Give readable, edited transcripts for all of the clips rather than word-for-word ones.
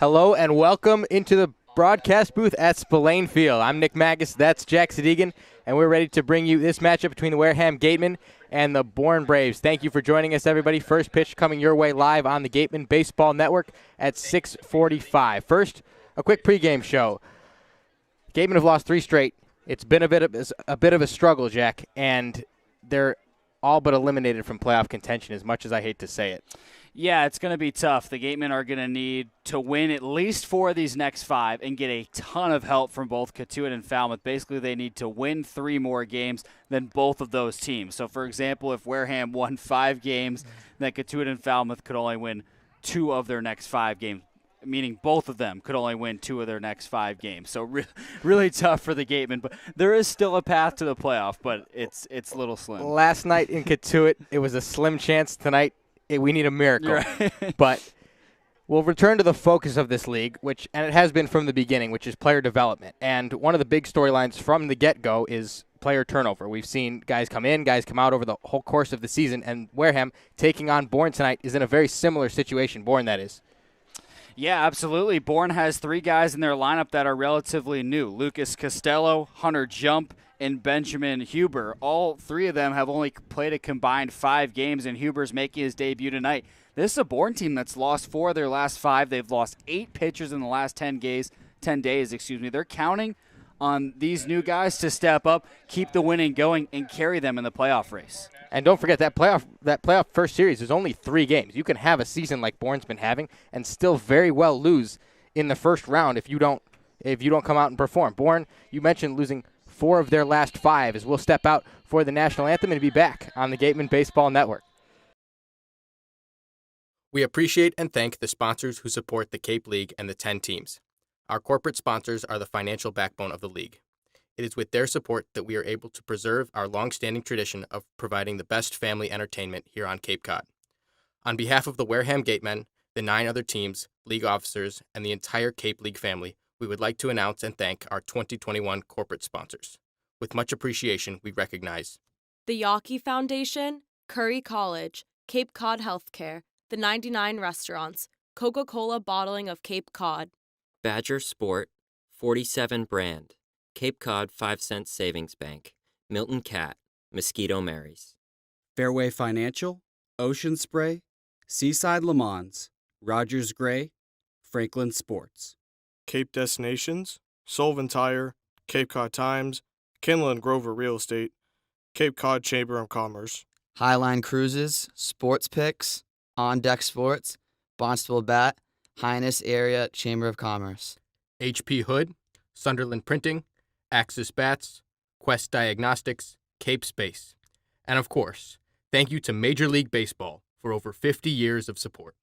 Hello and welcome into the broadcast booth at Spillane Field. I'm Nick Magas, that's Jack Sadighian, and we're ready to bring you this matchup between the Wareham Gatemen and the Bourne Braves. Thank you for joining us, everybody. First pitch coming your way live on the Gatemen Baseball Network at 6:45. First, a quick pregame show. Gatemen have lost 3 straight. It's been a bit of a struggle, Jack, and they're all but eliminated from playoff contention, as much as I hate to say it. Yeah, it's going to be tough. The Gatemen are going to need to win at least 4 of these next 5 and get a ton of help from both Cotuit and Falmouth. Basically, they need to win 3 more games than both of those teams. So, for example, if Wareham won 5 games, then Cotuit and Falmouth could only win 2 of their next 5 games, meaning both of them could only win 2 of their next 5 games. So really tough for the Gatemen. But there is still a path to the playoff, but it's a little slim. Last night in Cotuit, it was a slim chance. Tonight, we need a miracle. Right. But we'll return to the focus of this league, and it has been from the beginning, which is player development. And one of the big storylines from the get-go is player turnover. We've seen guys come in, guys come out over the whole course of the season, and Wareham taking on Bourne tonight is in a very similar situation. Bourne, that is. Yeah, absolutely. Bourne has 3 guys in their lineup that are relatively new. Lucas Costello, Hunter Jump, and Benjamin Huber. All 3 of them have only played a combined 5 games, and Huber's making his debut tonight. This is a Bourne team that's lost 4 of their last 5. They've lost 8 pitchers in the last 10 days. They're counting on these new guys to step up, keep the winning going, and carry them in the playoff race. And don't forget that playoff first series is only 3 games. You can have a season like Bourne's been having and still very well lose in the first round if you don't come out and perform. Bourne, you mentioned losing 4 of their last 5, as we'll step out for the national anthem and be back on the Gatemen Baseball Network. We appreciate and thank the sponsors who support the Cape League and the 10 teams. Our corporate sponsors are the financial backbone of the league. It is with their support that we are able to preserve our long-standing tradition of providing the best family entertainment here on Cape Cod. On behalf of the Wareham Gatemen, the 9 other teams, league officers, and the entire Cape League family, we would like to announce and thank our 2021 corporate sponsors. With much appreciation, we recognize the Yawkey Foundation, Curry College, Cape Cod Healthcare, the 99 Restaurants, Coca-Cola Bottling of Cape Cod, Badger Sport, 47 Brand, Cape Cod 5 Cent Savings Bank, Milton Cat, Mosquito Marys, Fairway Financial, Ocean Spray, Seaside Le Mans, Rogers Gray, Franklin Sports, Cape Destinations, Sullivan Tire, Cape Cod Times, Kinlan and Grover Real Estate, Cape Cod Chamber of Commerce, Highline Cruises, Sports Picks, On Deck Sports, Barnstable Bat, Highness Area Chamber of Commerce, HP Hood, Sunderland Printing, Axis Bats, Quest Diagnostics, Cape Space. And of course, thank you to Major League Baseball for over 50 years of support.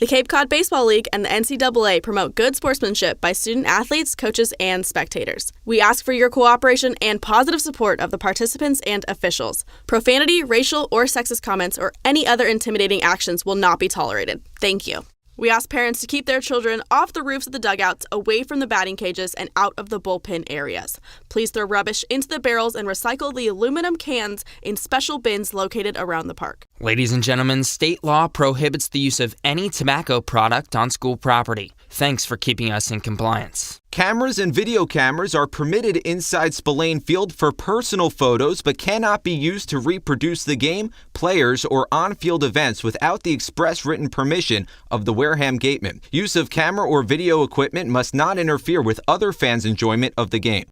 The Cape Cod Baseball League and the NCAA promote good sportsmanship by student athletes, coaches, and spectators. We ask for your cooperation and positive support of the participants and officials. Profanity, racial, or sexist comments or any other intimidating actions will not be tolerated. Thank you. We ask parents to keep their children off the roofs of the dugouts, away from the batting cages, and out of the bullpen areas. Please throw rubbish into the barrels and recycle the aluminum cans in special bins located around the park. Ladies and gentlemen, state law prohibits the use of any tobacco product on school property. Thanks for keeping us in compliance. Cameras and video cameras are permitted inside Spillane Field for personal photos but cannot be used to reproduce the game, players, or on-field events without the express written permission of the Wareham Gatemen. Use of camera or video equipment must not interfere with other fans' enjoyment of the game.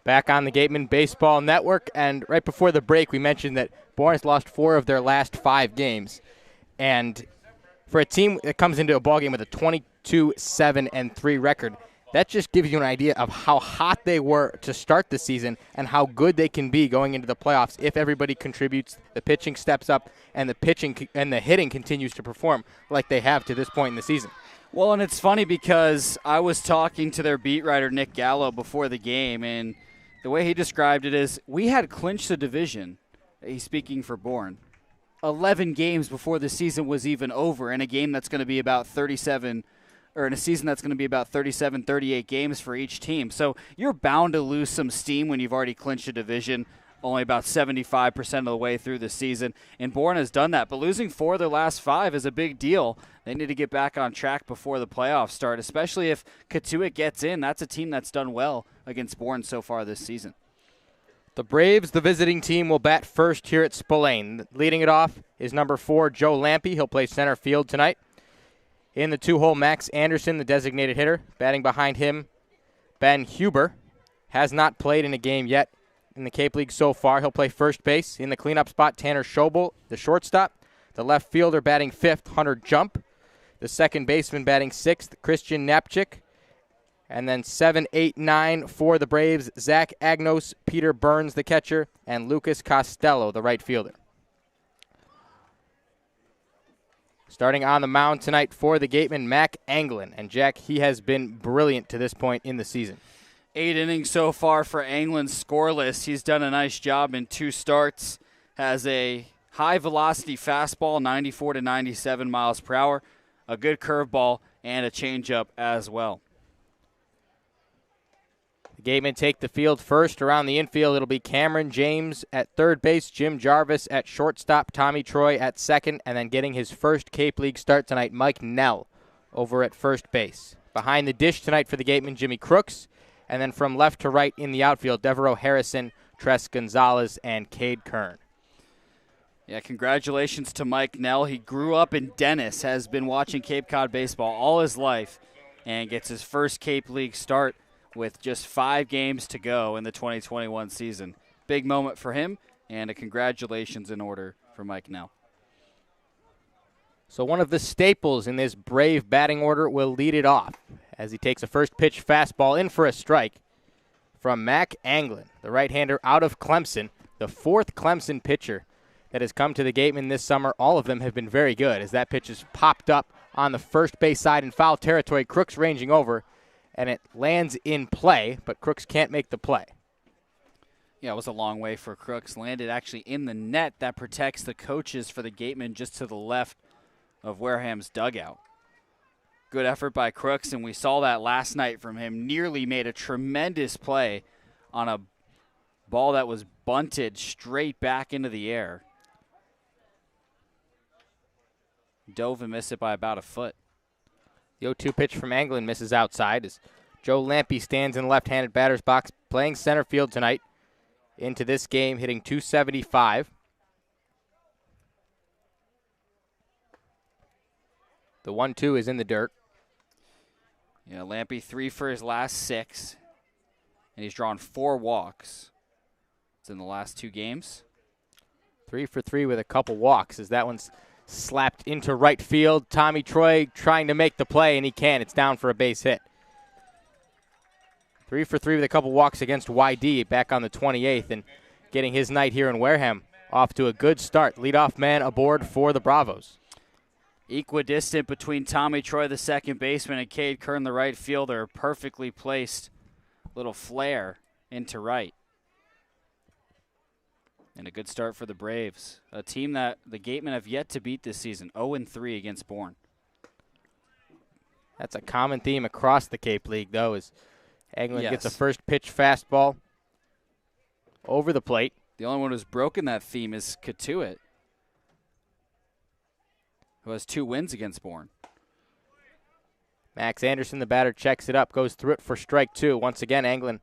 Back on the Gatemen Baseball Network, and right before the break, we mentioned that Bourne has lost 4 of their last 5 games. And for a team that comes into a ballgame with a 22-7-3 record, That just gives you an idea of how hot they were to start the season and how good they can be going into the playoffs if everybody contributes, the pitching steps up, and the pitching and the hitting continues to perform like they have to this point in the season. Well, and it's funny because I was talking to their beat writer, Nick Gallo, before the game, and the way he described it is we had clinched the division. He's speaking for Bourne. 11 games before the season was even over in a game that's going to be about 37 or in a season that's going to be about 37, 38 games for each team. So you're bound to lose some steam when you've already clinched a division only about 75% of the way through the season. And Bourne has done that. But losing 4 of their last 5 is a big deal. They need to get back on track before the playoffs start, especially if Katuitt gets in. That's a team that's done well against Bourne so far this season. The Braves, the visiting team, will bat first here at Spillane. Leading it off is number 4, Joe Lampe. He'll play center field tonight. In the 2-hole, Max Anderson, the designated hitter. Batting behind him, Ben Huber. Has not played in a game yet in the Cape League so far. He'll play first base. In the cleanup spot, Tanner Schobel, the shortstop. The left fielder batting 5th, Hunter Jump. The second baseman batting 6th, Christian Napchik. And then 7, 8, 9 for the Braves, Zach Agnos, Peter Burns, the catcher, and Lucas Costello, the right fielder. Starting on the mound tonight for the Gatemen, Mac Anglin. And, Jack, he has been brilliant to this point in the season. 8 innings so far for Anglin, scoreless. He's done a nice job in 2 starts. Has a high-velocity fastball, 94 to 97 miles per hour, a good curveball, and a changeup as well. The Gatemen take the field first. Around the infield, it'll be Cameron James at third base, Jim Jarvis at shortstop, Tommy Troy at second, and then getting his first Cape League start tonight, Mike Nell over at first base. Behind the dish tonight for the Gatemen, Jimmy Crooks, and then from left to right in the outfield, Devereaux Harrison, Tress Gonzalez, and Cade Kern. Yeah, congratulations to Mike Nell. He grew up in Dennis, has been watching Cape Cod baseball all his life, and gets his first Cape League start with just 5 games to go in the 2021 season. Big moment for him, and a congratulations in order for Mike Nell. So one of the staples in this Brave batting order will lead it off as he takes a first pitch fastball in for a strike from Mac Anglin, the right-hander out of Clemson, the 4th Clemson pitcher that has come to the Gatemen this summer. All of them have been very good as that pitch has popped up on the first base side in foul territory. Crooks ranging over, and it lands in play, but Crooks can't make the play. Yeah, it was a long way for Crooks. Landed actually in the net that protects the coaches for the Gatemen just to the left of Wareham's dugout. Good effort by Crooks, and we saw that last night from him. Nearly made a tremendous play on a ball that was bunted straight back into the air. Dove and missed it by about a foot. The 0-2 pitch from Anglin misses outside as Joe Lampe stands in the left-handed batter's box, playing center field tonight. Into this game, hitting .275. The 1-2 is in the dirt. Yeah, Lampe 3 for his last 6, and he's drawn 4 walks. It's in the last 2 games. 3 for 3 with a couple walks as that one's slapped into right field. Tommy Troy trying to make the play, and he can. It's down for a base hit. 3 for 3 with a couple walks against YD back on the 28th, and getting his night here in Wareham off to a good start. Leadoff man aboard for the Bravos. Equidistant between Tommy Troy, the second baseman, and Cade Kern, the right fielder. Perfectly placed little flare into right. And a good start for the Braves, a team that the Gatemen have yet to beat this season, 0-3 against Bourne. That's a common theme across the Cape League, though, as Anglin gets a first pitch fastball over the plate. The only one who's broken that theme is Katuitt, who has 2 wins against Bourne. Max Anderson, the batter, checks it up, goes through it for strike 2. Once again, Anglin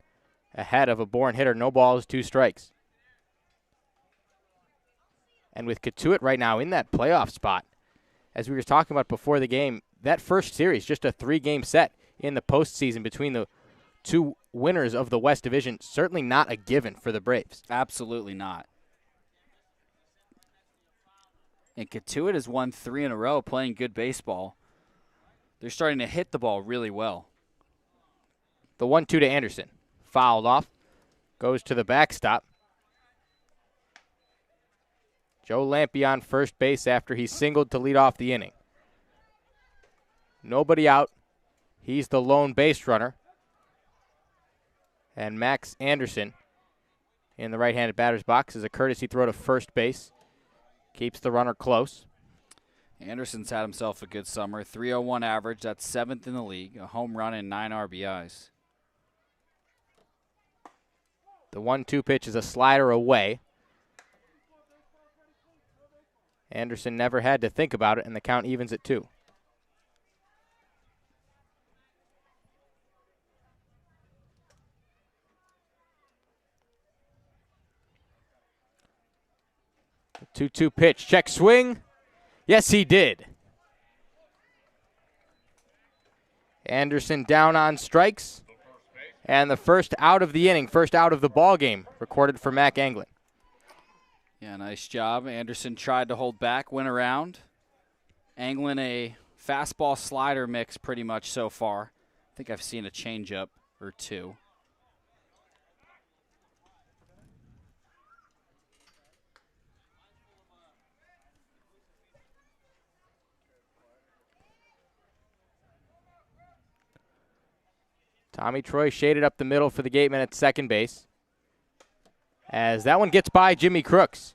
ahead of a Bourne hitter. No balls, 2 strikes. And with Katuitt right now in that playoff spot, as we were talking about before the game, that first series, just a 3-game set in the postseason between the 2 winners of the West Division, certainly not a given for the Braves. Absolutely not. And Katuitt has won 3 in a row playing good baseball. They're starting to hit the ball really well. The 1-2 to Anderson. Fouled off. Goes to the backstop. Joe Lampe on first base after he singled to lead off the inning. Nobody out. He's the lone base runner. And Max Anderson in the right-handed batter's box is a courtesy throw to first base. Keeps the runner close. Anderson's had himself a good summer. 301 average. That's 7th in the league. A home run and 9 RBIs. The 1-2 pitch is a slider away. Anderson never had to think about it, and the count evens at 2. The 2-2 pitch. Check swing. Yes, he did. Anderson down on strikes. And the first out of the inning, first out of the ball game, recorded for Mac Anglin. Yeah, nice job. Anderson tried to hold back, went around. Anglin a fastball slider mix pretty much so far. I think I've seen a changeup or two. Tommy Troy shaded up the middle for the Gatemen at second base. As that one gets by Jimmy Crooks.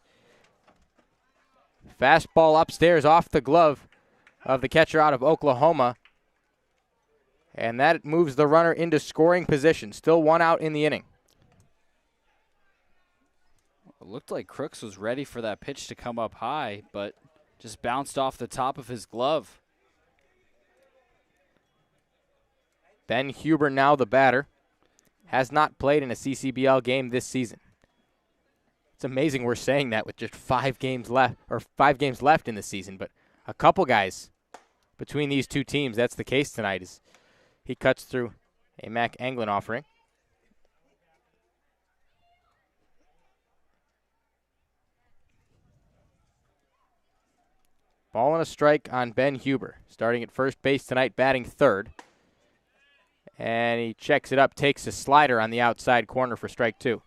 Fastball upstairs off the glove of the catcher out of Oklahoma. And that moves the runner into scoring position. Still 1 out in the inning. It looked like Crooks was ready for that pitch to come up high, but just bounced off the top of his glove. Ben Huber now the batter. Has not played in a CCBL game this season. It's amazing we're saying that with just 5 games left in the season, but a couple guys between these two teams, that's the case tonight, as he cuts through a Mac Anglin offering. Ball and a strike on Ben Huber, starting at first base tonight, batting third. And he checks it up, takes a slider on the outside corner for strike 2.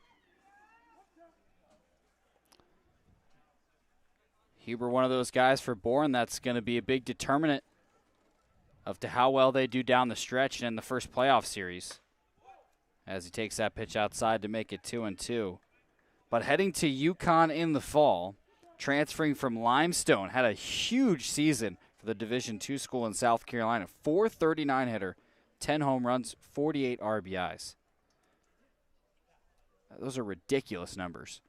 Huber, one of those guys for Bourne that's going to be a big determinant of to how well they do down the stretch and in the first playoff series, as he takes that pitch outside to make it 2-2. But heading to UConn in the fall, transferring from Limestone, had a huge season for the Division II school in South Carolina. 439 hitter, 10 home runs, 48 RBIs. Those are ridiculous numbers.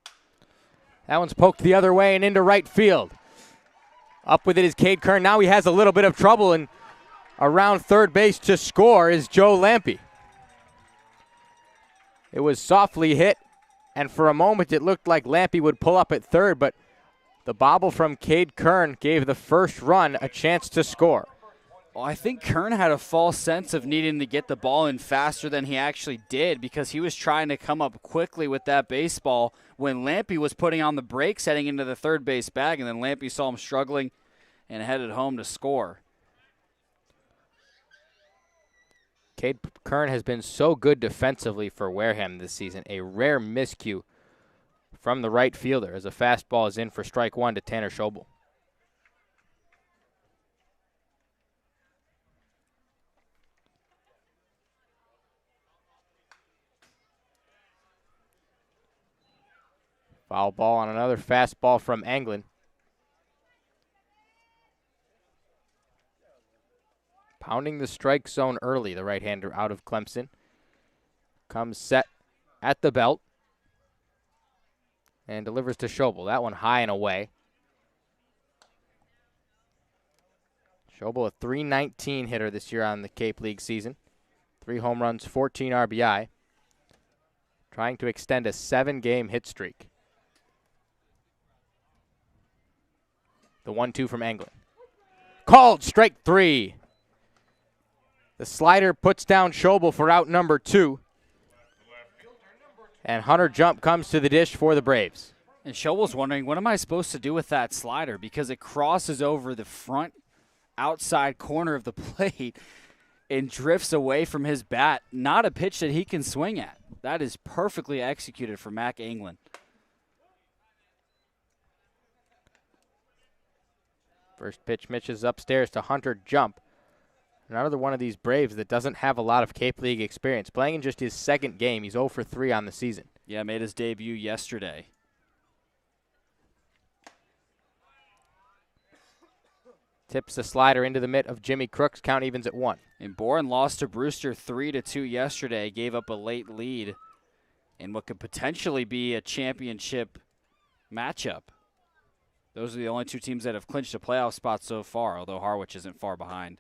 That one's poked the other way and into right field. Up with it is Cade Kern. Now he has a little bit of trouble, and around third base to score is Joe Lampe. It was softly hit, and for a moment it looked like Lampe would pull up at third, but the bobble from Cade Kern gave the first run a chance to score. Well, I think Kern had a false sense of needing to get the ball in faster than he actually did, because he was trying to come up quickly with that baseball when Lampe was putting on the brakes heading into the third base bag, and then Lampe saw him struggling and headed home to score. Cade Kern has been so good defensively for Wareham this season. A rare miscue from the right fielder as a fastball is in for strike 1 to Tanner Schobel. Foul ball on another fastball from Anglin. Pounding the strike zone early, the right-hander out of Clemson. Comes set at the belt. And delivers to Schobel. That one high and away. Schobel, a .319 hitter this year on the Cape League season. 3 home runs, 14 RBI. Trying to extend a 7-game hit streak. The 1-2 from Anglin. Called strike 3. The slider puts down Schobel for out number 2. And Hunter Jump comes to the dish for the Braves. And Schobel's wondering, what am I supposed to do with that slider? Because it crosses over the front outside corner of the plate. and drifts away from his bat. Not a pitch that he can swing at. That is perfectly executed for Mac England. First pitch misses upstairs to Hunter Jump. Another one of these Braves that doesn't have a lot of Cape League experience. Playing in just his second game, he's 0 for 3 on the season. Yeah, made his debut yesterday. Tips the slider into the mitt of Jimmy Crooks. Count evens at 1. And Bourne lost to Brewster 3-2 yesterday. Gave up a late lead in what could potentially be a championship matchup. Those are the only two teams that have clinched a playoff spot so far, although Harwich isn't far behind.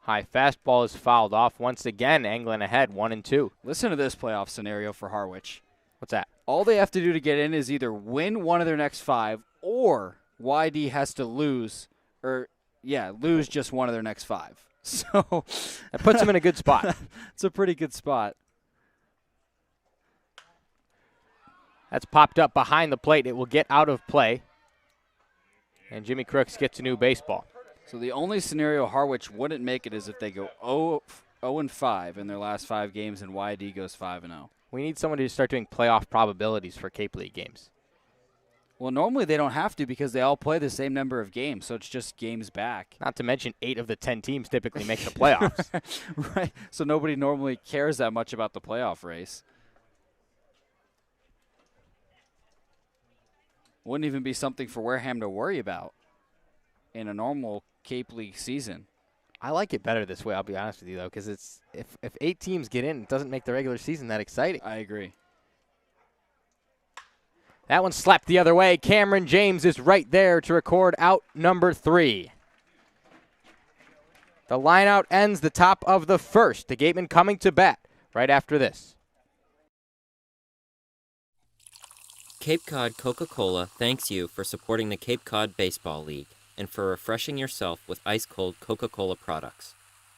High fastball is fouled off. Once again, England ahead, 1-2. Listen to this playoff scenario for Harwich. What's that? All they have to do to get in is either win one of their next 5 or YD has to lose, lose just one of their next 5. So that puts them in a good spot. It's a pretty good spot. That's popped up behind the plate. It will get out of play. And Jimmy Crooks gets a new baseball. So the only scenario Harwich wouldn't make it is if they go 0-5 in their last 5 games and YD goes 5-0. We need someone to start doing playoff probabilities for Cape League games. Well, normally they don't have to because they all play the same number of games, so it's just games back. Not to mention 8 of the 10 teams typically make the playoffs. Right, so nobody normally cares that much about the playoff race. Wouldn't even be something for Wareham to worry about in a normal Cape League season. I like it better this way, I'll be honest with you, though, because it's if 8 teams get in, it doesn't make the regular season that exciting. I agree. That one slapped the other way. Cameron James is right there to record out number 3. The line out ends the top of the first. The Gatemen coming to bat right after this. Cape Cod Coca-Cola thanks you for supporting the Cape Cod Baseball League and for refreshing yourself with ice-cold Coca-Cola products.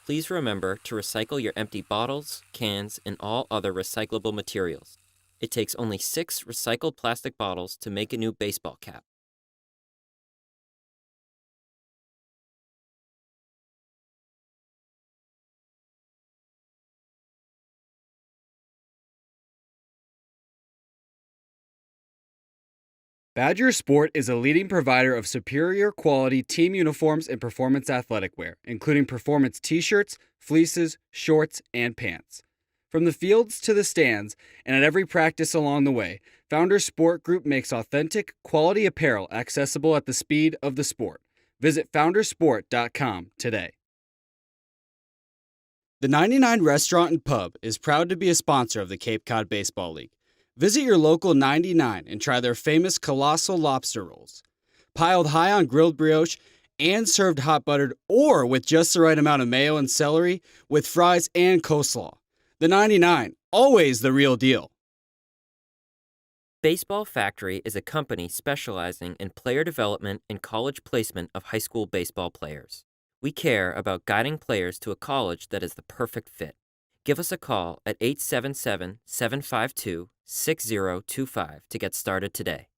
Please remember to recycle your empty bottles, cans, and all other recyclable materials. It takes only 6 recycled plastic bottles to make a new baseball cap. Badger Sport is a leading provider of superior quality team uniforms and performance athletic wear, including performance t-shirts, fleeces, shorts, and pants. From the fields to the stands and at every practice along the way, Founders Sport Group makes authentic, quality apparel accessible at the speed of the sport. Visit foundersport.com today. The 99 Restaurant and Pub is proud to be a sponsor of the Cape Cod Baseball League. Visit your local 99 and try their famous colossal lobster rolls. Piled high on grilled brioche and served hot buttered or with just the right amount of mayo and celery with fries and coleslaw. The 99, always the real deal. Baseball Factory is a company specializing in player development and college placement of high school baseball players. We care about guiding players to a college that is the perfect fit. Give us a call at 877-752-6025 to get started today.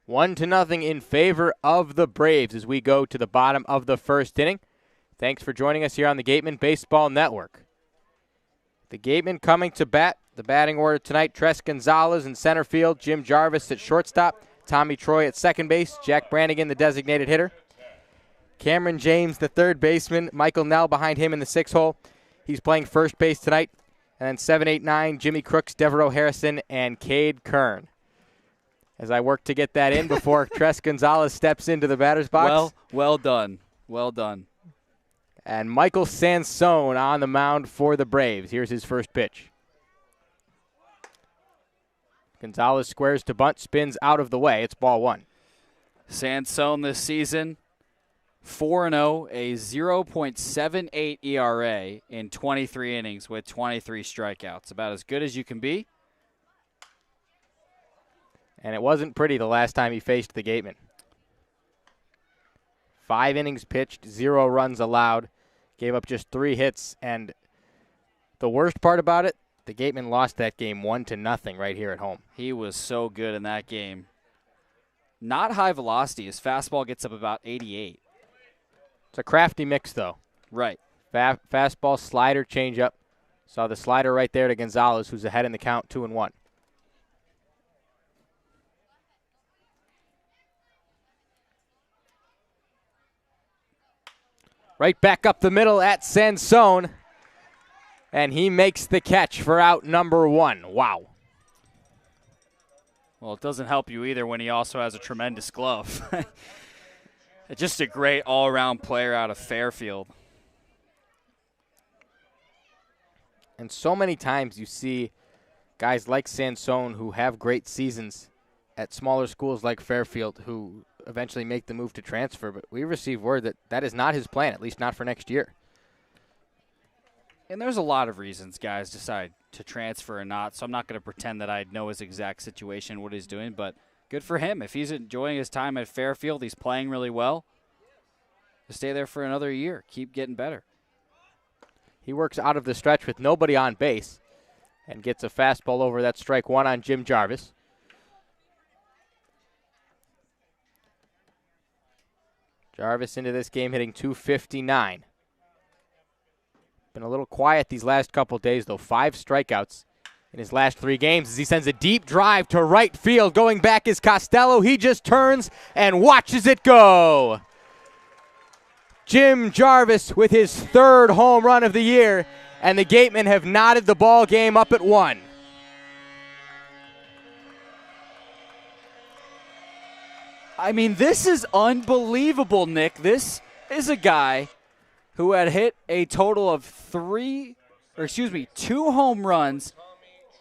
One to nothing in favor of the Braves as we go to the bottom of the first inning. Thanks for joining us here on the Gatemen Baseball Network. The Gatemen coming to bat. The batting order tonight, Tres Gonzalez in center field, Jim Jarvis at shortstop, Tommy Troy at second base, Jack Brannigan, the designated hitter. Cameron James, the third baseman, Michael Nell behind him in the 6 hole. He's playing first base tonight. And then 7, 8, 9, Jimmy Crooks, Devereaux Harrison, and Cade Kern. As I work to get that in before Tres Gonzalez steps into the batter's box. Well done. Well done. And Michael Sansone on the mound for the Braves. Here's his first pitch. Gonzalez squares to bunt, spins out of the way. It's ball 1. Sansone this season, 4-0, a 0.78 ERA in 23 innings with 23 strikeouts. About as good as you can be. And it wasn't pretty the last time he faced the Gatemen. 5 innings pitched, 0 runs allowed, gave up just 3 hits. And the worst part about it, The Gatemen lost that game 1-0 right here at home. He was so good in that game. Not high velocity. His fastball gets up about 88. It's a crafty mix, though. Right. Fastball, slider, changeup. Saw the slider right there to Gonzalez, who's ahead in the count, 2-1. Right back up the middle at Sansone. And he makes the catch for out number 1. Wow. Well, it doesn't help you either when he also has a tremendous glove. Just a great all-around player out of Fairfield. And so many times you see guys like Sansone who have great seasons at smaller schools like Fairfield who eventually make the move to transfer. But we receive word that that is not his plan, at least not for next year. And there's a lot of reasons guys decide to transfer or not, so I'm not going to pretend that I know his exact situation, what he's doing, but good for him. If he's enjoying his time at Fairfield, he's playing really well, to stay there for another year, keep getting better. He works out of the stretch with nobody on base and gets a fastball over. That strike 1 on Jim Jarvis. Jarvis into this game hitting .259. Been a little quiet these last couple days, though. 5 strikeouts in his last 3 games as he sends a deep drive to right field. Going back is Costello. He just turns and watches it go. Jim Jarvis with his 3rd home run of the year, and the Gatemen have knotted the ball game up at 1. I mean, this is unbelievable, Nick. This is a guy who had hit a total of 2 home runs,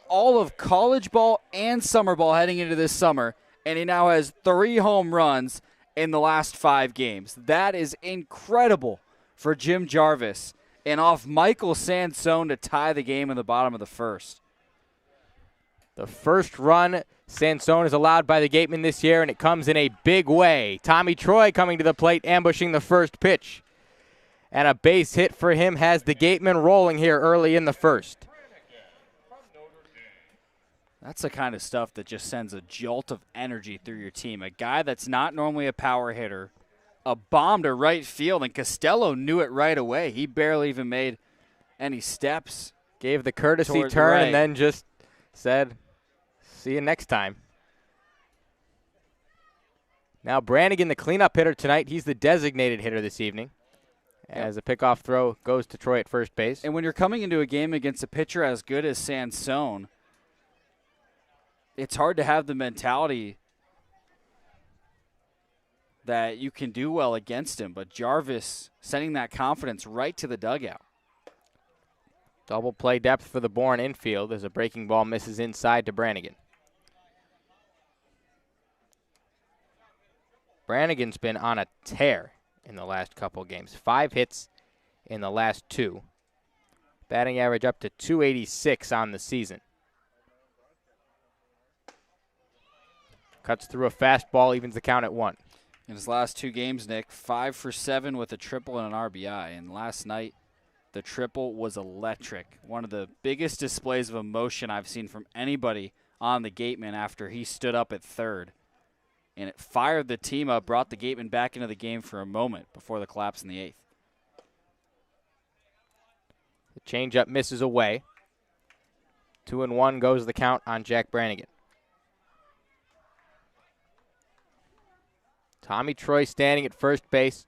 all of college ball and summer ball heading into this summer, and he now has 3 home runs in the last 5 games. That is incredible for Jim Jarvis, and off Michael Sansone to tie the game in the bottom of the 1st. The first run Sansone is allowed by the Gatemen this year, and it comes in a big way. Tommy Troy coming to the plate, ambushing the first pitch. And a base hit for him has the Gatemen rolling here early in the 1st. That's the kind of stuff that just sends a jolt of energy through your team. A guy that's not normally a power hitter, a bomb to right field, and Costello knew it right away. He barely even made any steps. Gave the courtesy turn and then just said, see you next time. Now Brannigan, the cleanup hitter tonight. He's the designated hitter this evening. As a pickoff throw goes to Troy at first base. And when you're coming into a game against a pitcher as good as Sansone, it's hard to have the mentality that you can do well against him. But Jarvis sending that confidence right to the dugout. Double play depth for the Bourne infield as a breaking ball misses inside to Brannigan. Brannigan's been on a tear in the last couple games. 5 hits in the last 2. Batting average up to .286 on the season. Cuts through a fastball, evens the count at 1. In his last 2 games, Nick, 5 for 7 with a triple and an RBI. And last night, the triple was electric. One of the biggest displays of emotion I've seen from anybody on the Gatemen after he stood up at 3rd. And it fired the team up, brought the Gatemen back into the game for a moment before the collapse in the 8th. The changeup misses away. 2-1 goes the count on Jack Brannigan. Tommy Troy standing at first base.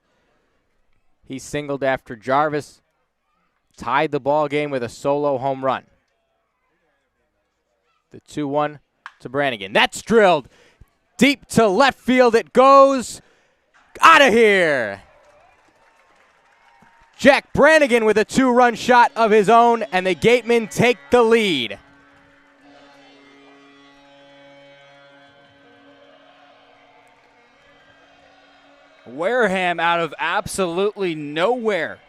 He singled after Jarvis. Tied the ball game with a solo home run. The 2-1 to Brannigan. That's drilled. Deep to left field it goes. Out of here. Jack Brannigan with a 2-run shot of his own, and the Gatemen take the lead. Wareham out of absolutely nowhere.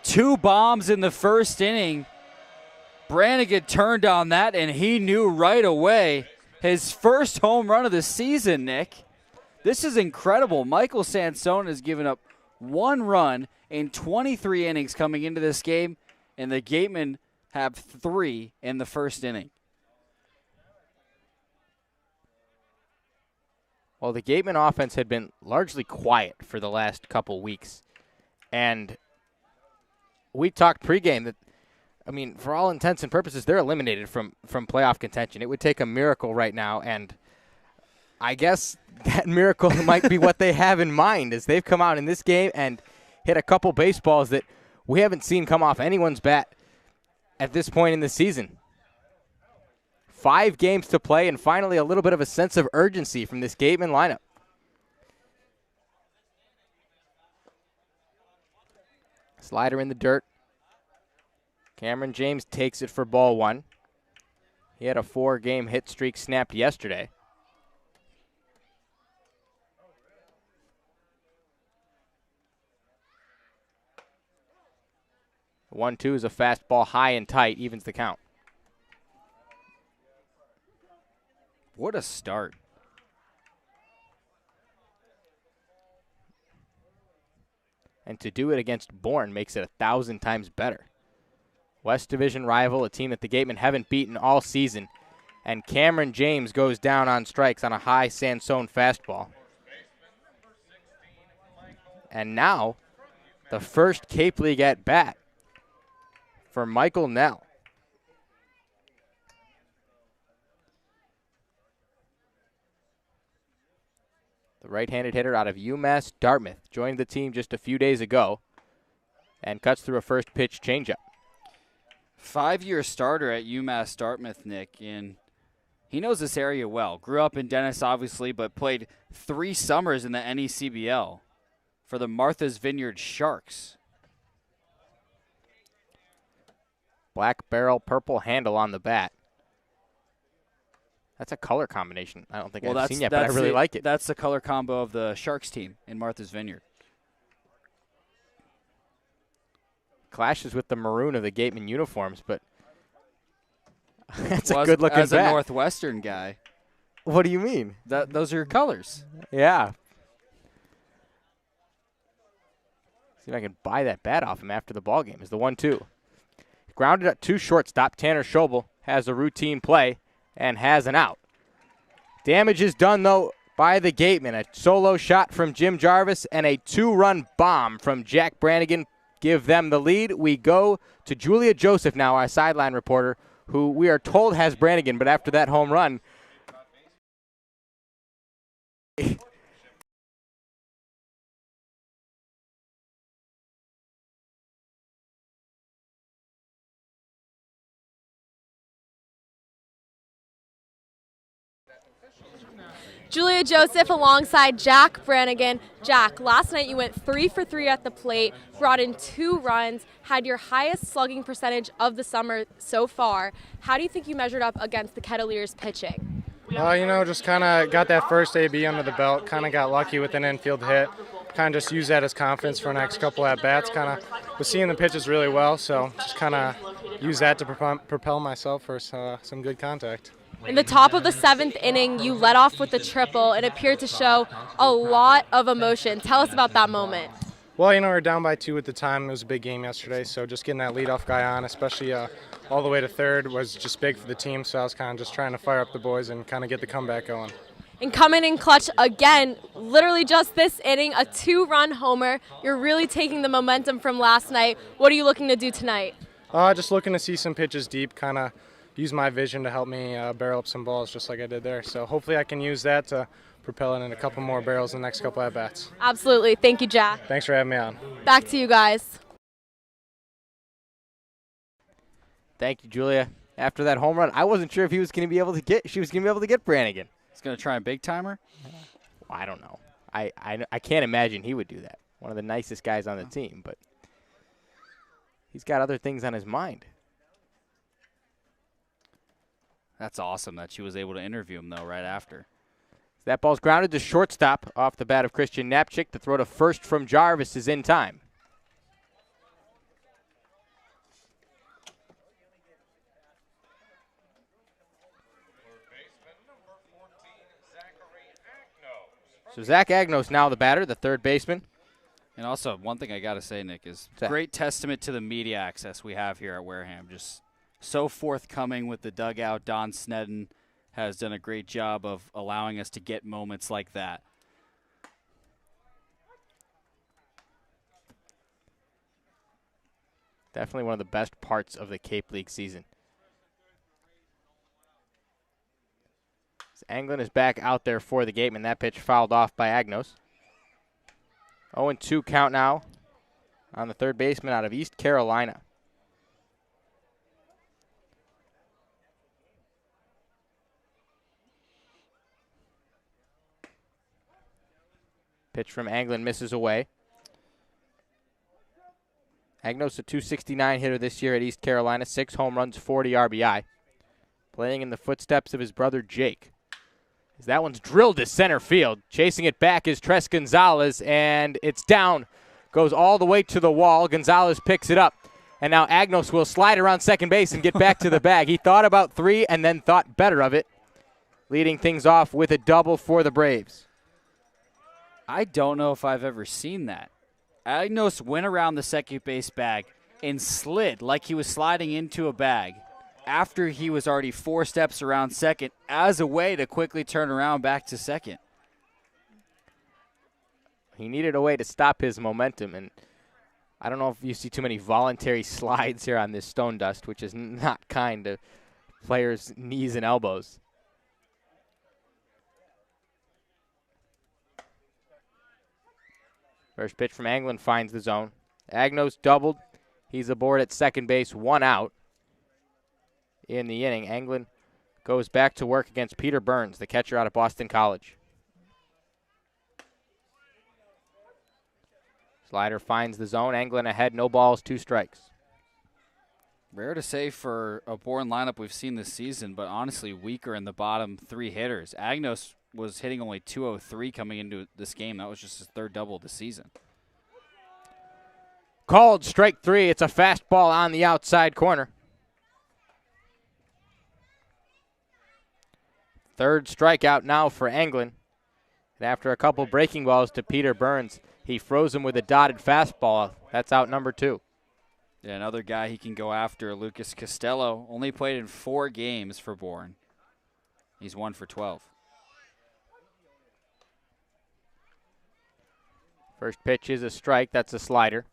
2 bombs in the first inning. Brannigan turned on that, and he knew right away. His first home run of the season, Nick. This is incredible. Michael Sansone has given up 1 run in 23 innings coming into this game, and the Gatemen have 3 in the first inning. Well, the Gatemen offense had been largely quiet for the last couple weeks. And we talked pregame that, I mean, for all intents and purposes, they're eliminated from playoff contention. It would take a miracle right now, and I guess that miracle might be what they have in mind as they've come out in this game and hit a couple baseballs that we haven't seen come off anyone's bat at this point in the season. 5 games to play, and finally a little bit of a sense of urgency from this Gatemen lineup. Slider in the dirt. Cameron James takes it for ball 1. He had a 4-game hit streak snapped yesterday. The 1-2 is a fastball high and tight, evens the count. What a start. And to do it against Bourne makes it 1,000 times better. West Division rival, a team that the Gatemen haven't beaten all season. And Cameron James goes down on strikes on a high Sansone fastball. And now, the first Cape League at bat for Michael Nell. The right-handed hitter out of UMass Dartmouth joined the team just a few days ago and cuts through a first pitch changeup. 5-year starter at UMass Dartmouth, Nick, and he knows this area well. Grew up in Dennis, obviously, but played 3 summers in the NECBL for the Martha's Vineyard Sharks. Black barrel, purple handle on the bat. That's a color combination I don't think I've seen yet, but I really like it. That's the color combo of the Sharks team in Martha's Vineyard. Clashes with the maroon of the Gatemen uniforms, but that's a good-looking bat. As a Northwestern guy. What do you mean? Those are your colors. Yeah. See if I can buy that bat off him after the ball game. Is the 1-2. Grounded at 2 shortstop. Tanner Schobel has a routine play and has an out. Damage is done, though, by the Gatemen. A solo shot from Jim Jarvis and a 2-run bomb from Jack Brannigan give them the lead. We go to Julia Joseph now, our sideline reporter, who we are told has Brannigan, but after that home run, Julia Joseph alongside Jack Brannigan. Jack, last night you went 3 for 3 at the plate, brought in 2 runs, had your highest slugging percentage of the summer so far. How do you think you measured up against the Kettleers pitching? Just kind of got that first AB under the belt, kind of got lucky with an infield hit, kind of just used that as confidence for the next couple at-bats, kind of was seeing the pitches really well, so just kind of use that to propel myself for some good contact. In the top of the 7th inning, you led off with a triple and appeared to show a lot of emotion. Tell us about that moment. Well, we were down by 2 at the time. It was a big game yesterday, so just getting that leadoff guy on, especially all the way to third, was just big for the team, so I was kind of just trying to fire up the boys and kind of get the comeback going. And coming in clutch again, literally just this inning, a 2-run homer. You're really taking the momentum from last night. What are you looking to do tonight? Just looking to see some pitches deep, kind of use my vision to help me barrel up some balls just like I did there. So hopefully I can use that to propel it in a couple more barrels in the next couple at-bats. Absolutely. Thank you, Jack. Thanks for having me on. Back to you guys. thank you, Julia. After that home run, I wasn't sure if she was going to be able to get Brannigan. He's going to try a big timer? Well, I don't know. I can't imagine he would do that. One of the nicest guys on the team, but he's got other things on his mind. That's awesome that she was able to interview him, though, right after. That ball's grounded to shortstop off the bat of Christian Knapchick. The throw to first from Jarvis is in time. So Zach Agnos now the batter, the third baseman. And also, one thing I got to say, Nick, is great testament to the media access we have here at Wareham. Just so forthcoming with the dugout. Don Snedden has done a great job of allowing us to get moments like that. Definitely one of the best parts of the Cape League season. Anglin is back out there for the Gatemen. That pitch fouled off by Agnos. 0-2 count now on the third baseman out of East Carolina. Pitch from Anglin misses away. Agnos, a .269 hitter this year at East Carolina, 6 home runs, 40 RBI. Playing in the footsteps of his brother Jake. As that one's drilled to center field. Chasing it back is Tres Gonzalez, and it's down. Goes all the way to the wall. Gonzalez picks it up. And now Agnos will slide around second base and get back to the bag. He thought about 3 and then thought better of it. Leading things off with a double for the Braves. I don't know if I've ever seen that. Agnos went around the second base bag and slid like he was sliding into a bag after he was already 4 steps around second as a way to quickly turn around back to second. He needed a way to stop his momentum, and I don't know if you see too many voluntary slides here on this stone dust, which is not kind to players' knees and elbows. First pitch from Anglin finds the zone. Agnos doubled. He's aboard at second base, 1 out in the inning. Anglin goes back to work against Peter Burns, the catcher out of Boston College. Slider finds the zone. Anglin ahead, no balls, 2 strikes. Rare to say for a Bourne lineup we've seen this season, but honestly weaker in the bottom 3 hitters. Agnos was hitting only .203 coming into this game. That was just his 3rd double of the season. Called strike 3. It's a fastball on the outside corner. 3rd strikeout now for Anglin. And after a couple breaking balls to Peter Burns, he froze him with a dotted fastball. That's out number 2. Yeah, another guy he can go after, Lucas Costello, only played in 4 games for Bourne. He's 1 for 12. First pitch is a strike. That's a slider.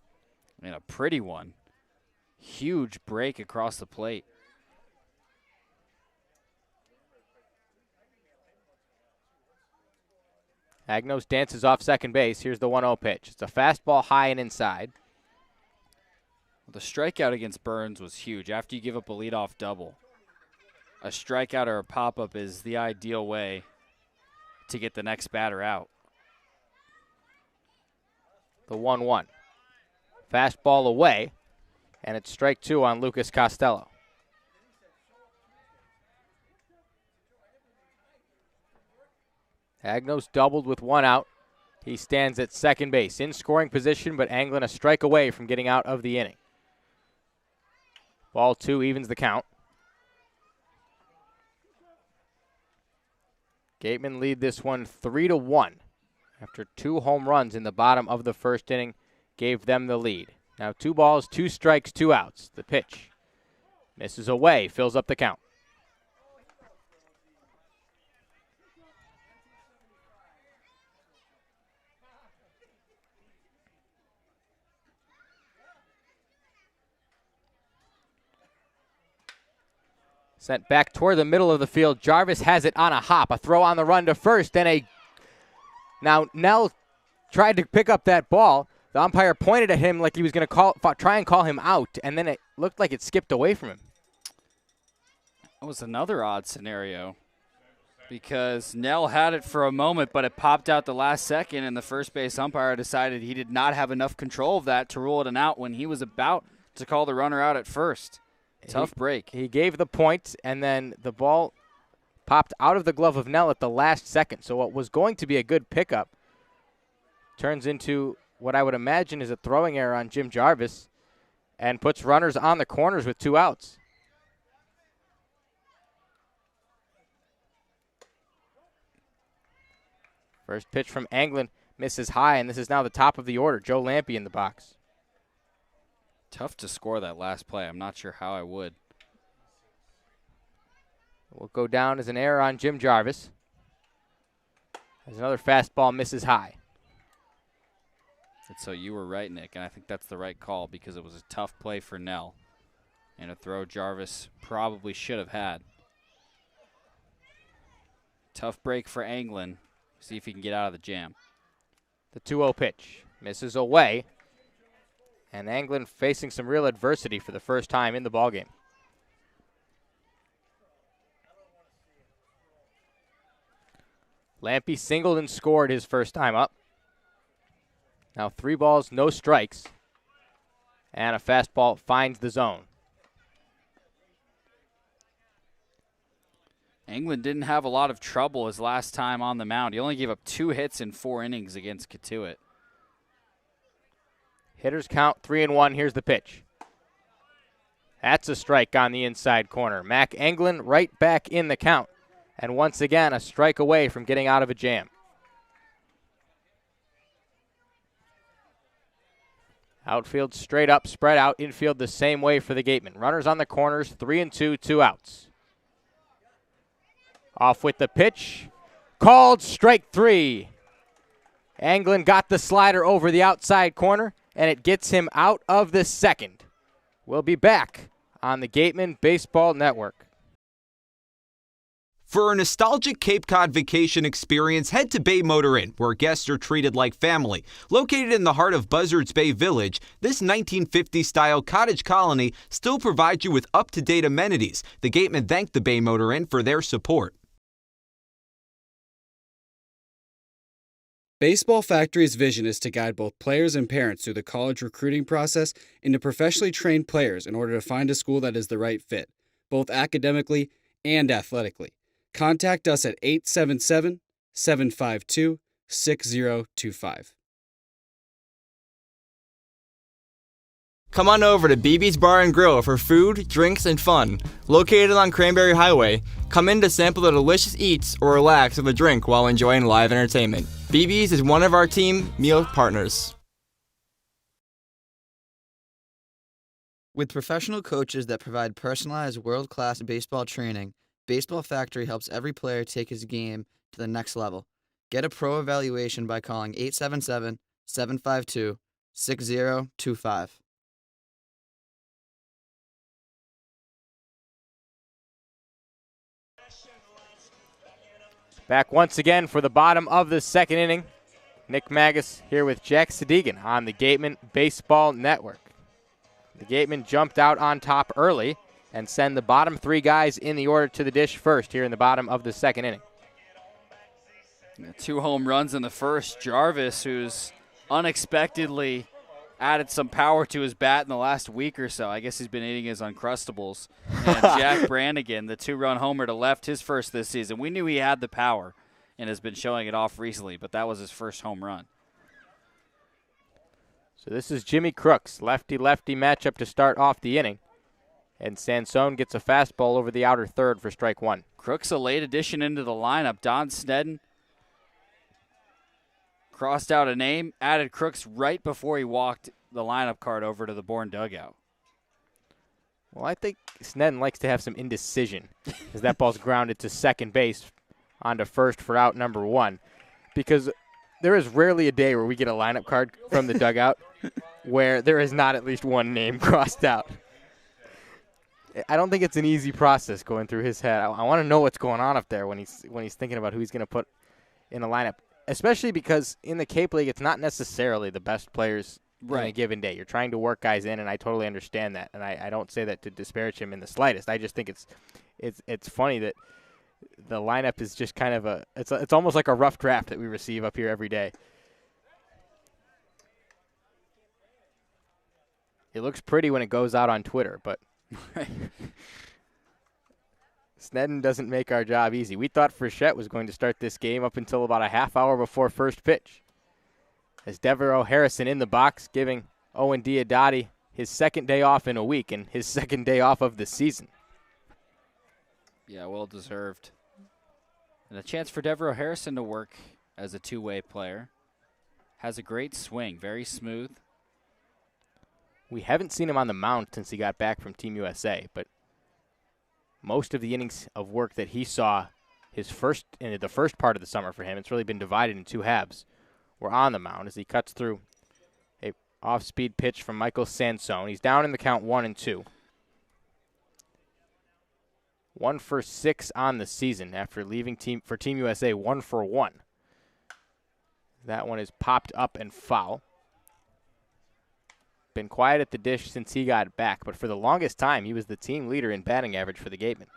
And a pretty one. Huge break across the plate. Agnos dances off second base. Here's the 1-0 pitch. It's a fastball high and inside. The strikeout against Burns was huge. After you give up a leadoff double, a strikeout or a pop-up is the ideal way to get the next batter out. The 1-1. Fastball away, and it's strike 2 on Lucas Costello. Agnos doubled with 1 out. He stands at second base in scoring position, but Anglin a strike away from getting out of the inning. Ball 2 evens the count. Gatemen lead this one 3-1 after 2 home runs in the bottom of the first inning gave them the lead. Now 2 balls, 2 strikes, 2 outs. The pitch misses away, fills up the count. Sent back toward the middle of the field. Jarvis has it on a hop. A throw on the run to first. Now Nell tried to pick up that ball. The umpire pointed at him like he was going to try and call him out, and then it looked like it skipped away from him. That was another odd scenario because Nell had it for a moment, but it popped out the last second, and the first base umpire decided he did not have enough control of that to rule it an out when he was about to call the runner out at first. Tough break. He gave the point, and then the ball popped out of the glove of Nell at the last second. So what was going to be a good pickup turns into what I would imagine is a throwing error on Jim Jarvis and puts runners on the corners with 2 outs. First pitch from Anglin misses high, and this is now the top of the order. Joe Lampe in the box. Tough to score that last play. I'm not sure how I would. will go down as an error on Jim Jarvis. As another fastball misses high. And so you were right, Nick, and I think that's the right call because it was a tough play for Nell and a throw Jarvis probably should have had. Tough break for Anglin. See if he can get out of the jam. The 2-0 pitch misses away. And Anglin facing some real adversity for the first time in the ballgame. Lampy singled and scored his first time up. Now 3 balls, no strikes. And a fastball finds the zone. Anglin didn't have a lot of trouble his last time on the mound. He only gave up 2 hits in 4 innings against Katuitt. Hitters count 3-1. Here's the pitch. That's a strike on the inside corner. Mac Anglin right back in the count. And once again, a strike away from getting out of a jam. Outfield straight up, spread out. Infield the same way for the Gatemen. Runners on the corners, 3-2, 2 outs. Off with the pitch. Called strike 3. Anglin got the slider over the outside corner, and it gets him out of the second. We'll be back on the Gatemen Baseball Network. For a nostalgic Cape Cod vacation experience, head to Bay Motor Inn, where guests are treated like family. Located in the heart of Buzzards Bay Village, this 1950s-style cottage colony still provides you with up-to-date amenities. The Gatemen thank the Bay Motor Inn for their support. Baseball Factory's vision is to guide both players and parents through the college recruiting process into professionally trained players in order to find a school that is the right fit, both academically and athletically. Contact us at 877-752-6025. Come on over to BB's Bar and Grill for food, drinks, and fun. Located on Cranberry Highway, come in to sample the delicious eats or relax with a drink while enjoying live entertainment. BB's is one of our team meal partners. With professional coaches that provide personalized world-class baseball training, Baseball Factory helps every player take his game to the next level. Get a pro evaluation by calling 877-752-6025. Back once again for the bottom of the second inning. Nick Magas here with Jack Sadighian on the Gatemen Baseball Network. The Gatemen jumped out on top early and send the bottom 3 guys in the order to the dish first here in the bottom of the second inning. 2 home runs in the first. Jarvis, who's unexpectedly added some power to his bat in the last week or so. I guess he's been eating his Uncrustables. And Jack Brannigan, the 2-run homer to left, his first this season. We knew he had the power and has been showing it off recently, but that was his first home run. So this is Jimmy Crooks, lefty-lefty matchup to start off the inning. And Sansone gets a fastball over the outer third for strike 1. Crooks, a late addition into the lineup. Don Snedden crossed out a name, added Crooks right before he walked the lineup card over to the Bourne dugout. Well, I think Snedden likes to have some indecision as that ball's grounded to second base onto first for out number 1. Because there is rarely a day where we get a lineup card from the dugout where there is not at least one name crossed out. I don't think it's an easy process going through his head. I want to know what's going on up there when he's thinking about who he's going to put in a lineup, especially because in the Cape League, it's not necessarily the best players in a given day. You're trying to work guys in, and I totally understand that. And I don't say that to disparage him in the slightest. I just think it's funny that the lineup is just kind of it's almost like a rough draft that we receive up here every day. It looks pretty when it goes out on Twitter, but Snedden doesn't make our job easy. We thought Frechette was going to start this game up until about a half hour before first pitch. As Devereaux Harrison in the box, giving Owen Diodati his second day off in a week and his second day off of the season. Yeah, well deserved. And a chance for Devereaux Harrison to work as a two-way player. Has a great swing, very smooth. We haven't seen him on the mound since he got back from Team USA, but most of the innings of work that he saw in the first part of the summer for him, it's really been divided in 2 halves, were on the mound as he cuts through a off-speed pitch from Michael Sansone. He's down in the count 1-2. 1 for 6 on the season after leaving Team USA 1 for 1. That one is popped up and foul. Been quiet at the dish since he got back, but for the longest time, he was the team leader in batting average for the Gatemen.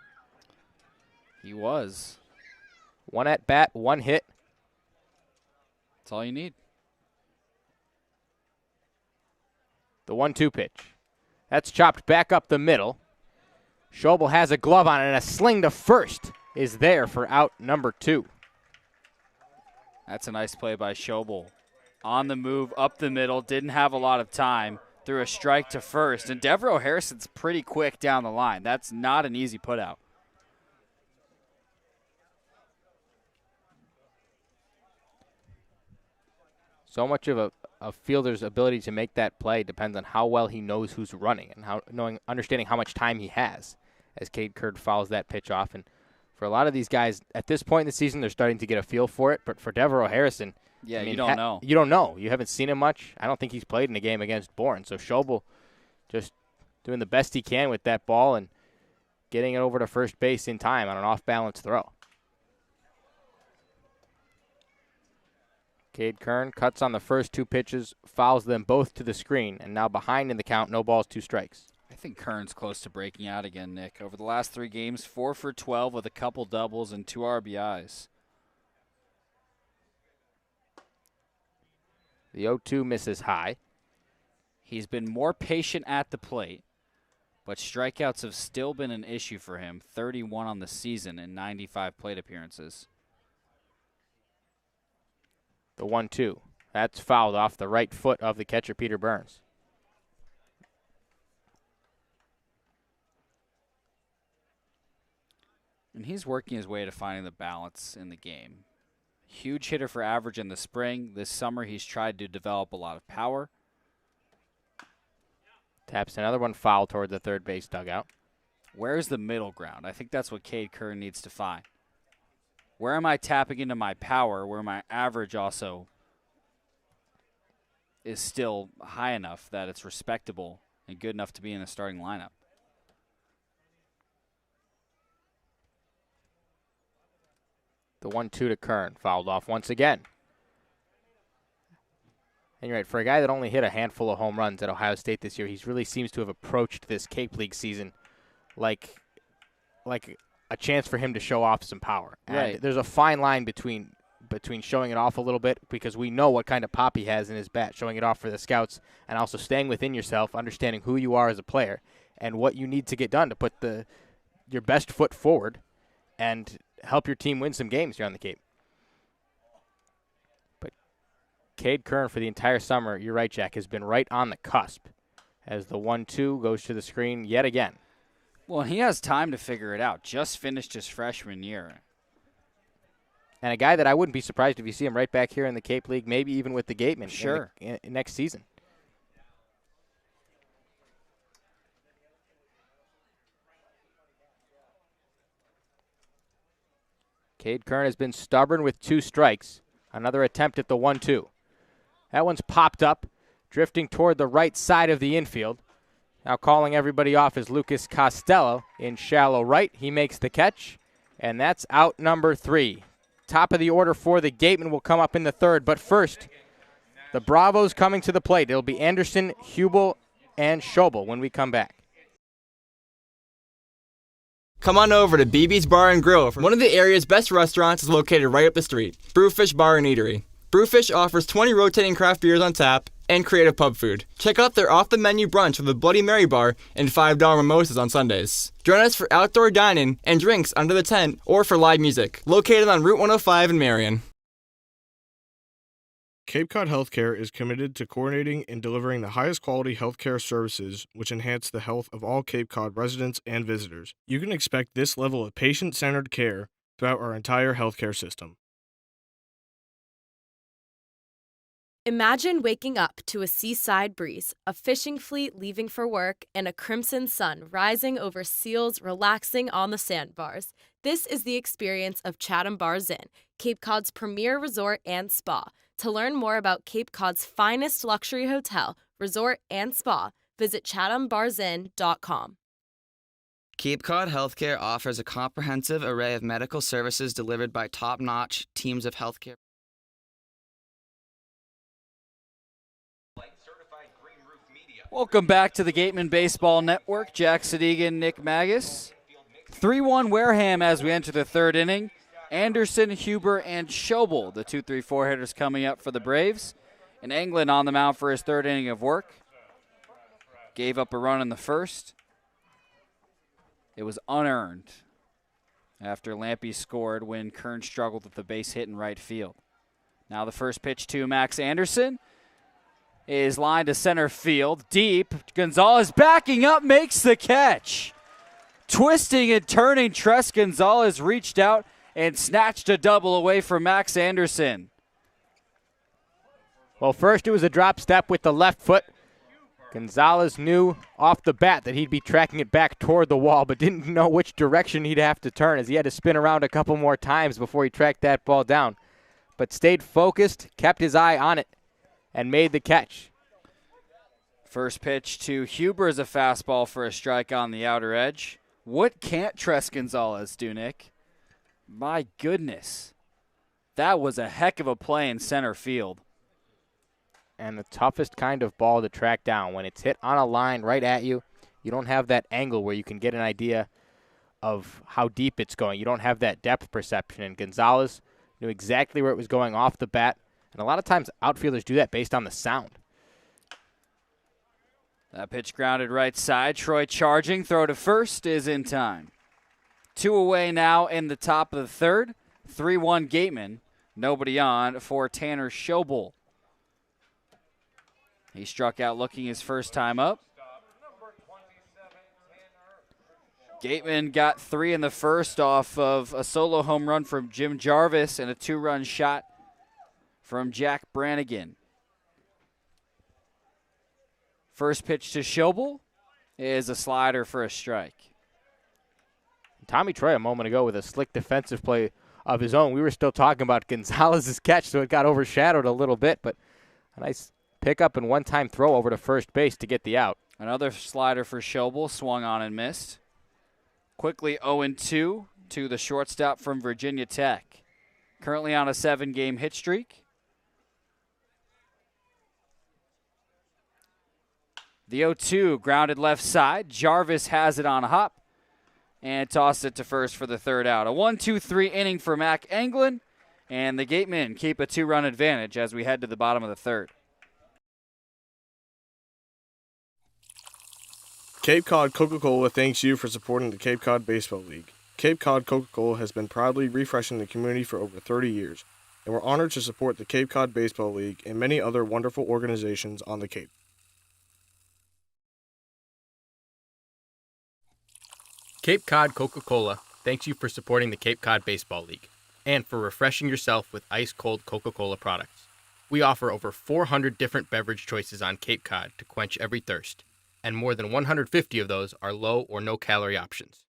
He was. 1 at bat, 1 hit. That's all you need. The 1-2 pitch. That's chopped back up the middle. Schobel has a glove on it, and a sling to first is there for out number 2. That's a nice play by Schobel. On the move, up the middle, didn't have a lot of time, threw a strike to first. And Devereaux Harrison's pretty quick down the line. That's not an easy putout. So much of a fielder's ability to make that play depends on how well he knows who's running and understanding how much time he has as Cade Kern fouls that pitch off. And for a lot of these guys, at this point in the season, they're starting to get a feel for it. But for Devereaux Harrison, yeah, you don't know. You don't know. You haven't seen him much. I don't think he's played in a game against Bourne. So Schobel just doing the best he can with that ball and getting it over to first base in time on an off-balance throw. Cade Kern cuts on the first 2 pitches, fouls them both to the screen, and now behind in the count, no balls, 2 strikes. I think Kern's close to breaking out again, Nick. Over the last 3 games, 4 for 12 with a couple doubles and 2 RBIs. The 0-2 misses high. He's been more patient at the plate, but strikeouts have still been an issue for him. 31 on the season and 95 plate appearances. The 1-2. That's fouled off the right foot of the catcher, Peter Burns. And he's working his way to finding the balance in the game. Huge hitter for average in the spring. This summer he's tried to develop a lot of power. Taps another one foul toward the third base dugout. Where's the middle ground? I think that's what Cade Kern needs to find. Where am I tapping into my power where my average also is still high enough that it's respectable and good enough to be in the starting lineup? The 1-2 to Kern, fouled off once again. And you're right, for a guy that only hit a handful of home runs at Ohio State this year, he really seems to have approached this Cape League season like a chance for him to show off some power. And right. There's a fine line between showing it off a little bit, because we know what kind of pop he has in his bat, showing it off for the scouts, and also staying within yourself, understanding who you are as a player and what you need to get done to put your best foot forward and help your team win some games here on the Cape. But Cade Kern for the entire summer, you're right, Jack, has been right on the cusp as the 1-2 goes to the screen yet again. Well, he has time to figure it out. Just finished his freshman year. And a guy that I wouldn't be surprised if you see him right back here in the Cape League, maybe even with the Gatemen sure. Next season. Cade Kern has been stubborn with 2 strikes. Another attempt at the 1-2. That one's popped up, drifting toward the right side of the infield. Now calling everybody off is Lucas Costello in shallow right. He makes the catch, and that's out number 3. Top of the order for the Gatemen will come up in the 3rd, but first, the Bravos coming to the plate. It'll be Anderson, Hubel, and Schobel when we come back. Come on over to BB's Bar and Grill. One of the area's best restaurants is located right up the street. Brewfish Bar and Eatery. Brewfish offers 20 rotating craft beers on tap and creative pub food. Check out their off-the-menu brunch with a Bloody Mary bar and $5 mimosas on Sundays. Join us for outdoor dining and drinks under the tent or for live music. Located on Route 105 in Marion. Cape Cod Healthcare is committed to coordinating and delivering the highest quality healthcare services which enhance the health of all Cape Cod residents and visitors. You can expect this level of patient-centered care throughout our entire healthcare system. Imagine waking up to a seaside breeze, a fishing fleet leaving for work, and a crimson sun rising over seals relaxing on the sandbars. This is the experience of Chatham Bars Inn, Cape Cod's premier resort and spa. To learn more about Cape Cod's finest luxury hotel, resort, and spa, visit chathambarsin.com. Cape Cod Healthcare offers a comprehensive array of medical services delivered by top-notch teams of healthcare. Welcome back to the Gatemen Baseball Network. Jack Sadighian, Nick Magas. 3-1 Wareham as we enter the third inning. Anderson, Huber, and Schobel, the 2-3-4 hitters coming up for the Braves. And Englund on the mound for his third inning of work. Gave up a run in the first. It was unearned after Lampy scored when Kern struggled with the base hit in right field. Now the first pitch to Max Anderson is lined to center field. Deep. Gonzalez backing up, makes the catch. Twisting and turning, Tres Gonzalez reached out and snatched a double away from Max Anderson. Well, first it was a drop step with the left foot. Gonzalez knew off the bat that he'd be tracking it back toward the wall, but didn't know which direction he'd have to turn, as he had to spin around a couple more times before he tracked that ball down. But stayed focused, kept his eye on it, and made the catch. First pitch to Huber is a fastball for a strike on the outer edge. What can't Tres Gonzalez do, Nick? My goodness. That was a heck of a play in center field. And the toughest kind of ball to track down. When it's hit on a line right at you, you don't have that angle where you can get an idea of how deep it's going. You don't have that depth perception. And Gonzalez knew exactly where it was going off the bat. And a lot of times outfielders do that based on the sound. That pitch grounded right side. Troy charging. Throw to first is in time. 2 away now in the top of the third. 3-1 Gatemen. Nobody on for Tanner Schobel. He struck out looking his first time up. Gatemen got 3 in the first off of a solo home run from Jim Jarvis and a 2-run shot from Jack Brannigan. First pitch to Schobel is a slider for a strike. Tommy Troy a moment ago with a slick defensive play of his own. We were still talking about Gonzalez's catch, so it got overshadowed a little bit, but a nice pickup and one-time throw over to first base to get the out. Another slider for Schobel, swung on and missed. Quickly 0-2 to the shortstop from Virginia Tech. Currently on a 7-game hit streak. The 0-2 grounded left side. Jarvis has it on a hop and tossed it to first for the third out. A 1-2-3 inning for Mac Englund, and the Gatemen keep a 2-run advantage as we head to the bottom of the third. Cape Cod Coca-Cola thanks you for supporting the Cape Cod Baseball League. Cape Cod Coca-Cola has been proudly refreshing the community for over 30 years, and we're honored to support the Cape Cod Baseball League and many other wonderful organizations on the Cape. Cape Cod Coca-Cola thanks you for supporting the Cape Cod Baseball League and for refreshing yourself with ice-cold Coca-Cola products. We offer over 400 different beverage choices on Cape Cod to quench every thirst, and more than 150 of those are low or no-calorie options.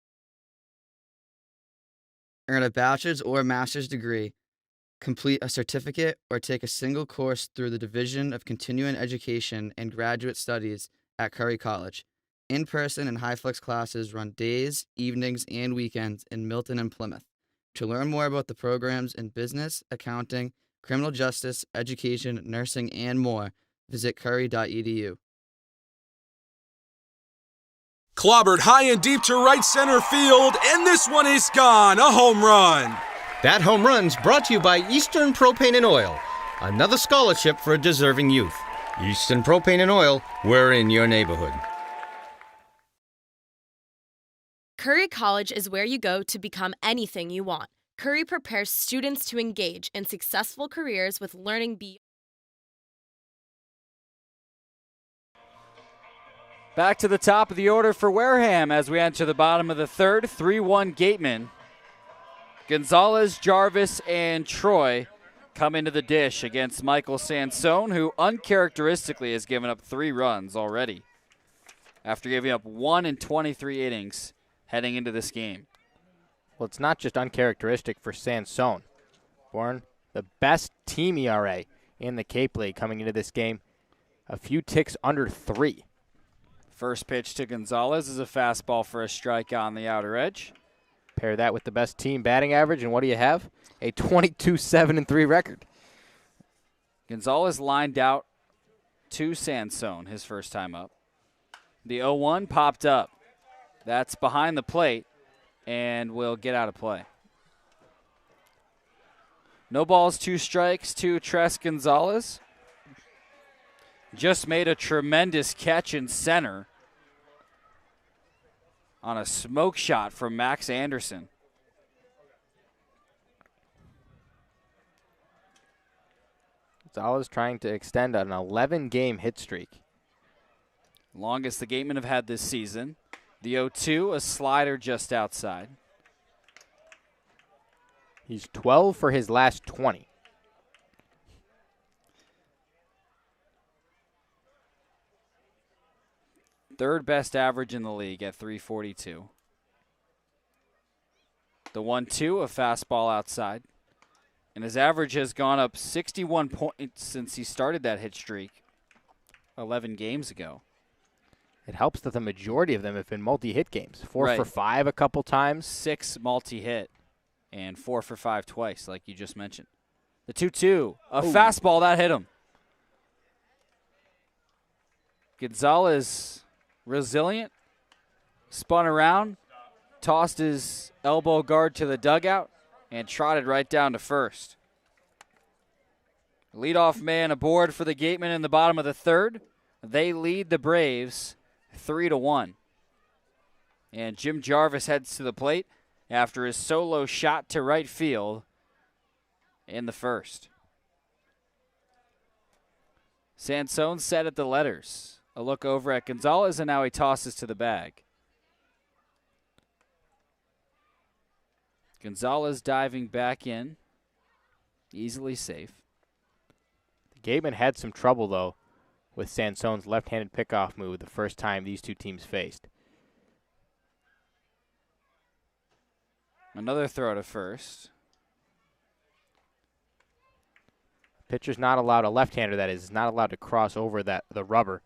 Earn a bachelor's or master's degree, complete a certificate, or take a single course through the Division of Continuing Education and Graduate Studies at Curry College. In-person and high-flex classes run days, evenings, and weekends in Milton and Plymouth. To learn more about the programs in business, accounting, criminal justice, education, nursing, and more, visit curry.edu. Clobbered high and deep to right center field, and this one is gone, a home run. That home run's brought to you by Eastern Propane and Oil, another scholarship for a deserving youth. Eastern Propane and Oil, we're in your neighborhood. Curry College is where you go to become anything you want. Curry prepares students to engage in successful careers with learning beyond. Back to the top of the order for Wareham as we enter the bottom of the third. 3-1 Gatemen. Gonzalez, Jarvis, and Troy come into the dish against Michael Sansone, who uncharacteristically has given up 3 runs already after giving up 1 in 23 innings heading into this game. Well, it's not just uncharacteristic for Sansone. Bourne, the best team ERA in the Cape League coming into this game, a few ticks under 3. First pitch to Gonzalez is a fastball for a strike on the outer edge. Pair that with the best team batting average, and what do you have? A 22-7-3 record. Gonzalez lined out to Sansone his first time up. The 0-1 popped up. That's behind the plate and will get out of play. No balls, 2 strikes to Tres Gonzalez. Just made a tremendous catch in center on a smoke shot from Max Anderson. Gonzalez trying to extend an 11-game hit streak. Longest the Gatemen have had this season. The 0-2, a slider just outside. He's 12 for his last 20. Third best average in the league at 342. The 1-2, a fastball outside. And his average has gone up 61 points since he started that hit streak 11 games ago. It helps that the majority of them have been multi-hit games. 4 Right. for 5 a couple times. 6 multi-hit and 4 for 5 twice, like you just mentioned. The 2-2, a fastball that hit him. Gonzalez resilient, spun around, tossed his elbow guard to the dugout, and trotted right down to first. Leadoff man aboard for the Gatemen in the bottom of the third. They lead the Braves 3-1. And Jim Jarvis heads to the plate after his solo shot to right field in the first. Sansone set at the letters. A look over at Gonzalez, and now he tosses to the bag. Gonzalez diving back in. Easily safe. The Gatemen had some trouble, though, with Sansone's left-handed pickoff move the first time these two teams faced. Another throw to first. Pitcher's not allowed, a left-hander that is not allowed to cross over the rubber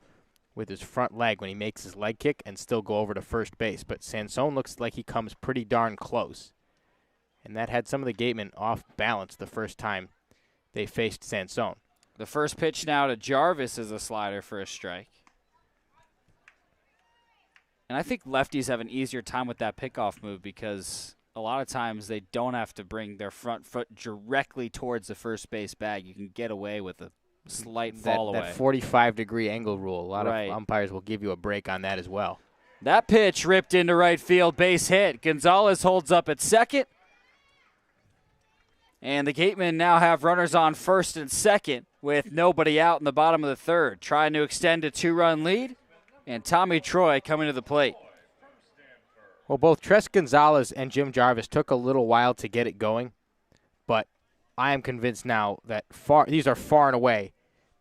with his front leg when he makes his leg kick and still go over to first base. But Sansone looks like he comes pretty darn close. And that had some of the Gatemen off balance the first time they faced Sansone. The first pitch now to Jarvis is a slider for a strike. And I think lefties have an easier time with that pickoff move because a lot of times they don't have to bring their front foot directly towards the first base bag. You can get away with a slight fall away. That 45-degree angle rule. A lot Right. of umpires will give you a break on that as well. That pitch ripped into right field, base hit. Gonzalez holds up at second. And the Gatemen now have runners on first and second with nobody out in the bottom of the third, trying to extend a 2-run lead. And Tommy Troy coming to the plate. Well, both Tres Gonzalez and Jim Jarvis took a little while to get it going, but I am convinced now that these are far and away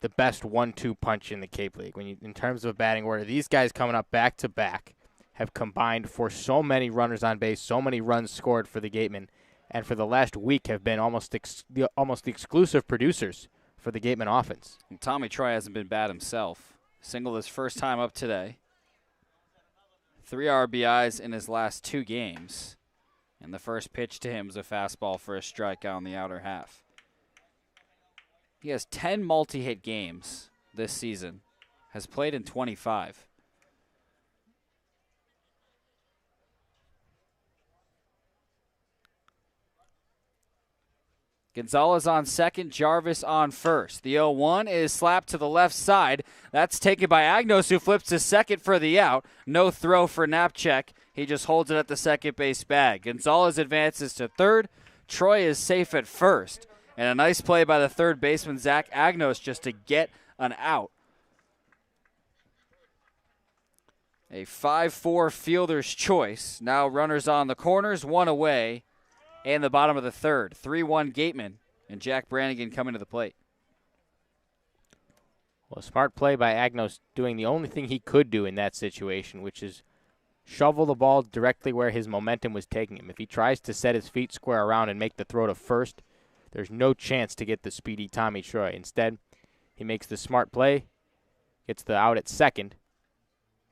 the best 1-2 punch in the Cape League. In terms of batting order, these guys coming up back-to-back have combined for so many runners on base, so many runs scored for the Gatemen, and for the last week have been almost the exclusive producers for the Gatemen offense. And Tommy Troy hasn't been bad himself. Singled his first time up today. 3 RBIs in his last 2 games. And the first pitch to him is a fastball for a strikeout on the outer half. He has 10 multi-hit games this season. Has played in 25. Gonzalez on second, Jarvis on first. The 0-1 is slapped to the left side. That's taken by Agnos, who flips to second for the out. No throw for Napchek. He just holds it at the second base bag. Gonzalez advances to third. Troy is safe at first. And a nice play by the third baseman, Zach Agnos, just to get an out. A 5-4 fielder's choice. Now runners on the corners, 1 away. And the bottom of the third. 3-1 Gatemen And Jack Brannigan coming to the plate. Well, smart play by Agnos doing the only thing he could do in that situation, which is shovel the ball directly where his momentum was taking him. If he tries to set his feet square around and make the throw to first, there's no chance to get the speedy Tommy Troy. Instead, he makes the smart play, gets the out at second,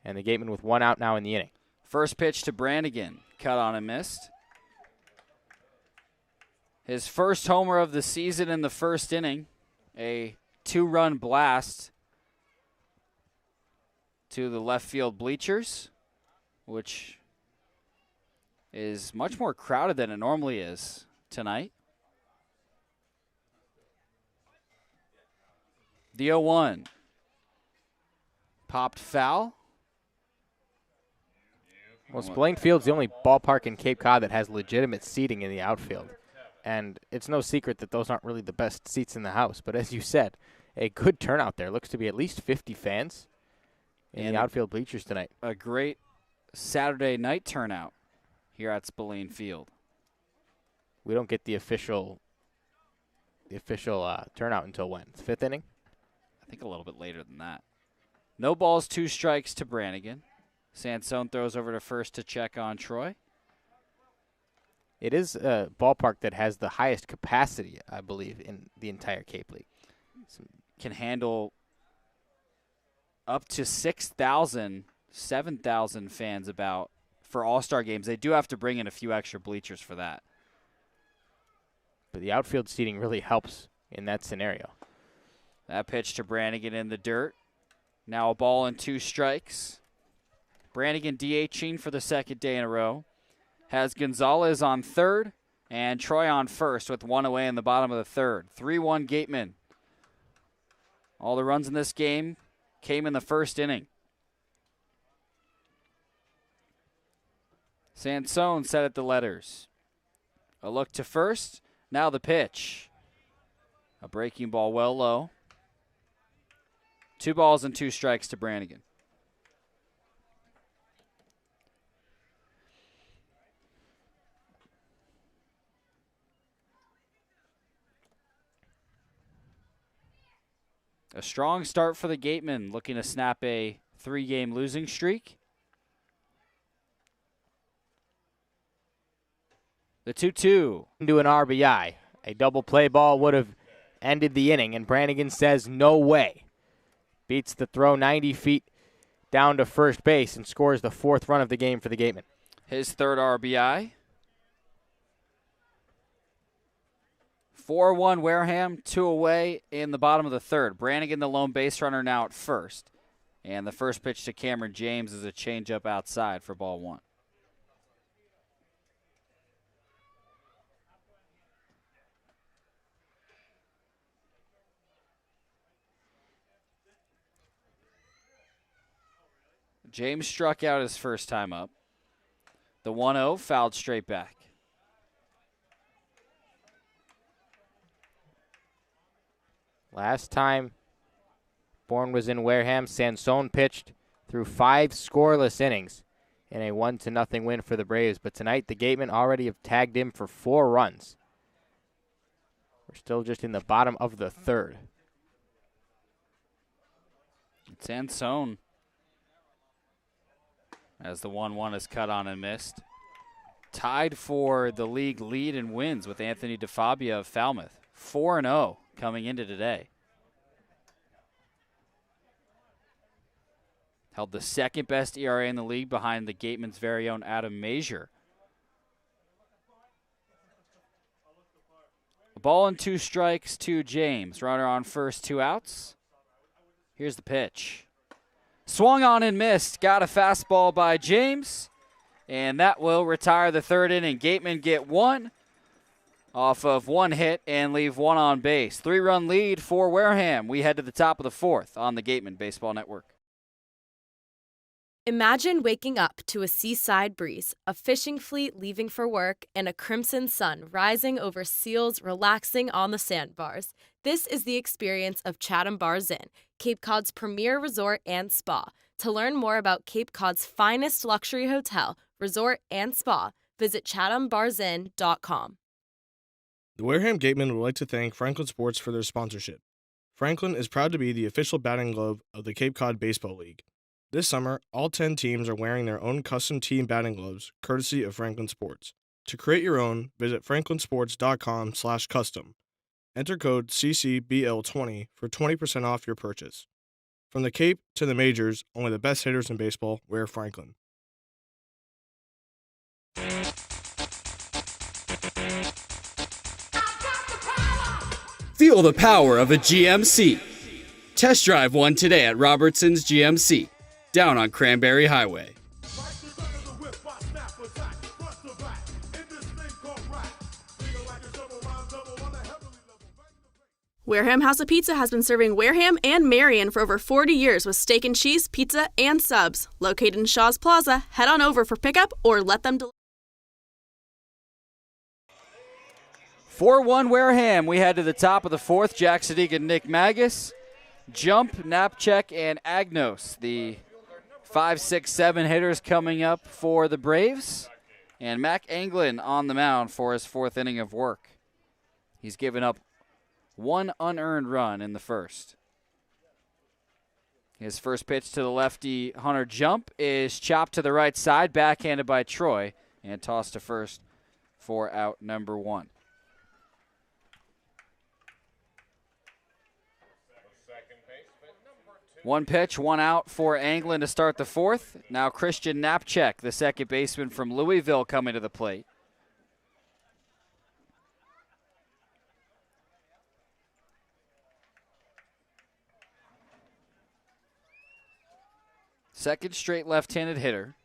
and the Gatemen with 1 out now in the inning. First pitch to Brannigan, cut on and missed. His first homer of the season in the first inning, a 2-run blast to the left field bleachers, which is much more crowded than it normally is tonight. The 0-1. Popped foul. Well, Spillane Field's the only ballpark in Cape Cod that has legitimate seating in the outfield. And it's no secret that those aren't really the best seats in the house. But as you said, a good turnout there. Looks to be at least 50 fans in the outfield bleachers tonight. A great Saturday night turnout here at Spillane Field. We don't get the official turnout until when? The 5th inning? I think a little bit later than that. No balls, 2 strikes to Brannigan. Sansone throws over to first to check on Troy. It is a ballpark that has the highest capacity, I believe, in the entire Cape League. Can handle up to 6,000, 7,000 fans about for All-Star games. They do have to bring in a few extra bleachers for that. But the outfield seating really helps in that scenario. That pitch to Brannigan in the dirt. Now a ball and 2 strikes. Brannigan DHing for the second day in a row. Has Gonzalez on third and Troy on first with 1 away in the bottom of the third. 3-1 Gatemen. All the runs in this game came in the first inning. Sansone set at the letters. A look to first. Now the pitch. A breaking ball well low. 2 balls and 2 strikes to Brannigan. A strong start for the Gatemen, looking to snap a 3-game losing streak. The 2-2. Into an RBI. A double play ball would have ended the inning, and Brannigan says no way. Beats the throw 90 feet down to first base and scores the 4th run of the game for the Gatemen. His 3rd RBI. 4-1 Wareham, 2 away in the bottom of the 3rd. Brannigan, the lone base runner, now at first. And the first pitch to Cameron James is a changeup outside for ball 1. James struck out his first time up. The 1-0 fouled straight back. Last time Bourne was in Wareham, Sansone pitched through 5 scoreless innings in a 1-0 win for the Braves. But tonight, the Gatemen already have tagged him for 4 runs. We're still just in the bottom of the 3rd. Sansone, as the 1-1 is cut on and missed. Tied for the league lead in wins with Anthony DeFabia of Falmouth. 4-0 coming into today. Held the 2nd best ERA in the league behind the Gatemen's very own Adam Mazier. A ball and 2 strikes to James. Runner on first, 2 outs. Here's the pitch. Swung on and missed. Got a fastball by James. And that will retire the 3rd inning. Gatemen get 1 off of 1 hit and leave 1 on base. 3-run lead for Wareham. We head to the top of the 4th on the Gatemen Baseball Network. Imagine waking up to a seaside breeze, a fishing fleet leaving for work, and a crimson sun rising over seals relaxing on the sandbars. This is the experience of Chatham Bars Inn, Cape Cod's premier resort and spa. To learn more about Cape Cod's finest luxury hotel, resort, and spa, visit chathambarsinn.com. The Wareham Gatemen would like to thank Franklin Sports for their sponsorship. Franklin is proud to be the official batting glove of the Cape Cod Baseball League. This summer, all 10 teams are wearing their own custom team batting gloves, courtesy of Franklin Sports. To create your own, visit franklinsports.com/custom. Enter code CCBL20 for 20% off your purchase. From the Cape to the majors, only the best hitters in baseball wear Franklin. Feel the power of a GMC. Test drive one today at Robertson's GMC, down on Cranberry Highway. Wareham House of Pizza has been serving Wareham and Marion for over 40 years with steak and cheese, pizza, and subs. Located in Shaw's Plaza, head on over for pickup or let them deliver. 4-1 Wareham. We head to the top of the fourth. Jack Sadighian, Nick Magas, Jump, Napchek, and Agnos. The 5, 6, 7 hitters coming up for the Braves. And Mac Anglin on the mound for his fourth inning of work. He's given up one unearned run in the first. His first pitch to the lefty, Hunter Jump, is chopped to the right side, backhanded by Troy, and tossed to first for out number 1. One pitch, one out for Anglin to start the fourth. Now Christian Napchek, the second baseman from Louisville, coming to the plate. Second straight left-handed hitter.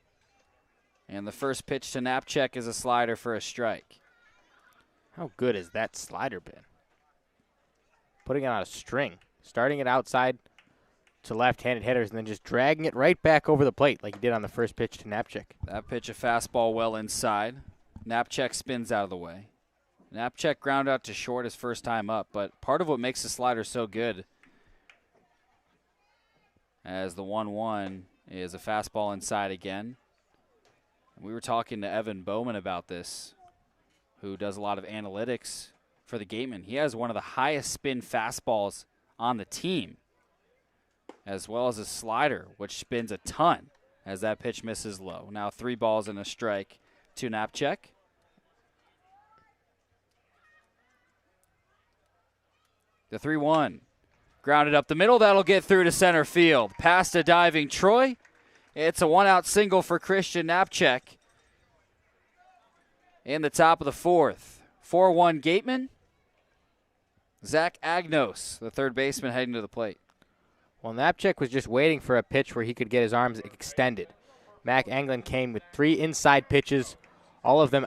And the first pitch to Napchek is a slider for a strike. How good has that slider been? Putting it on a string, starting it outside to left-handed hitters, and then just dragging it right back over the plate like he did on the first pitch to Napchek. That pitch, a fastball well inside. Napchek spins out of the way. Napchek ground out to short his first time up, but part of what makes the slider so good as the 1-1 is a fastball inside again. We were talking to Evan Bowman about this, who does a lot of analytics for the Gatemen. He has one of the highest spin fastballs on the team, as well as a slider, which spins a ton as that pitch misses low. Now 3 balls and a strike to Napchek. The 3-1. Grounded up the middle. That'll get through to center field. Past a diving Troy. It's a one-out single for Christian Napchek in the top of the fourth. 4-1 Gatemen. Zach Agnos, the third baseman, heading to the plate. Well, Napchek was just waiting for a pitch where he could get his arms extended. Mac Anglin came with 3 inside pitches, all of them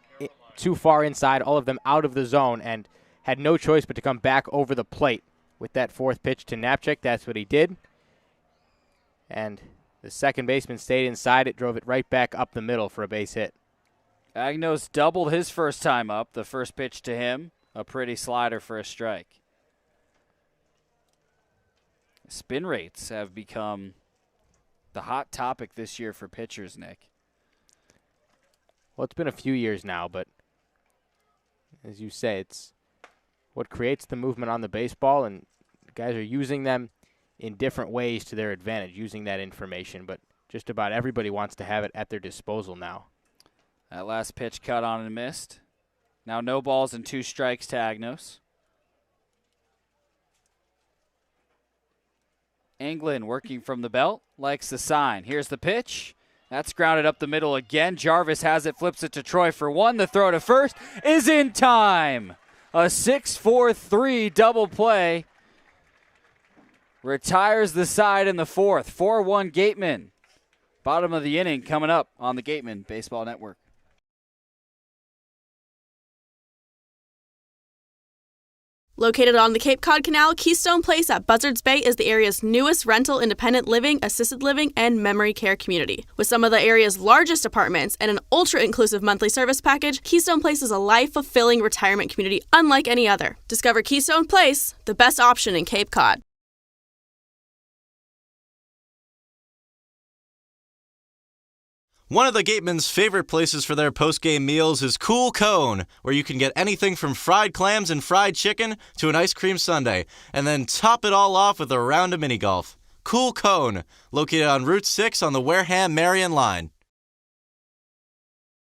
too far inside, all of them out of the zone, and had no choice but to come back over the plate with that fourth pitch to Napchek. That's what he did. And the second baseman stayed inside it, drove it right back up the middle for a base hit. Agnos doubled his first time up. The first pitch to him, a pretty slider for a strike. Spin rates have become the hot topic this year for pitchers, Nick. Well, it's been a few years now, but as you say, it's what creates the movement on the baseball, and guys are using them in different ways to their advantage, using that information, but just about everybody wants to have it at their disposal now. That last pitch cut on and missed. Now no balls and 2 strikes to Agnos. Anglin working from the belt, likes the sign. Here's the pitch. That's grounded up the middle again. Jarvis has it, flips it to Troy for 1. The throw to first is in time. A 6-4-3 double play retires the side in the fourth. 4-1 Gatemen. Bottom of the inning coming up on the Gatemen Baseball Network. Located on the Cape Cod Canal, Keystone Place at Buzzards Bay is the area's newest rental independent living, assisted living, and memory care community. With some of the area's largest apartments and an ultra-inclusive monthly service package, Keystone Place is a life-fulfilling retirement community unlike any other. Discover Keystone Place, the best option in Cape Cod. One of the Gatemen's favorite places for their post-game meals is Cool Cone, where you can get anything from fried clams and fried chicken to an ice cream sundae, and then top it all off with a round of mini golf. Cool Cone, located on Route 6 on the Wareham-Marion line.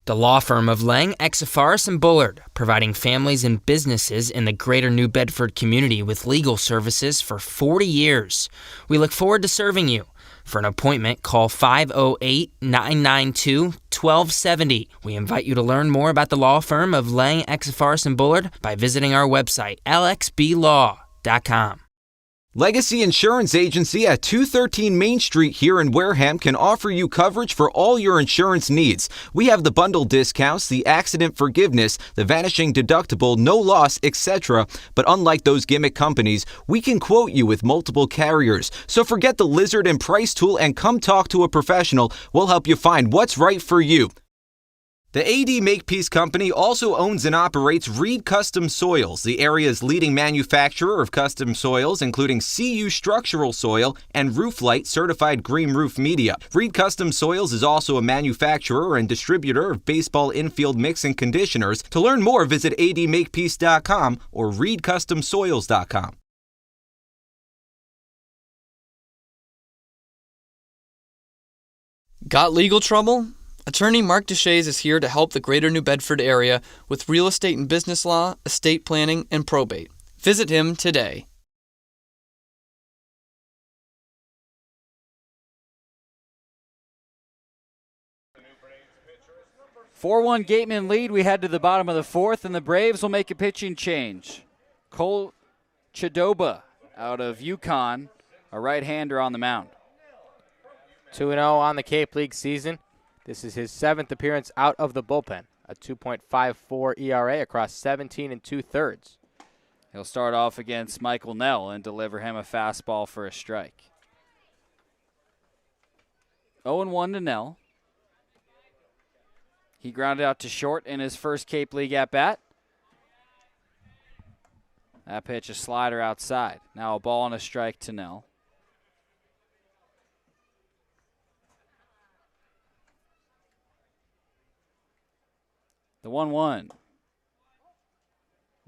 The law firm of Lang, Exafaris & Bullard, providing families and businesses in the greater New Bedford community with legal services for 40 years. We look forward to serving you. For an appointment, call 508-992-1270. We invite you to learn more about the law firm of Lang, Exafaris & Bullard by visiting our website, lxblaw.com. Legacy Insurance Agency at 213 Main Street here in Wareham can offer you coverage for all your insurance needs. We have the bundle discounts, the accident forgiveness, the vanishing deductible, no loss, etc. But unlike those gimmick companies, we can quote you with multiple carriers. So forget the lizard and price tool and come talk to a professional. We'll help you find what's right for you. The AD Makepeace Company also owns and operates Reed Custom Soils, the area's leading manufacturer of custom soils, including CU structural soil and Rooflight certified green roof media. Reed Custom Soils is also a manufacturer and distributor of baseball infield mixing conditioners. To learn more, visit admakepeace.com or reedcustomsoils.com. Got legal trouble? Attorney Mark Deshays is here to help the greater New Bedford area with real estate and business law, estate planning, and probate. Visit him today. (4-1) Gatemen lead. We head to the bottom of the fourth, and the Braves will make a pitching change. Cole Chidoba out of UConn, a right-hander on the mound. 2-0 on the Cape League season. This is his 7th appearance out of the bullpen, a 2.54 ERA across 17 2/3. He'll start off against Michael Nell and deliver him a fastball for a strike. 0-1 to Nell. He grounded out to short in his first Cape League at-bat. That pitch, a slider outside. Now a ball and a strike to Nell. The 1-1.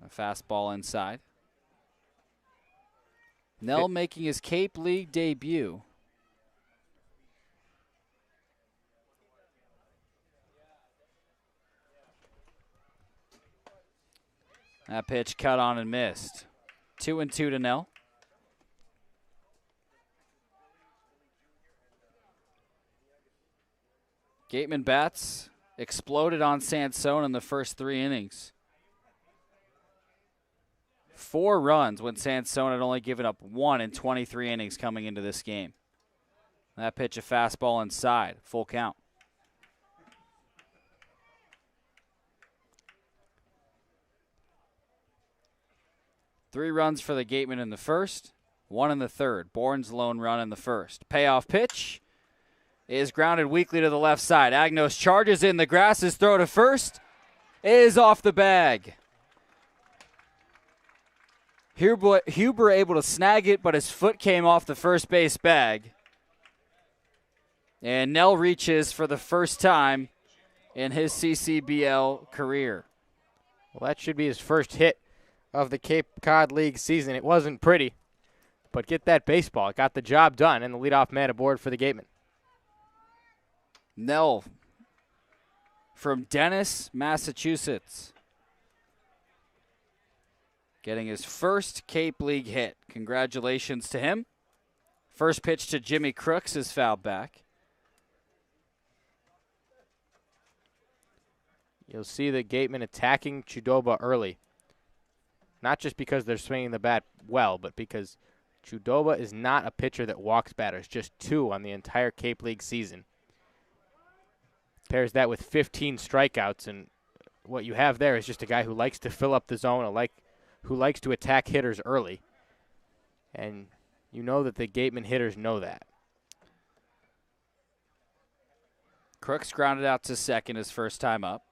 A fastball inside. Nell making his Cape League debut. That pitch cut on and missed. 2-2 to Nell. Gatemen bats exploded on Sansone in the first 3 innings. 4 runs when Sansone had only given up 1 in 23 innings coming into this game. That pitch, a fastball inside, full count. Three runs for the Gatemen in the first, 1 in the third. Bourne's lone run in the first. Payoff pitch is grounded weakly to the left side. Agnos charges in the grass. His throw to first is off the bag. Huber able to snag it, but his foot came off the first base bag. And Nell reaches for the first time in his CCBL career. Well, that should be his first hit of the Cape Cod League season. It wasn't pretty, but get that baseball. It got the job done, and the leadoff man aboard for the Gatemen. Nell from Dennis, Massachusetts, getting his first Cape League hit. Congratulations to him. First pitch to Jimmy Crooks is fouled back. You'll see the Gatemen attacking Chidoba early. Not just because they're swinging the bat well, but because Chidoba is not a pitcher that walks batters, just 2 on the entire Cape League season. Pairs that with 15 strikeouts, and what you have there is just a guy who likes to fill up the zone, who likes to attack hitters early. And you know that the Gatemen hitters know that. Crooks grounded out to second his first time up.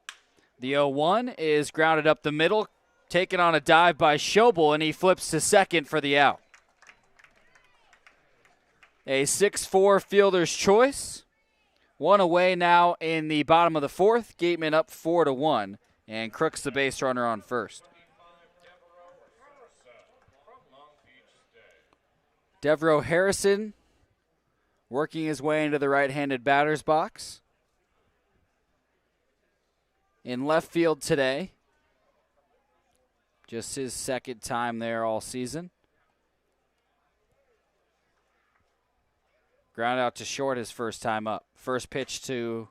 The 0-1 is grounded up the middle, taken on a dive by Schobel, and he flips to second for the out. A 6-4 fielder's choice. One away now in the bottom of the fourth. Gatemen up 4-1, and Crooks the base runner on first. Devereaux Harrison working his way into the right-handed batter's box. In left field today. Just his second time there all season. Ground out to short his first time up. First pitch to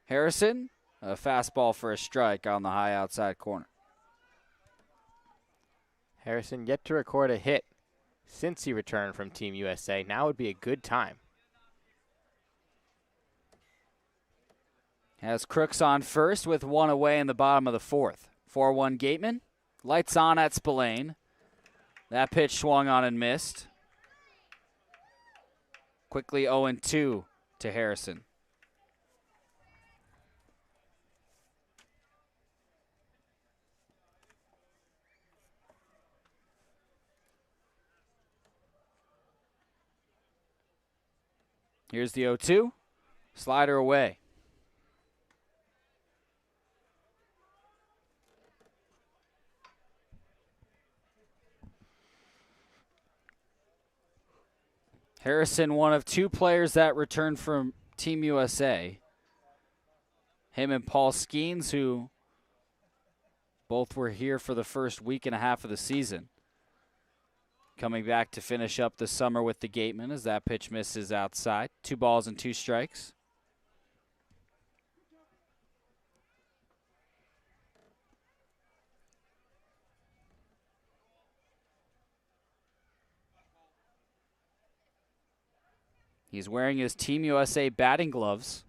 Harrison. A fastball for a strike on the high outside corner. Harrison yet to record a hit since he returned from Team USA. Now would be a good time. Has Crooks on first with one away in the bottom of the fourth. 4-1 Gatemen. Lights on at Spillane. That pitch swung on and missed. Quickly 0-2 to Harrison. Here's the 0-2. Slider away. Harrison, one of two players that returned from Team USA. Him and Paul Skeens, who both were here for the first week and a half of the season. Coming back to finish up the summer with the Gatemen as that pitch misses outside. 2 balls and 2 strikes. He's wearing his Team USA batting gloves.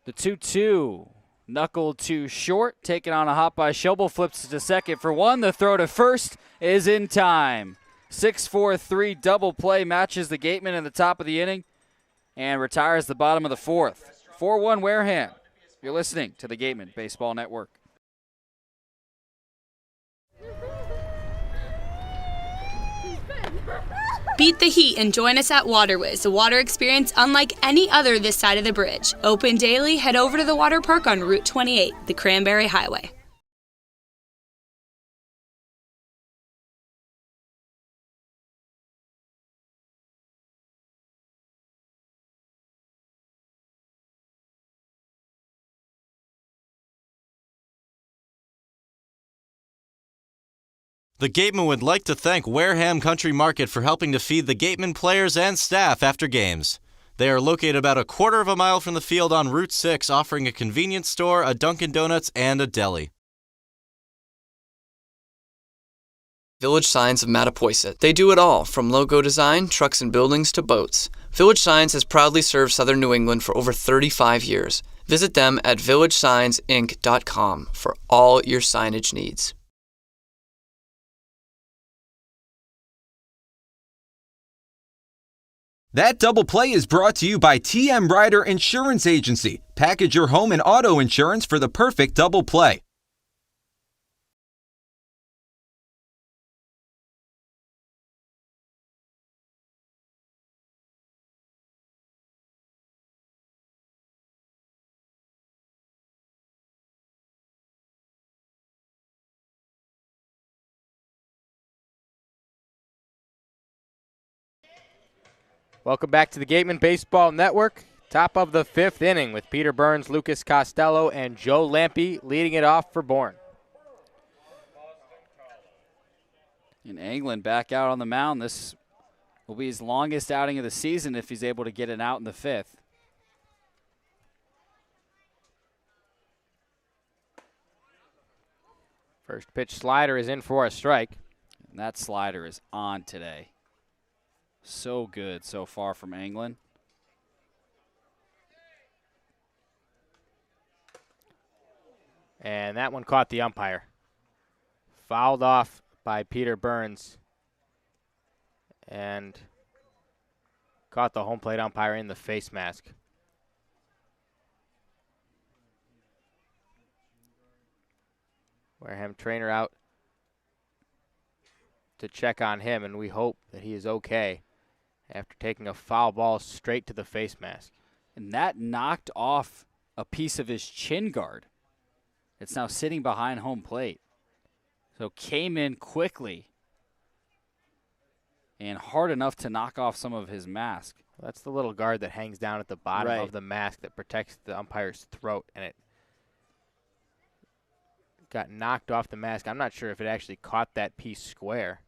The 2-2. Knuckled to short. Taken on a hop by Schobel. Flips to second for one. The throw to first is in time. 6-4-3 double play matches the Gatemen in the top of the inning and retires the bottom of the fourth. 4-1 Wareham. You're listening to the Gatemen Baseball Network. Beat the heat and join us at Waterways, a water experience unlike any other this side of the bridge. Open daily, head over to the water park on Route 28, the Cranberry Highway. The Gatemen would like to thank Wareham Country Market for helping to feed the Gatemen players and staff after games. They are located about a quarter of a mile from the field on Route 6, offering a convenience store, a Dunkin' Donuts, and a deli. Village Signs of Mattapoisett. They do it all, from logo design, trucks and buildings to boats. Village Signs has proudly served Southern New England for over 35 years. Visit them at villagesigns.inc.com for all your signage needs. That double play is brought to you by TM Ryder Insurance Agency. Package your home and auto insurance for the perfect double play. Welcome back to the Gatemen Baseball Network. Top of the 5th inning with Peter Burns, Lucas Costello, and Joe Lampe leading it off for Bourne. And Anglin back out on the mound. This will be his longest outing of the season if he's able to get an out in the 5th. First pitch slider is in for a strike. And that slider is on today. So good so far from Anglin. And that one caught the umpire. Fouled off by Peter Burns. And caught the home plate umpire in the face mask. Wareham trainer out to check on him, and we hope that he is okay. after taking a foul ball straight to the face mask. And that knocked off a piece of his chin guard. It's now sitting behind home plate. So came in quickly and hard enough to knock off some of his mask. Well, that's the little guard that hangs down at the bottom Right. of the mask that protects the umpire's throat, and it got knocked off the mask. I'm not sure if it actually caught that piece square.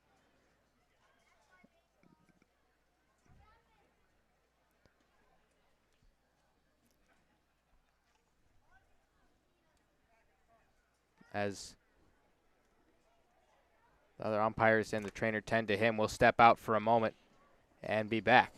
As the other umpires and the trainer tend to him, we'll step out for a moment and be back.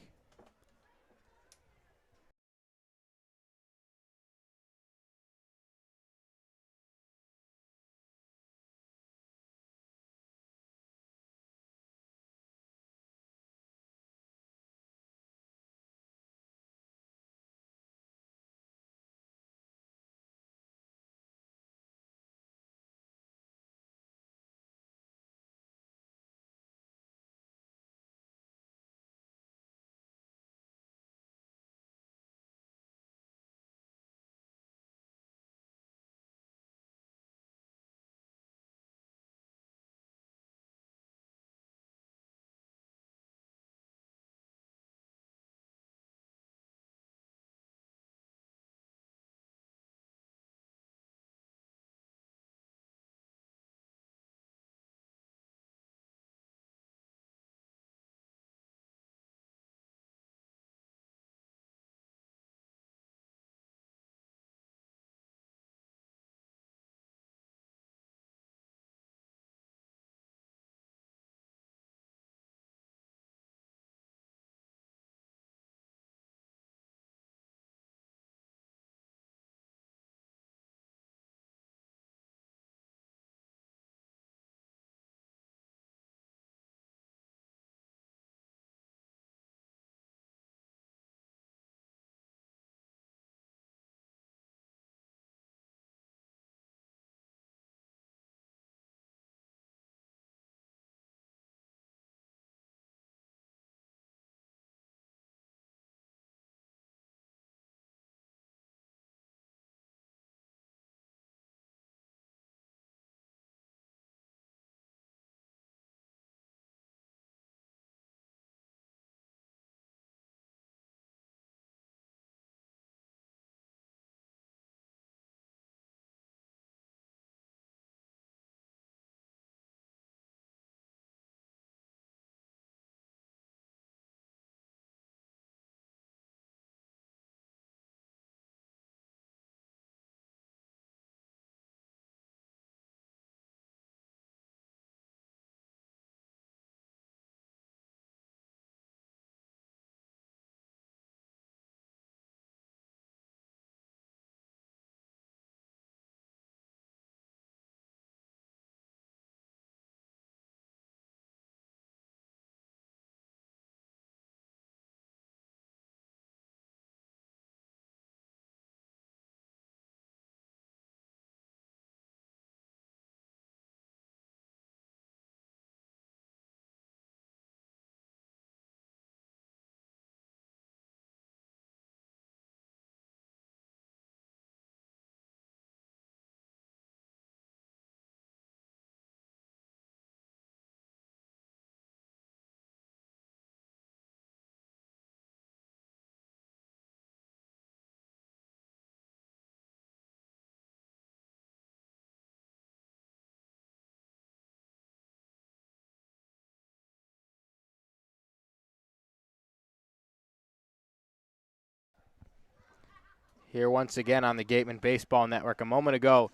Here once again on the Gatemen Baseball Network. A moment ago,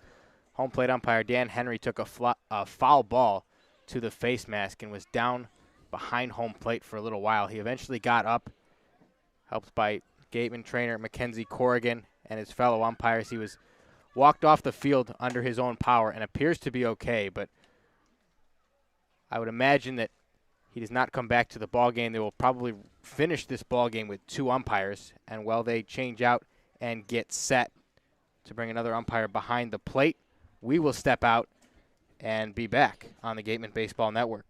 home plate umpire Dan Henry took a foul ball to the face mask and was down behind home plate for a little while. He eventually got up, helped by Gatemen trainer Mackenzie Corrigan and his fellow umpires. He was walked off the field under his own power and appears to be okay, but I would imagine that he does not come back to the ball game. They will probably finish this ball game with two umpires, and while they change out and get set to bring another umpire behind the plate, we will step out and be back on the Gatemen Baseball Network.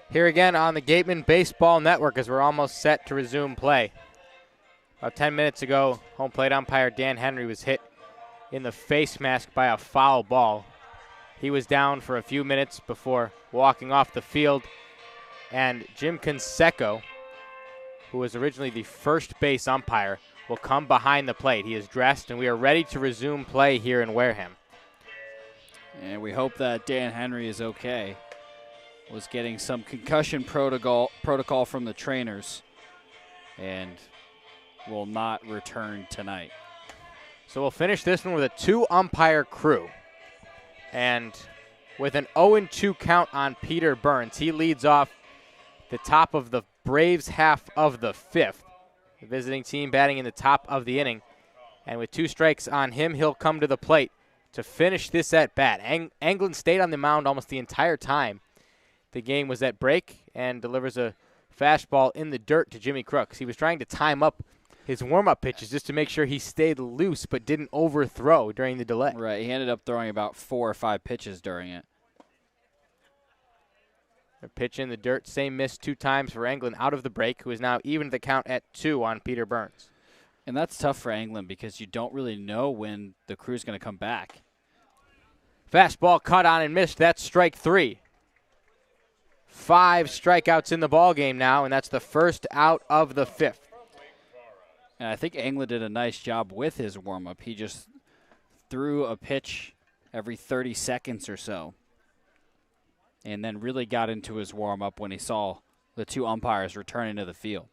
Here again on the Gatemen Baseball Network as we're almost set to resume play. About 10 minutes ago, home plate umpire Dan Henry was hit in the face mask by a foul ball. He was down for a few minutes before walking off the field, and Jim Canseco, who was originally the first base umpire, will come behind the plate. He is dressed, and we are ready to resume play here in Wareham. And we hope that Dan Henry is okay. Was getting some concussion protocol from the trainers and will not return tonight. So we'll finish this one with a 2-umpire crew. And with an 0-2 count on Peter Burns, he leads off the top of the Braves half of the 5th. The visiting team batting in the top of the inning. And with 2 strikes on him, he'll come to the plate to finish this at bat. Anglin stayed on the mound almost the entire time the game was at break and delivers a fastball in the dirt to Jimmy Crooks. He was trying to time up his warm-up pitches just to make sure he stayed loose but didn't overthrow during the delay. Right, he ended up throwing about 4 or 5 pitches during it. A pitch in the dirt, same miss 2 times for Anglin out of the break, who is now even the count at 2 on Peter Burns. And that's tough for Anglin because you don't really know when the crew's going to come back. Fastball cut on and missed. That's strike 3. 5 strikeouts in the ballgame now, and that's the first out of the 5th. And I think Anglin did a nice job with his warm-up. He just threw a pitch every 30 seconds or so and then really got into his warm-up when he saw the 2 umpires returning to the field.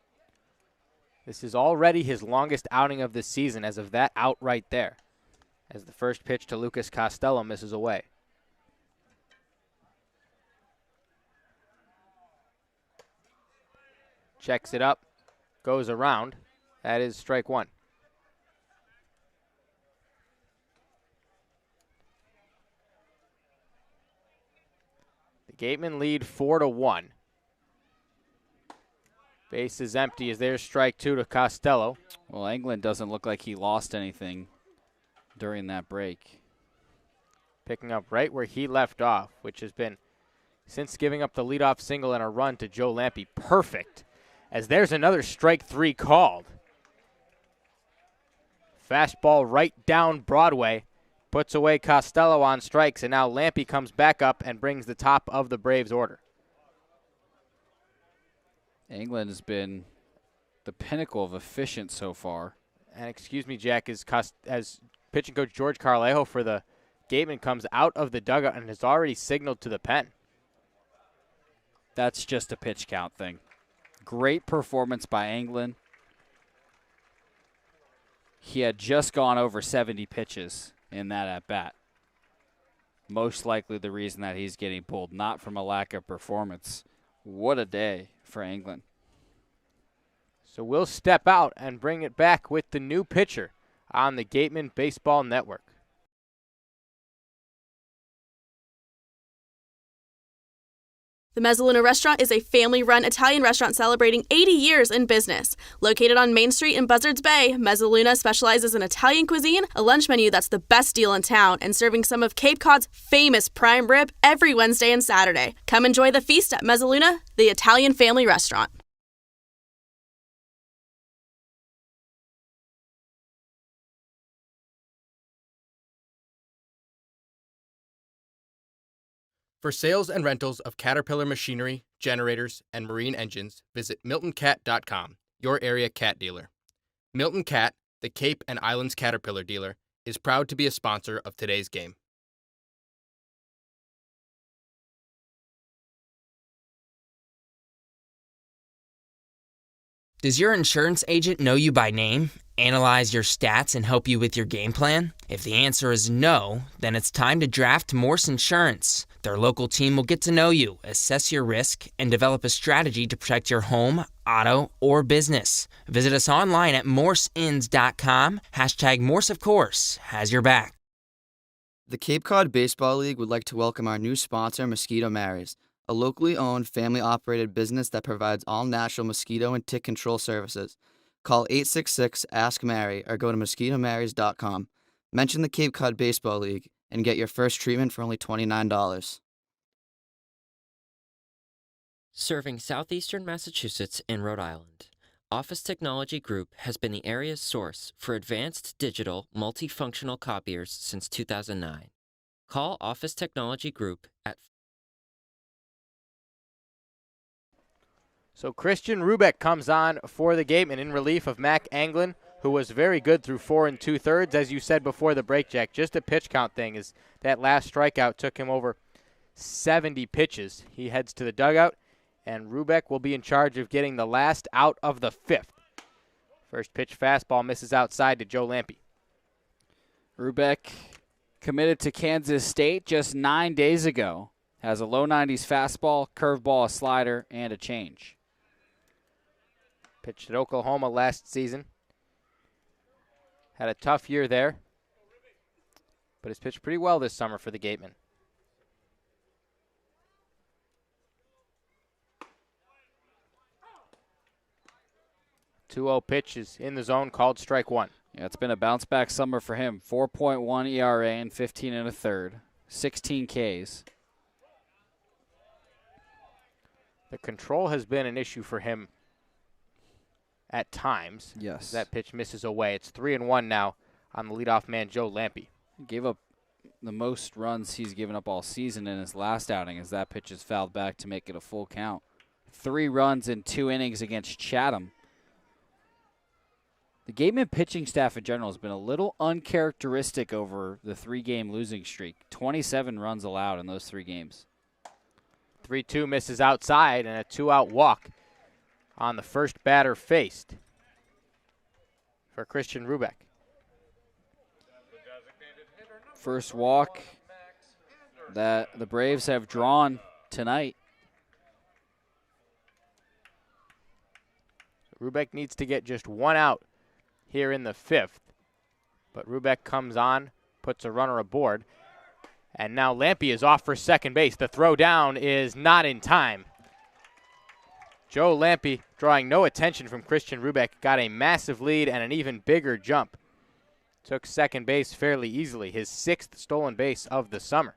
This is already his longest outing of the season as of that out right there, as the first pitch to Lucas Costello misses away. Checks it up, goes around. That is strike 1. The Gatemen lead 4-1. Base is empty as there's strike 2 to Costello. Well, Anglin doesn't look like he lost anything during that break. Picking up right where he left off, which has been, since giving up the leadoff single and a run to Joe Lampe, perfect. As there's another strike 3 called. Fastball right down Broadway. Puts away Costello on strikes, and now Lampe comes back up and brings the top of the Braves order. Anglin has been the pinnacle of efficient so far. And excuse me, Jack, as pitching coach George Carlejo for the Gatemen comes out of the dugout and has already signaled to the pen. That's just a pitch count thing. Great performance by Anglin. He had just gone over 70 pitches in that at-bat. Most likely the reason that he's getting pulled, not from a lack of performance. What a day for Anglin. So we'll step out and bring it back with the new pitcher on the Gatemen Baseball Network. The Mezzaluna Restaurant is a family-run Italian restaurant celebrating 80 years in business. Located on Main Street in Buzzards Bay, Mezzaluna specializes in Italian cuisine, a lunch menu that's the best deal in town, and serving some of Cape Cod's famous prime rib every Wednesday and Saturday. Come enjoy the feast at Mezzaluna, the Italian family restaurant. For sales and rentals of Caterpillar machinery, generators, and marine engines, visit MiltonCat.com, your area cat dealer. Milton Cat, the Cape and Islands Caterpillar dealer, is proud to be a sponsor of today's game. Does your insurance agent know you by name, analyze your stats, and help you with your game plan? If the answer is no, then it's time to draft Morse Insurance. Their local team will get to know you, assess your risk, and develop a strategy to protect your home, auto, or business. Visit us online at morseins.com. Morse, of course, has your back. The Cape Cod Baseball League would like to welcome our new sponsor, Mosquito Mary's, a locally owned, family-operated business that provides all-natural mosquito and tick control services. Call 866-ASK-MARY or go to mosquitomarys.com. Mention the Cape Cod Baseball League and get your first treatment for only $29. Serving southeastern Massachusetts and Rhode Island, Office Technology Group has been the area's source for advanced digital multifunctional copiers since 2009. Call Office Technology Group at... So Christian Rubeck comes on for the Gatemen in relief of Mac Anglin, who was very good through 4 2/3. As you said before the break, Jack, just a pitch count thing is that last strikeout took him over 70 pitches. He heads to the dugout, and Rubeck will be in charge of getting the last out of the 5th. First pitch fastball misses outside to Joe Lampe. Rubeck committed to Kansas State just 9 days ago. Has a low 90s fastball, curveball, a slider, and a change. Pitched at Oklahoma last season. Had a tough year there, but has pitched pretty well this summer for the Gatemen. 2-0 pitch is in the zone, called strike 1. Yeah, it's been a bounce-back summer for him. 4.1 ERA and 15 1/3. 16 Ks. The control has been an issue for him at times. Yes. That pitch misses away. It's 3-1 now on the leadoff man, Joe Lampe. Gave up the most runs he's given up all season in his last outing as that pitch is fouled back to make it a full count. 3 runs in 2 innings against Chatham. The Gatemen pitching staff in general has been a little uncharacteristic over the 3-game losing streak. 27 runs allowed in those 3 games. 3-2 misses outside, and a 2-out walk on the first batter faced for Christian Rubeck. First walk that the Braves have drawn tonight. Rubeck needs to get just 1 out here in the 5th, but Rubeck comes on, puts a runner aboard, and now Lampe is off for second base. The throw down is not in time. Joe Lampe, drawing no attention from Christian Rubeck, got a massive lead and an even bigger jump. Took second base fairly easily, his 6th stolen base of the summer.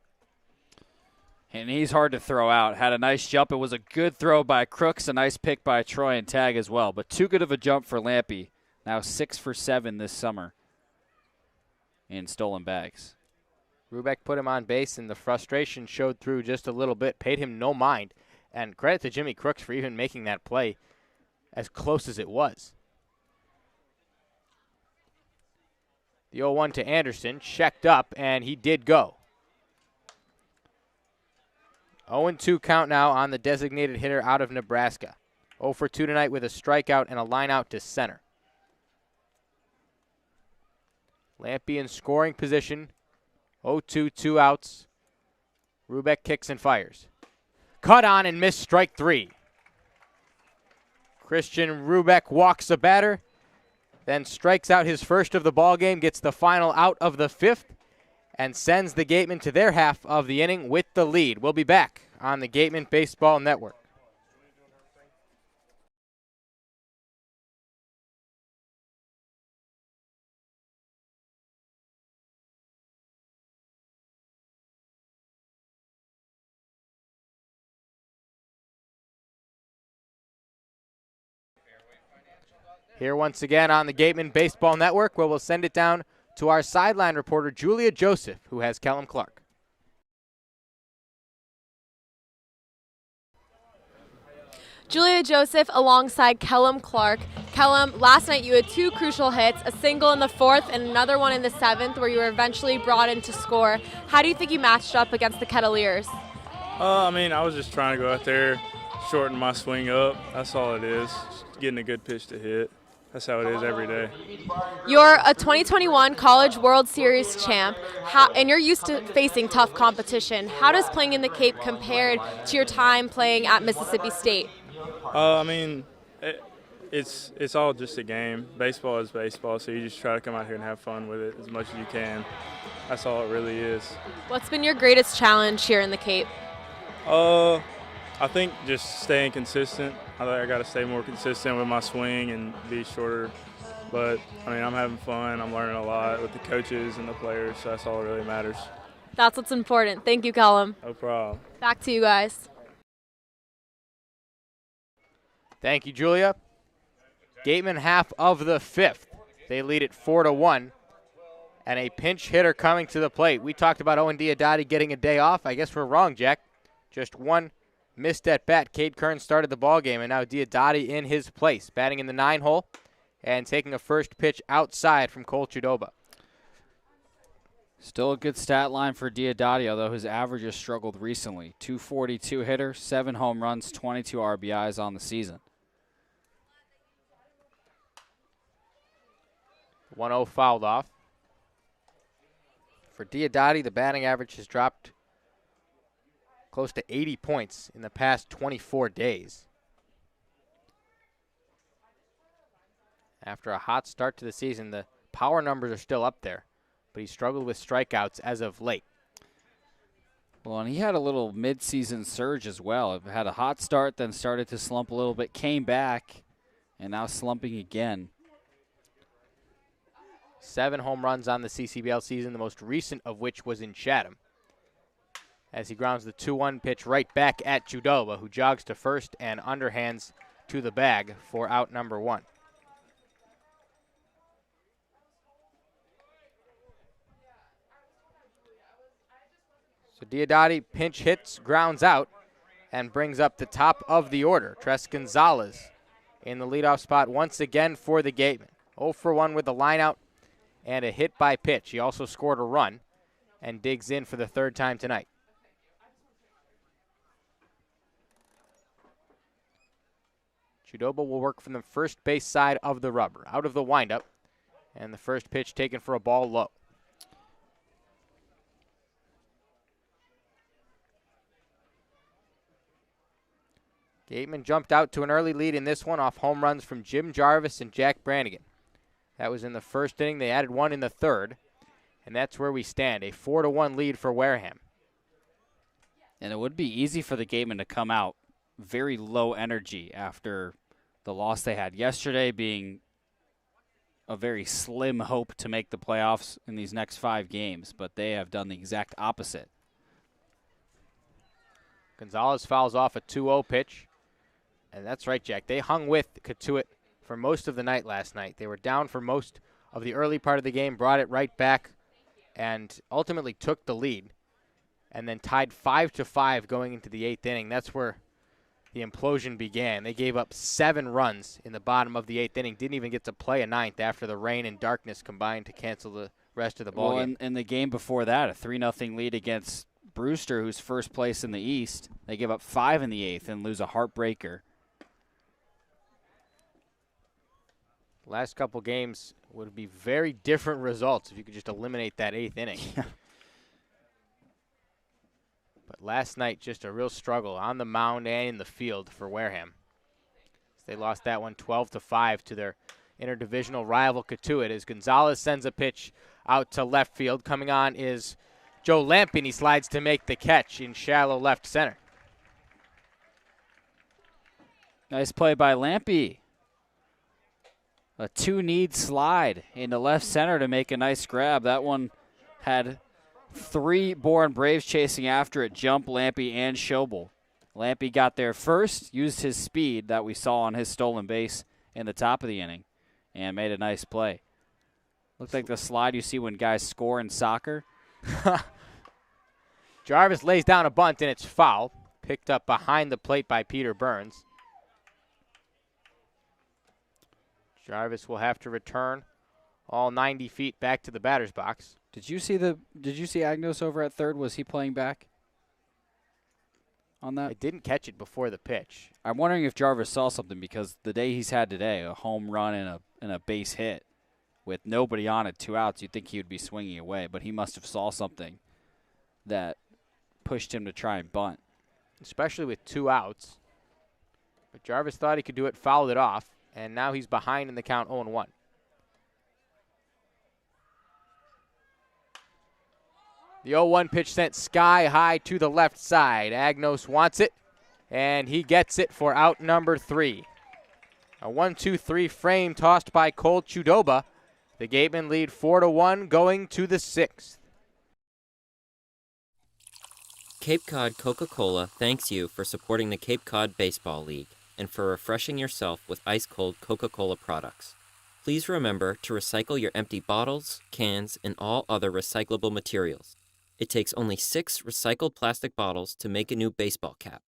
And he's hard to throw out. Had a nice jump. It was a good throw by Crooks, a nice pick by Troy and Tag as well. But too good of a jump for Lampe. Now 6 for 7 this summer in stolen bags. Rubeck put him on base, and the frustration showed through just a little bit. Paid him no mind. And credit to Jimmy Crooks for even making that play as close as it was. The 0-1 to Anderson, checked up, and he did go. 0-2 count now on the designated hitter out of Nebraska. 0 for 2 tonight with a strikeout and a line out to center. Lampe in scoring position. 0-2, 2 outs. Rubeck kicks and fires. Cut on and missed strike 3. Christian Rubeck walks a batter, then strikes out his first of the ball game, gets the final out of the 5th, and sends the Gatemen to their half of the inning with the lead. We'll be back on the Gatemen Baseball Network. Here once again on the Gatemen Baseball Network, where we'll send it down to our sideline reporter, Julia Joseph, who has Kellum Clark. Julia Joseph alongside Kellum Clark. Kellum, last night you had 2 crucial hits, a single in the 4th and another one in the 7th, where you were eventually brought in to score. How do you think you matched up against the Kettleers? I was just trying to go out there, shorten my swing up. That's all it is, just getting a good pitch to hit. That's how it is every day. You're a 2021 College World Series champ, and you're used to facing tough competition. How does playing in the Cape compare to your time playing at Mississippi State? It's all just a game. Baseball is baseball, so you just try to come out here and have fun with it as much as you can. That's all it really is. What's been your greatest challenge here in the Cape? I think just staying consistent. I think I got to stay more consistent with my swing and be shorter. But, I'm having fun. I'm learning a lot with the coaches and the players, so that's all that really matters. That's what's important. Thank you, Kellum. No problem. Back to you guys. Thank you, Julia. Gatemen half of the fifth. They lead it 4-1. And a pinch hitter coming to the plate. We talked about Owen Diodati getting a day off. I guess we're wrong, Jack. Just one missed at bat. Cade Kern started the ball game, and now Diodati in his place, batting in the 9 hole and taking a first pitch outside from Cole Chudoba. Still a good stat line for Diodati, although his average has struggled recently. 242 hitter, 7 home runs, 22 RBIs on the season. 1-0 fouled off. For Diodati, the batting average has dropped close to 80 points in the past 24 days. After a hot start to the season, the power numbers are still up there, but he struggled with strikeouts as of late. Well, and he had a little midseason surge as well. Had a hot start, then started to slump a little bit, came back, and now slumping again. 7 home runs on the CCBL season, the most recent of which was in Chatham. As he grounds the 2-1 pitch right back at Chudoba, who jogs to first and underhands to the bag for out number 1. So Diodati pinch hits, grounds out, and brings up the top of the order. Tres Gonzalez in the leadoff spot once again for the Gatemen. 0 for 1 with the lineout and a hit by pitch. He also scored a run and digs in for the 3rd time tonight. Chudoba will work from the first base side of the rubber, out of the windup, and the first pitch taken for a ball low. Gatemen jumped out to an early lead in this one off home runs from Jim Jarvis and Jack Brannigan. That was in the first inning. They added one in the 3rd, and that's where we stand, a 4-1 lead for Wareham. And it would be easy for the Gatemen to come out very low energy after the loss they had yesterday, being a very slim hope to make the playoffs in these next 5 games, but they have done the exact opposite. Gonzalez fouls off a 2-0 pitch. And that's right, Jack. They hung with Cotuit for most of the night last night. They were down for most of the early part of the game, brought it right back, and ultimately took the lead, and then tied 5-5 going into the 8th inning. That's where the implosion began. They gave up 7 runs in the bottom of the 8th inning, didn't even get to play a 9th after the rain and darkness combined to cancel the rest of the ball game. In the game before that, a 3-0 lead against Brewster, who's first place in the East. They give up 5 in the 8th and lose a heartbreaker. Last couple games would be very different results if you could just eliminate that 8th inning. But last night, just a real struggle on the mound and in the field for Wareham. They lost that one 12-5 to their interdivisional rival Cotuit as Gonzalez sends a pitch out to left field. Coming on is Joe Lampe, and he slides to make the catch in shallow left center. Nice play by Lampe. A 2-need slide into left center to make a nice grab. That one had 3 Bourne Braves chasing after it, Jump, Lampe, and Schobel. Lampe got there first, used his speed that we saw on his stolen base in the top of the inning, and made a nice play. Looks like the slide you see when guys score in soccer. Jarvis lays down a bunt, and it's foul. Picked up behind the plate by Peter Burns. Jarvis will have to return all 90 feet back to the batter's box. Did you see Agnos over at third? Was he playing back on that? I didn't catch it before the pitch. I'm wondering if Jarvis saw something, because the day he's had today, a home run and a base hit with nobody on it, 2 outs, you'd think he would be swinging away, but he must have saw something that pushed him to try and bunt. Especially with 2 outs. But Jarvis thought he could do it, fouled it off, and now he's behind in the count 0-1. The 0-1 pitch sent sky high to the left side. Agnos wants it, and he gets it for out number 3. A 1-2-3 frame tossed by Cole Chudoba. The Gatemen lead 4-1 going to the 6th. Cape Cod Coca-Cola thanks you for supporting the Cape Cod Baseball League. and for refreshing yourself with ice-cold Coca-Cola products. Please remember to recycle your empty bottles, cans, and all other recyclable materials. It takes only 6 recycled plastic bottles to make a new baseball cap.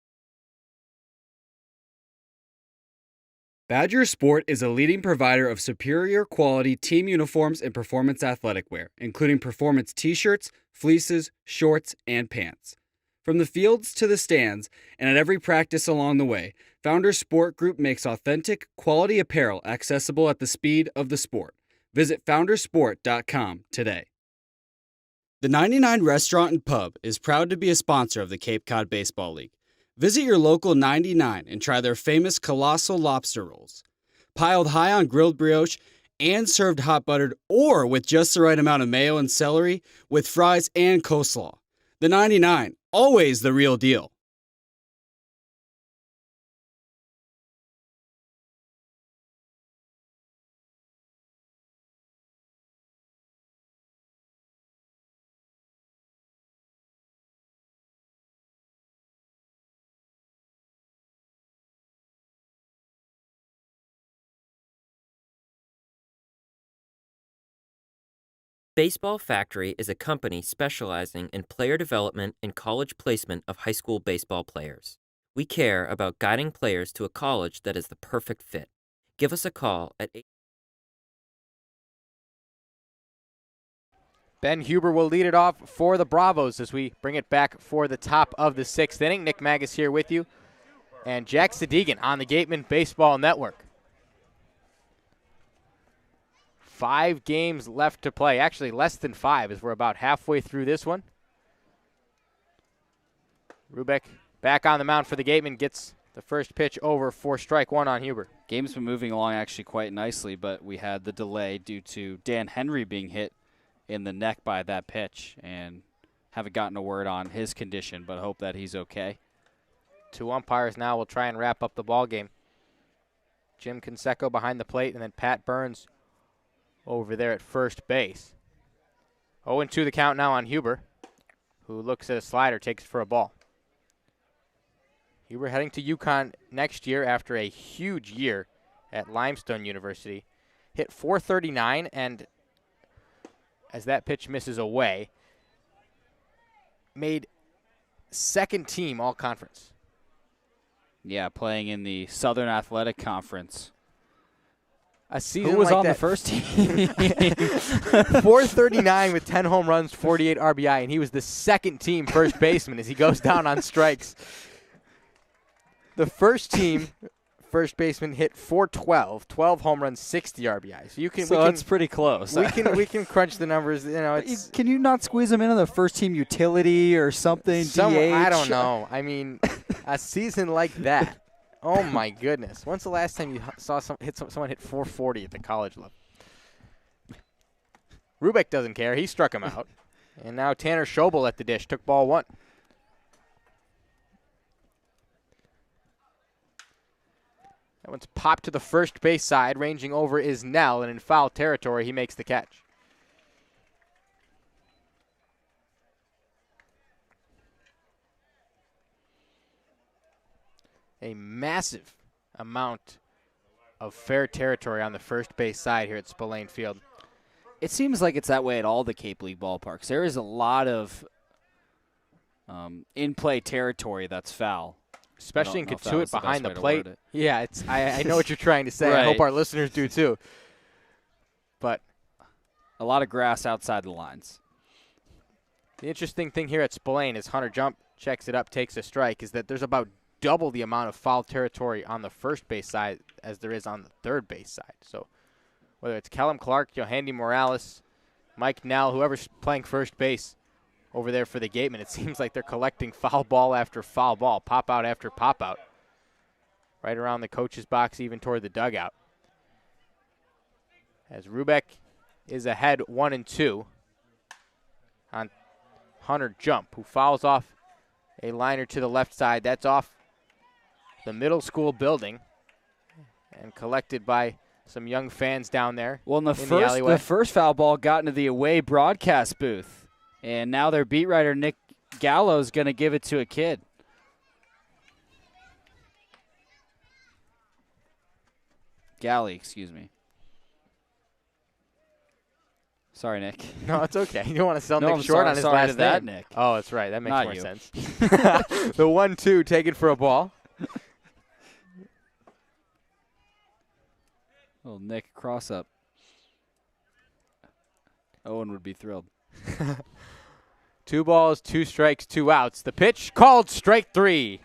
Badger Sport is a leading provider of superior quality team uniforms and performance athletic wear, including performance t-shirts, fleeces, shorts, and pants. From the fields to the stands, and at every practice along the way, Founders Sport Group makes authentic, quality apparel accessible at the speed of the sport. Visit foundersport.com today. The 99 Restaurant and Pub is proud to be a sponsor of the Cape Cod Baseball League. Visit your local 99 and try their famous colossal lobster rolls. Piled high on grilled brioche and served hot buttered or with just the right amount of mayo and celery with fries and coleslaw. The 99, always the real deal. Baseball Factory is a company specializing in player development and college placement of high school baseball players. We care about guiding players to a college that is the perfect fit. Give us a call at 8. Ben Huber will lead it off for the Bravos as we bring it back for the top of the 6th inning. Nick Magas here with you, and Jack Sadighian on the Gatemen Baseball Network. 5 games left to play. Actually, less than 5 as we're about halfway through this one. Rubeck back on the mound for the Gatemen, gets the first pitch over for strike 1 on Huber. Game's been moving along actually quite nicely, but we had the delay due to Dan Henry being hit in the neck by that pitch, and haven't gotten a word on his condition, but hope that he's okay. 2 umpires now will try and wrap up the ball game. Jim Canseco behind the plate, and then Pat Burns over there at first base. 0-2 the count now on Huber, who looks at a slider, takes it for a ball. Huber heading to UConn next year after a huge year at Limestone University. Hit .439, and as that pitch misses away, made second team all-conference. Yeah, playing in the Southern Athletic Conference. A season Who was like on that. the first team? .439 with 10 home runs, 48 RBI, and he was the second team first baseman as he goes down on strikes. The first team first baseman hit .412, 12 home runs, 60 RBI. So that's pretty close. We can crunch the numbers. You know, can you not squeeze him into the first team utility or something? DH? I don't know. I mean, a season like that. Oh my goodness! When's the last time you saw someone hit .440 at the college level? Rubeck doesn't care. He struck him out, and now Tanner Schobel at the dish took ball 1. That one's popped to the first base side. Ranging over is Nell, and in foul territory, he makes the catch. A massive amount of fair territory on the first base side here at Spillane Field. It seems like it's that way at all the Cape League ballparks. There is a lot of in-play territory that's foul. Especially in Katuitt behind the plate. Yeah, I know what you're trying to say. Right. I hope our listeners do too. But a lot of grass outside the lines. The interesting thing here at Spillane is Hunter Jump checks it up, takes a strike, is that there's about double the amount of foul territory on the first base side as there is on the third base side. So whether it's Callum Clark, Yohandy Morales, Mike Nell, whoever's playing first base over there for the Gatemen, it seems like they're collecting foul ball after foul ball, pop out after pop out, right around the coach's box, even toward the dugout. As Rubeck is ahead 1-2 on Hunter Jump, who fouls off a liner to the left side. That's off the middle school building and collected by some young fans down there. Well, the alleyway. The first foul ball got into the away broadcast booth, and now their beat writer Nick Gallo is going to give it to a kid. Galley, excuse me. Sorry, Nick. No, it's okay. You don't want to sell No, Nick I'm short on his sorry last to that, name. Nick. Oh, that's right. That makes Not more you. sense. The 1-2 taken for a ball. Little Nick cross up. Owen would be thrilled. 2 balls, 2 strikes, 2 outs. The pitch called strike 3.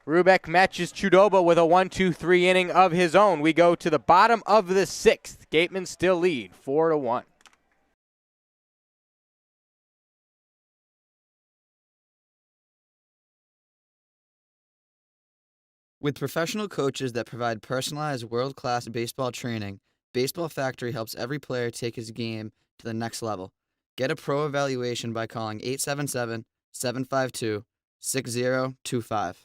Rubeck matches Chudoba with a 1-2-3 inning of his own. We go to the bottom of the 6th. Gatemen still lead 4-1. With professional coaches that provide personalized world-class baseball training, Baseball Factory helps every player take his game to the next level. Get a pro evaluation by calling 877-752-6025.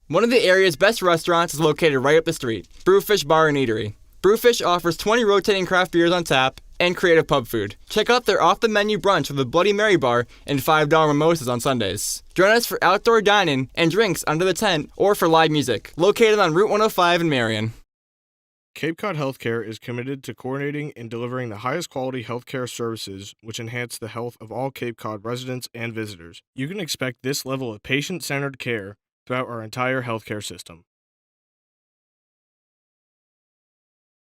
One of the area's best restaurants is located right up the street, Brewfish Bar and Eatery. Brewfish offers 20 rotating craft beers on tap and creative pub food. Check out their off-the-menu brunch with a Bloody Mary bar and $5 mimosas on Sundays. Join us for outdoor dining and drinks under the tent or for live music. Located on Route 105 in Marion. Cape Cod Healthcare is committed to coordinating and delivering the highest quality healthcare services which enhance the health of all Cape Cod residents and visitors. You can expect this level of patient-centered care throughout our entire healthcare system.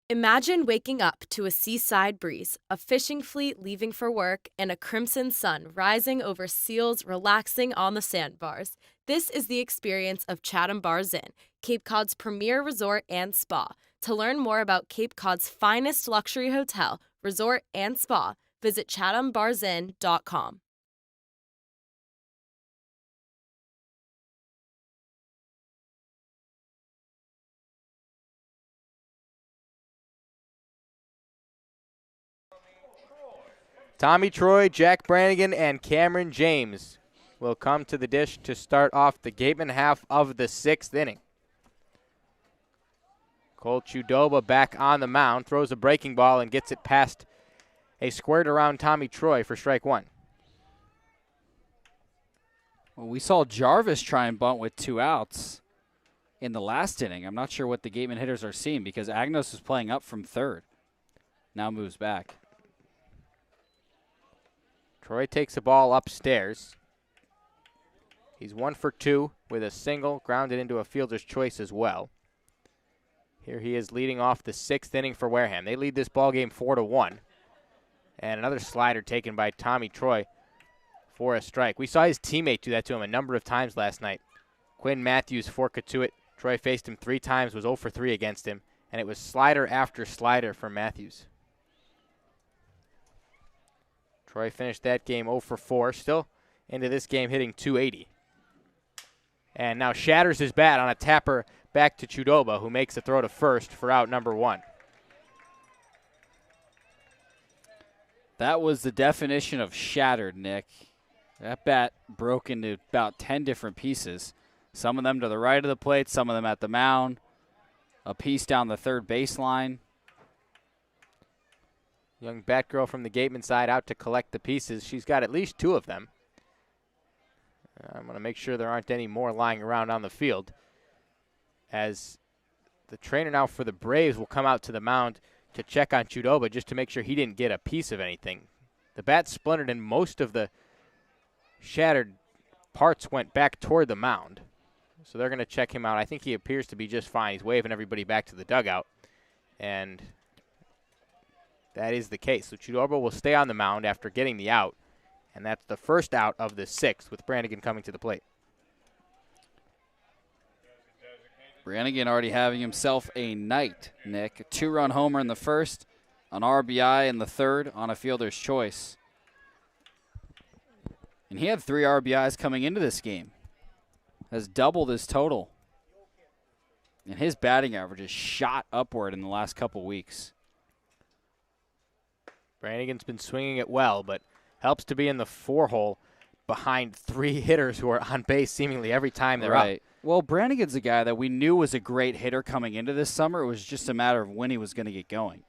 Imagine waking up to a seaside breeze, a fishing fleet leaving for work, and a crimson sun rising over seals relaxing on the sandbars. This is the experience of Chatham Bars Inn, Cape Cod's premier resort and spa. To learn more about Cape Cod's finest luxury hotel, resort, and spa, visit chathambarsinn.com. Tommy Troy, Jack Brannigan, and Cameron James will come to the dish to start off the Gatemen half of the 6th inning. Cole Chudoba back on the mound, throws a breaking ball and gets it past a squared around Tommy Troy for strike 1. Well, we saw Jarvis try and bunt with 2 outs in the last inning. I'm not sure what the Gatemen hitters are seeing because Agnos is playing up from third. Now moves back. Troy takes the ball upstairs. He's 1 for 2 with a single, grounded into a fielder's choice as well. Here he is leading off the 6th inning for Wareham. They lead this ball game 4-1. And another slider taken by Tommy Troy for a strike. We saw his teammate do that to him a number of times last night. Quinn Matthews for Katuitt. Troy faced him 3 times, was 0 for 3 against him, and it was slider after slider for Matthews. Troy finished that game 0 for 4, still into this game hitting .280. And now shatters his bat on a tapper back to Chudoba, who makes the throw to first for out number 1. That was the definition of shattered, Nick. That bat broke into about 10 different pieces. Some of them to the right of the plate, some of them at the mound, a piece down the third baseline. Young Batgirl from the Gateman side out to collect the pieces. She's got at least 2 of them. I'm going to make sure there aren't any more lying around on the field, as the trainer now for the Braves will come out to the mound to check on Chudoba just to make sure he didn't get a piece of anything. The bat splintered and most of the shattered parts went back toward the mound. So they're going to check him out. I think he appears to be just fine. He's waving everybody back to the dugout. And that is the case. So Chudoba will stay on the mound after getting the out. And that's the first out of the 6th with Brannigan coming to the plate. Brannigan already having himself a night, Nick. A 2-run homer in the first, an RBI in the third on a fielder's choice. And he had 3 RBIs coming into this game. Has doubled his total. And his batting average is shot upward in the last couple weeks. Brannigan's been swinging it well, but helps to be in the 4-hole behind 3 hitters who are on base seemingly every time they're up. Well, Brannigan's a guy that we knew was a great hitter coming into this summer. It was just a matter of when he was going to get going.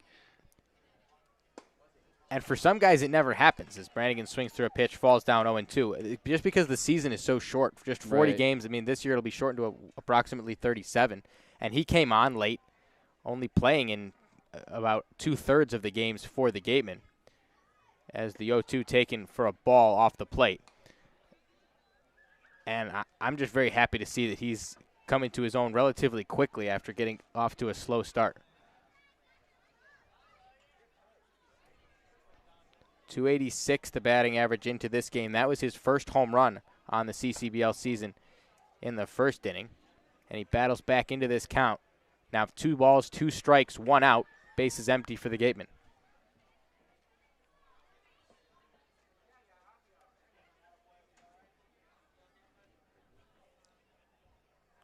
And for some guys, it never happens as Brannigan swings through a pitch, falls down 0-2. Just because the season is so short, just 40 games. I mean, this year it'll be shortened to approximately 37. And he came on late, only playing in about 2/3 of the games for the Gatemen, as the 0-2 taken for a ball off the plate. And I'm just very happy to see that he's coming to his own relatively quickly after getting off to a slow start. 286 the batting average into this game. That was his first home run on the CCBL season in the first inning. And he battles back into this count. Now 2 balls, 2 strikes, 1 out. Bases empty for the Gatemen.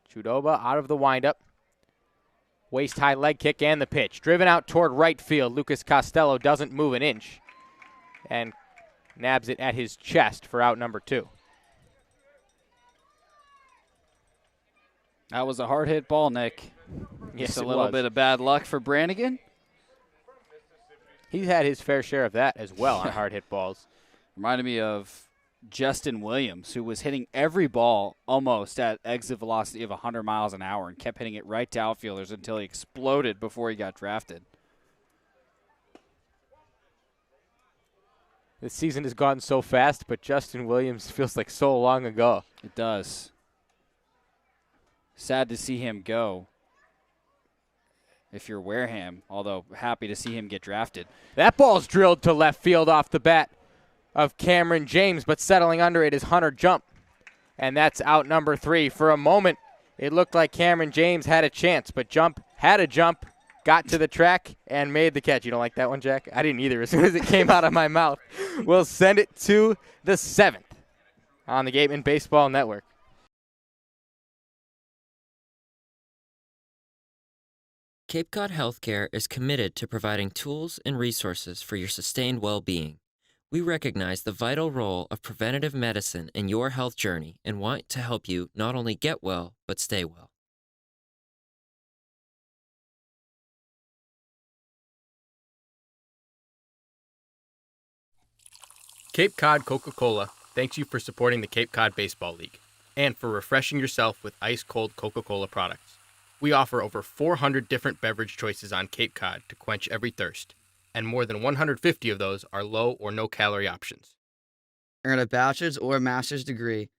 Chudoba out of the windup. Waist-high leg kick and the pitch. Driven out toward right field. Lucas Costello doesn't move an inch and nabs it at his chest for out number 2. That was a hard hit ball, Nick. Yes, Just a little bit of bad luck for Brannigan. He's had his fair share of that as well on hard hit balls. Reminded me of Justin Williams, who was hitting every ball almost at exit velocity of 100 miles an hour and kept hitting it right to outfielders until he exploded before he got drafted. The season has gone so fast, but Justin Williams feels like so long ago. It does. Sad to see him go if you're Wareham, although happy to see him get drafted. That ball's drilled to left field off the bat of Cameron James, but settling under it is Hunter Jump. And that's out number 3. For a moment, it looked like Cameron James had a chance, but Jump had a jump, got to the track, and made the catch. You don't like that one, Jack? I didn't either as soon as it came out of my mouth. We'll send it to the 7th on the Gatemen Baseball Network. Cape Cod Healthcare is committed to providing tools and resources for your sustained well-being. We recognize the vital role of preventative medicine in your health journey and want to help you not only get well, but stay well. Cape Cod Coca-Cola thanks you for supporting the Cape Cod Baseball League and for refreshing yourself with ice-cold Coca-Cola products. We offer over 400 different beverage choices on Cape Cod to quench every thirst, and more than 150 of those are low or no-calorie options. Earn a bachelor's or master's degree,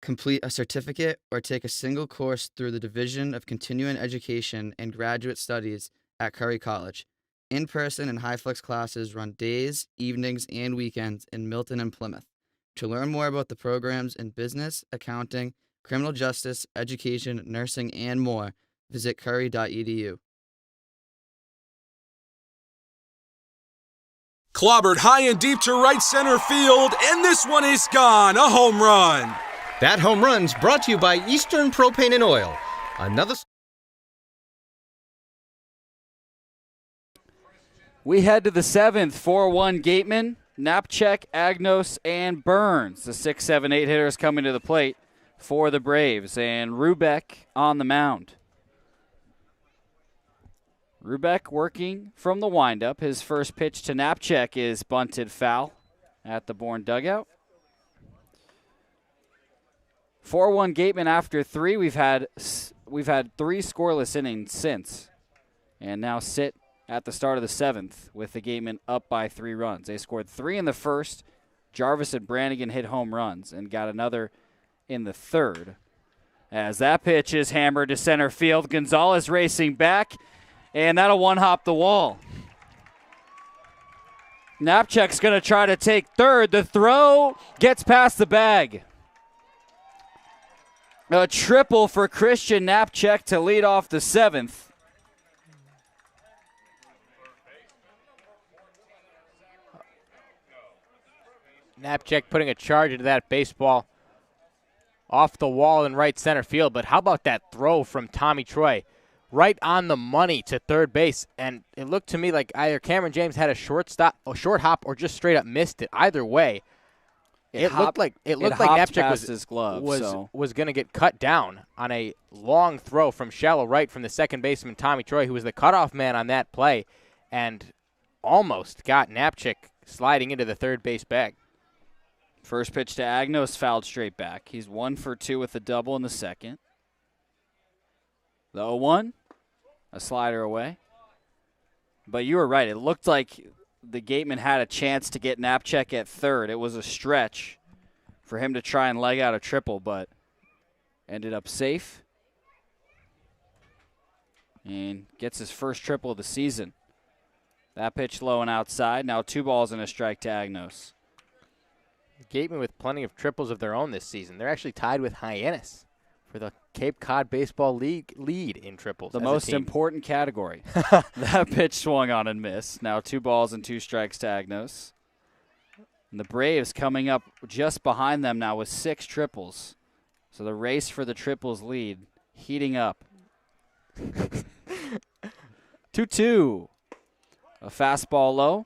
complete a certificate, or take a single course through the Division of Continuing Education and Graduate Studies at Curry College. In-person and high-flex classes run days, evenings, and weekends in Milton and Plymouth. To learn more about the programs in business, accounting, criminal justice, education, nursing, and more, visit curry.edu. Clobbered high and deep to right center field, and this one is gone. A home run. That home run's brought to you by Eastern Propane and Oil. Another. We head to the 7th, 4-1 Gatemen, Knapczyk, Agnos, and Burns. The 6, 7, 8 hitters coming to the plate for the Braves, and Rubeck on the mound. Rubeck working from the windup. His first pitch to Knapczyk is bunted foul at the Bourne dugout. 4-1 Gatemen after 3. We've had 3 scoreless innings since, and now sit at the start of the 7th with the Gatemen up by 3 runs. They scored 3 in the first. Jarvis and Brannigan hit home runs and got another in the 3rd. As that pitch is hammered to center field, Gonzalez racing back, and that'll one-hop the wall. Knapczyk's going to try to take 3rd. The throw gets past the bag. A triple for Christian Knapczyk to lead off the 7th. Knapczyk putting a charge into that baseball off the wall in right center field. But how about that throw from Tommy Troy? Right on the money to third base. And it looked to me like either Cameron James had a short hop, or just straight up missed it. Either way, it looked like Knapczyk was going to get cut down on a long throw from shallow right from the second baseman Tommy Troy, who was the cutoff man on that play, and almost got Knapczyk sliding into the third base bag. First pitch to Agnos, fouled straight back. He's 1 for 2 with a double in the second. The 0-1, a slider away. But you were right. It looked like the Gatemen had a chance to get Knapczyk at third. It was a stretch for him to try and leg out a triple, but ended up safe. And gets his first triple of the season. That pitch low and outside. Now 2 balls and a strike to Agnos. Gatemen with plenty of triples of their own this season. They're actually tied with Hyannis for the Cape Cod Baseball League lead in triples. The most important category. That pitch swung on and missed. Now 2 balls and 2 strikes to Agnos. And the Braves coming up just behind them now with 6 triples. So the race for the triples lead heating up. 2-2. A fastball low.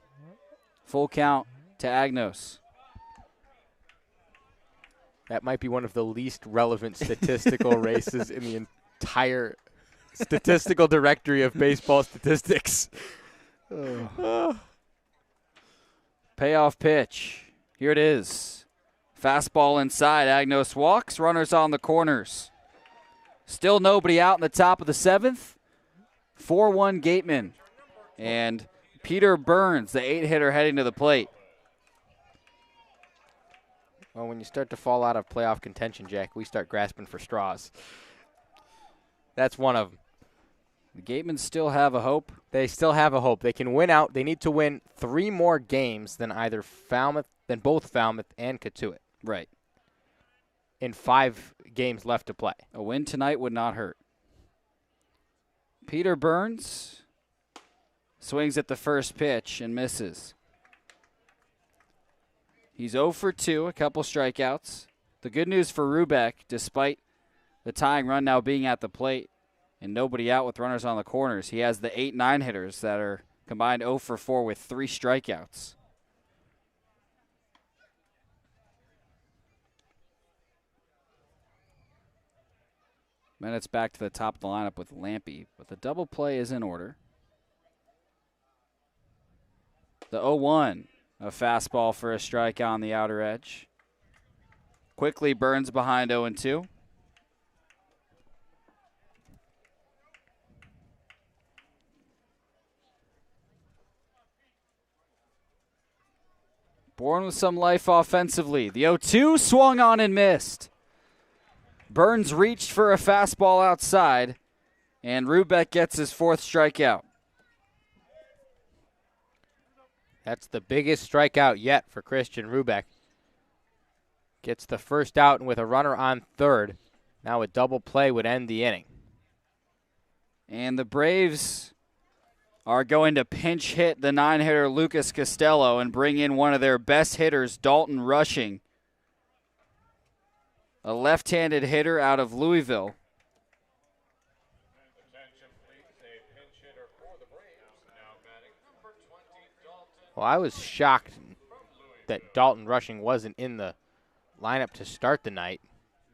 Full count to Agnos. That might be one of the least relevant statistical races in the entire statistical directory of baseball statistics. Payoff pitch. Here it is. Fastball inside. Agnos walks. Runners on the corners. Still nobody out in the top of the 7th. 4-1 Gatemen. And Peter Burns, the 8-hitter, heading to the plate. Well, when you start to fall out of playoff contention, Jack, we start grasping for straws. That's one of them. The Gatemen still have a hope. They still have a hope. They can win out. They need to win 3 more games than both Falmouth and Cotuit. Right. In 5 games left to play. A win tonight would not hurt. Peter Burns swings at the first pitch and misses. He's 0 for 2, a couple strikeouts. The good news for Rubeck, despite the tying run now being at the plate and nobody out with runners on the corners, he has the 8-9 hitters that are combined 0 for 4 with 3 strikeouts. Then it's back to the top of the lineup with Lampy, but the double play is in order. The 0-1. A fastball for a strike on the outer edge. Quickly Burns behind 0-2. Bourne with some life offensively. The 0-2 swung on and missed. Burns reached for a fastball outside, and Rubeck gets his 4th strikeout. That's the biggest strikeout yet for Christian Rubeck. Gets the first out, and with a runner on third, now a double play would end the inning. And the Braves are going to pinch hit the 9-hitter Lucas Costello and bring in one of their best hitters, Dalton Rushing, a left-handed hitter out of Louisville. Well, I was shocked that Dalton Rushing wasn't in the lineup to start the night.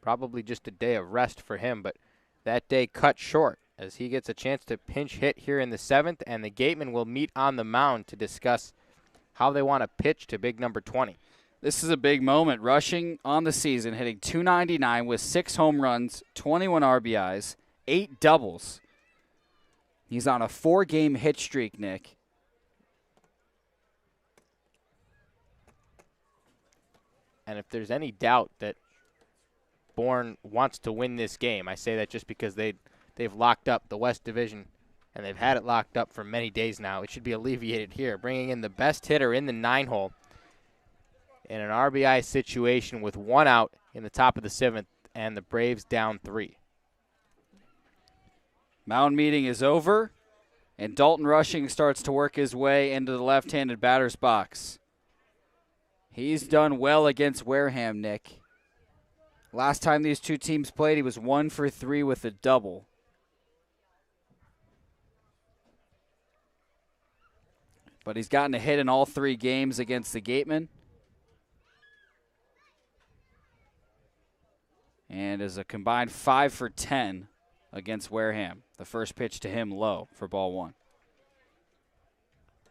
Probably just a day of rest for him, but that day cut short as he gets a chance to pinch hit here in the 7th, and the Gatemen will meet on the mound to discuss how they want to pitch to big number 20. This is a big moment. Rushing on the season, hitting .299 with 6 home runs, 21 RBIs, 8 doubles. He's on a 4-game hit streak, Nick. And if there's any doubt that Bourne wants to win this game, I say that just because they've locked up the West Division, and they've had it locked up for many days now. It should be alleviated here, bringing in the best hitter in the 9-hole in an RBI situation with 1 out in the top of the 7th, and the Braves down 3. Mound meeting is over, and Dalton Rushing starts to work his way into the left-handed batter's box. He's done well against Wareham, Nick. Last time these two teams played, he was 1 for 3 with a double. But he's gotten a hit in all 3 games against the Gatemen. And is a combined 5 for 10 against Wareham. The first pitch to him low for ball 1.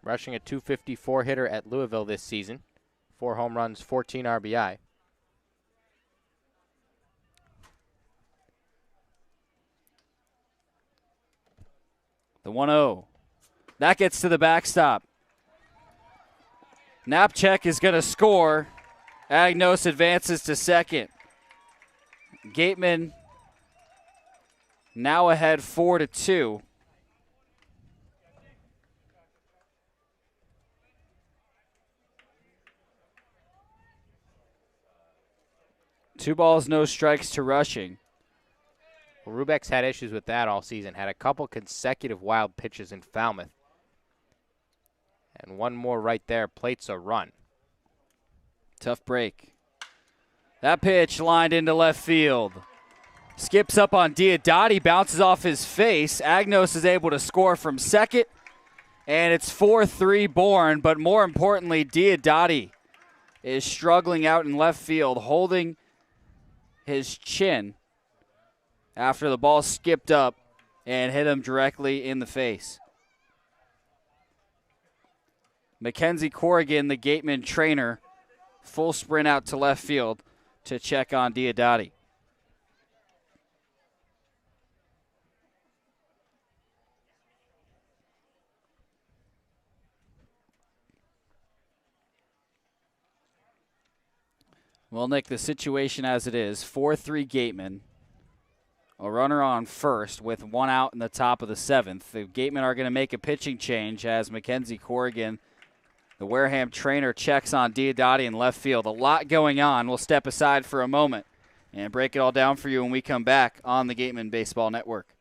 rushing a .254 hitter at Louisville this season. 4 home runs, 14 RBI. The 1-0. That gets to the backstop. Knapczyk is going to score. Agnos advances to second. Gatemen now ahead 4-2. Two balls, no strikes to Rushing. Well, Rubeck's had issues with that all season. Had a couple consecutive wild pitches in Falmouth. And one more right there, plates a run. Tough break. That pitch lined into left field. Skips up on Diodati, bounces off his face. Agnos is able to score from second. And it's 4-3 Bourne, but more importantly, Diodati is struggling out in left field, holding his chin after the ball skipped up and hit him directly in the face. Mackenzie Corrigan, the Gateman trainer, full sprint out to left field to check on Diodati. Well, Nick, the situation as it is, 4-3 Gatemen. A runner on first with one out in the top of the seventh. The Gatemen are going to make a pitching change as Mackenzie Corrigan, the Wareham trainer, checks on Diodati in left field. A lot going on. We'll step aside for a moment and break it all down for you when we come back on the Gateman Baseball Network.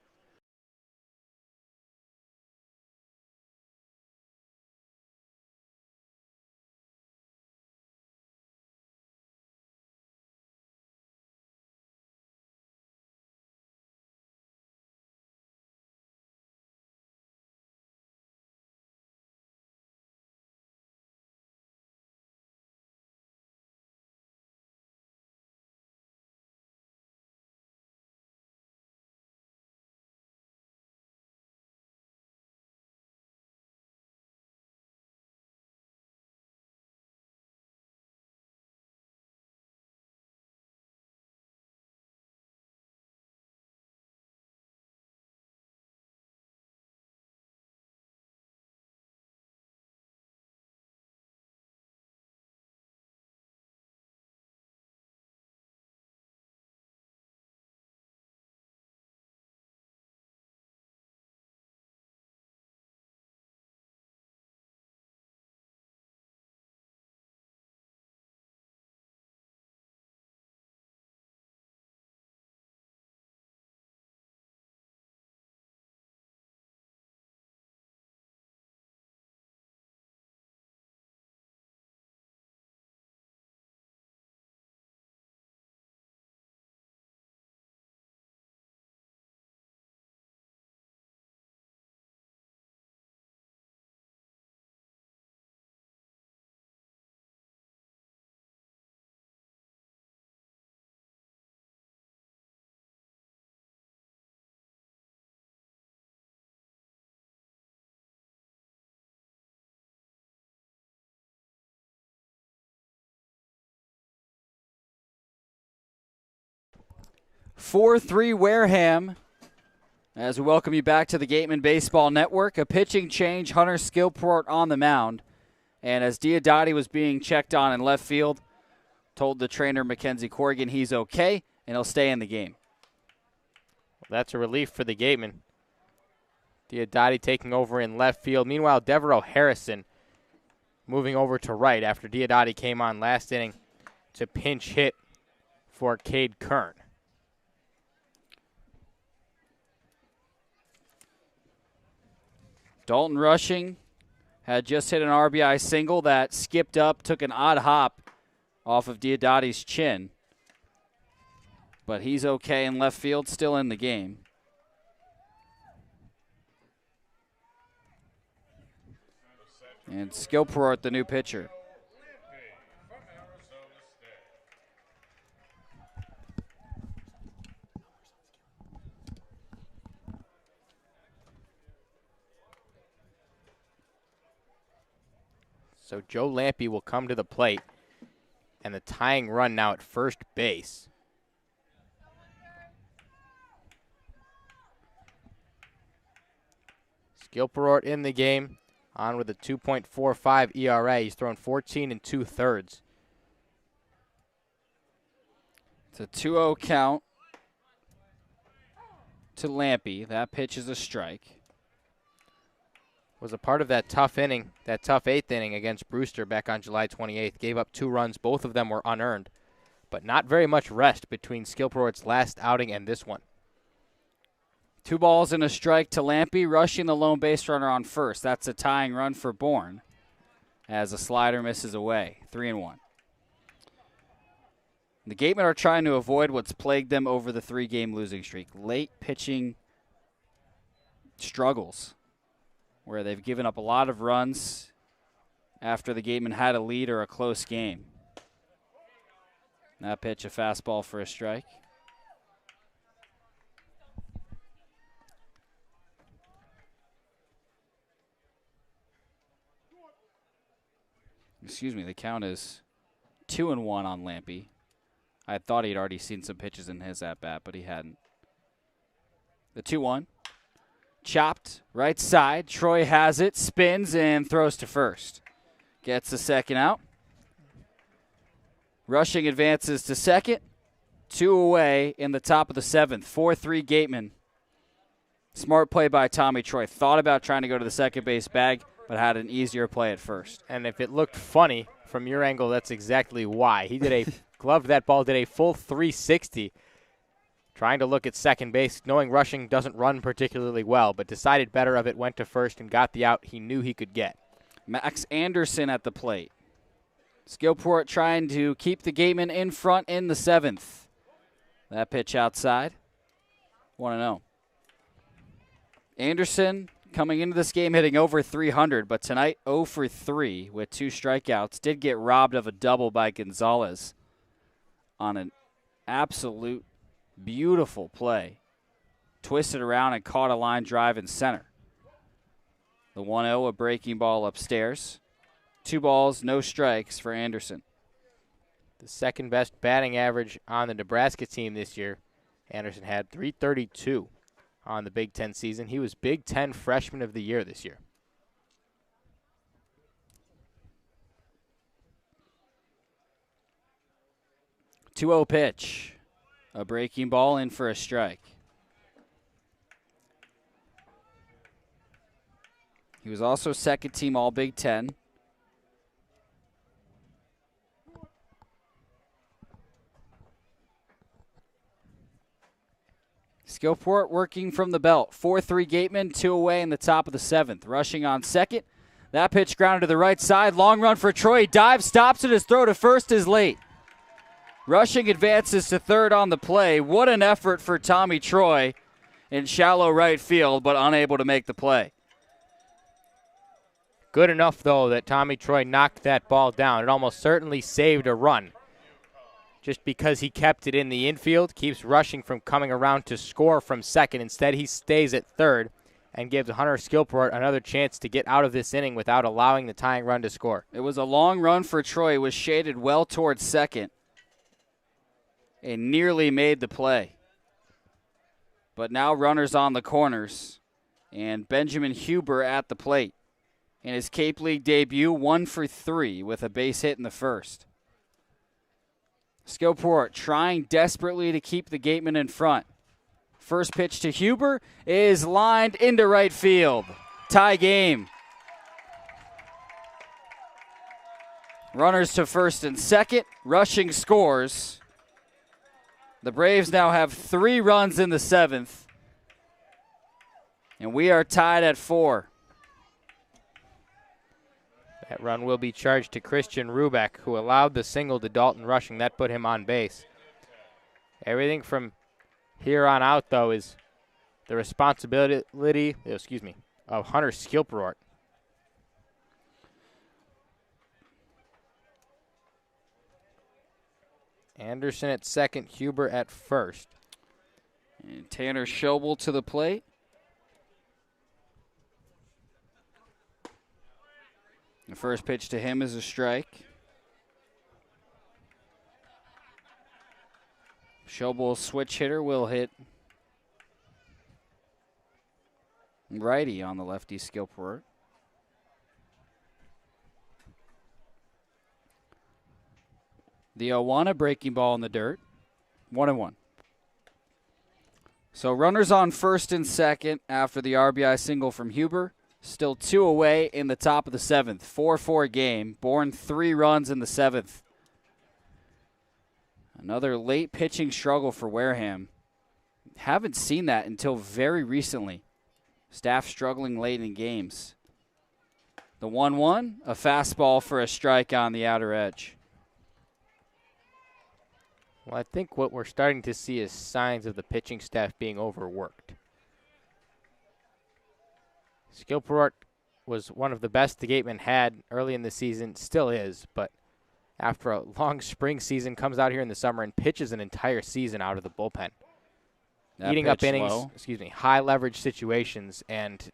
(4-3) Wareham. As we welcome you back to the Gateman Baseball Network, a pitching change, Hunter Skillport on the mound. And as Diodati was being checked on in left field, told the trainer Mackenzie Corrigan he's okay and he'll stay in the game. Well, that's a relief for the Gatemen. Diodati taking over in left field. Meanwhile, Devereaux Harrison moving over to right after Diodati came on last inning to pinch hit for Cade Kern. Dalton Rushing had just hit an RBI single that skipped up, took an odd hop off of Diodati's chin. But he's okay in left field, still in the game. And Skillport, the new pitcher. So Joe Lampy will come to the plate, and the tying run now at first base. Skilperort in the game, on with a 2.45 ERA. He's thrown 14 2/3. It's a 2-0 count to Lampy. That pitch is a strike. Was a part of that tough inning, that tough 8th inning against Brewster back on July 28th. Gave up 2 runs. Both of them were unearned, but not very much rest between Skilperort's last outing and this one. 2 balls and a strike to Lampy, rushing the lone base runner on first. That's a tying run for Bourne as a slider misses away. 3-1. The Gatemen are trying to avoid what's plagued them over the 3-game losing streak. Late pitching struggles, where they've given up a lot of runs after the Gatemen had a lead or a close game. That pitch, a fastball for a strike. Excuse me, the count is 2-1 on Lampy. I thought he'd already seen some pitches in his at-bat, but he hadn't. The 2-1. Chopped, right side. Troy has it, spins, and throws to first. Gets the second out. Rushing advances to second. 2 away in the top of the 7th. 4-3 Gatemen. Smart play by Tommy Troy. Thought about trying to go to the second base bag, but had an easier play at first. And if it looked funny from your angle, that's exactly why. He did a gloved that ball, did a full 360, trying to look at second base, knowing rushing doesn't run particularly well, but decided better of it, went to first, and got the out he knew he could get. Max Anderson at the plate. Skilport trying to keep the Gatemen in front in the 7th. That pitch outside. 1-0. Anderson coming into this game hitting over 300, but tonight 0 for 3 with 2 strikeouts. Did get robbed of a double by Gonzalez on an absolute beautiful play. Twisted around and caught a line drive in center. The 1-0, a breaking ball upstairs. 2 balls, no strikes for Anderson. The second best batting average on the Nebraska team this year. Anderson had .332 on the Big Ten season. He was Big Ten Freshman of the Year this year. .2-0 pitch. A breaking ball in for a strike. He was also second team All Big Ten. Skilport working from the belt. 4-3 Gatemen, 2 away in the top of the 7th. Rushing on second. That pitch grounded to the right side. Long run for Troy. Dives, stops it. His throw to first is late. Rushing advances to third on the play. What an effort for Tommy Troy in shallow right field, but unable to make the play. Good enough, though, that Tommy Troy knocked that ball down. It almost certainly saved a run. Just because he kept it in the infield, keeps rushing from coming around to score from second. Instead, he stays at third and gives Hunter Skilport another chance to get out of this inning without allowing the tying run to score. It was a long run for Troy. It was shaded well towards second and nearly made the play. But now runners on the corners, and Benjamin Huber at the plate. In his Cape League debut, 1 for 3 with a base hit in the first. Skilport trying desperately to keep the Gatemen in front. First pitch to Huber is lined into right field. Tie game. Runners to first and second. Rushing scores. The Braves now have 3 runs in the 7th. And we are tied at 4. That run will be charged to Christian Rubeck, who allowed the single to Dalton Rushing. That put him on base. Everything from here on out, though, is the responsibility of Hunter Skilport. Anderson at second, Huber at first. And Tanner Schobel to the plate. The first pitch to him is a strike. Showbull switch hitter will hit righty on the lefty Skillport. The Owana breaking ball in the dirt. 1-1. So runners on first and second after the RBI single from Huber. Still 2 away in the top of the 7th. 4-4 game. Bourne 3 runs in the 7th. Another late pitching struggle for Wareham. Haven't seen that until very recently. Staff struggling late in games. The 1-1, a fastball for a strike on the outer edge. Well, I think what we're starting to see is signs of the pitching staff being overworked. Skillport was one of the best the Gatemen had early in the season, still is, but after a long spring season, comes out here in the summer and pitches an entire season out of the bullpen. Eating up innings, high leverage situations, and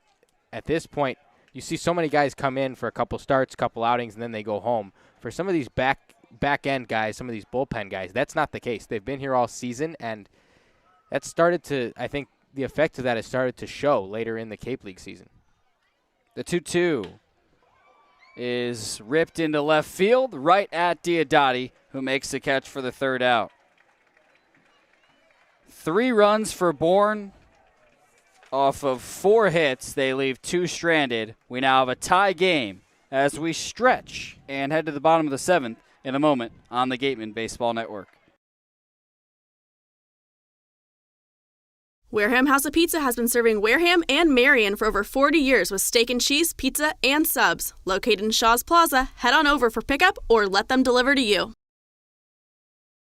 at this point, you see so many guys come in for a couple starts, couple outings, and then they go home. For some of these back end guys, some of these bullpen guys, that's not the case. They've been here all season, and that started to, I think the effect of that has started to show later in the Cape League season. The 2-2 is ripped into left field, right at Diodati, who makes the catch for the third out. 3 runs for Bourne. Off of 4 hits, they leave 2 stranded. We now have a tie game as we stretch and head to the bottom of the 7th in a moment on the Gatemen Baseball Network. Wareham House of Pizza has been serving Wareham and Marion for over 40 years with steak and cheese, pizza, and subs. Located in Shaw's Plaza, head on over for pickup or let them deliver to you.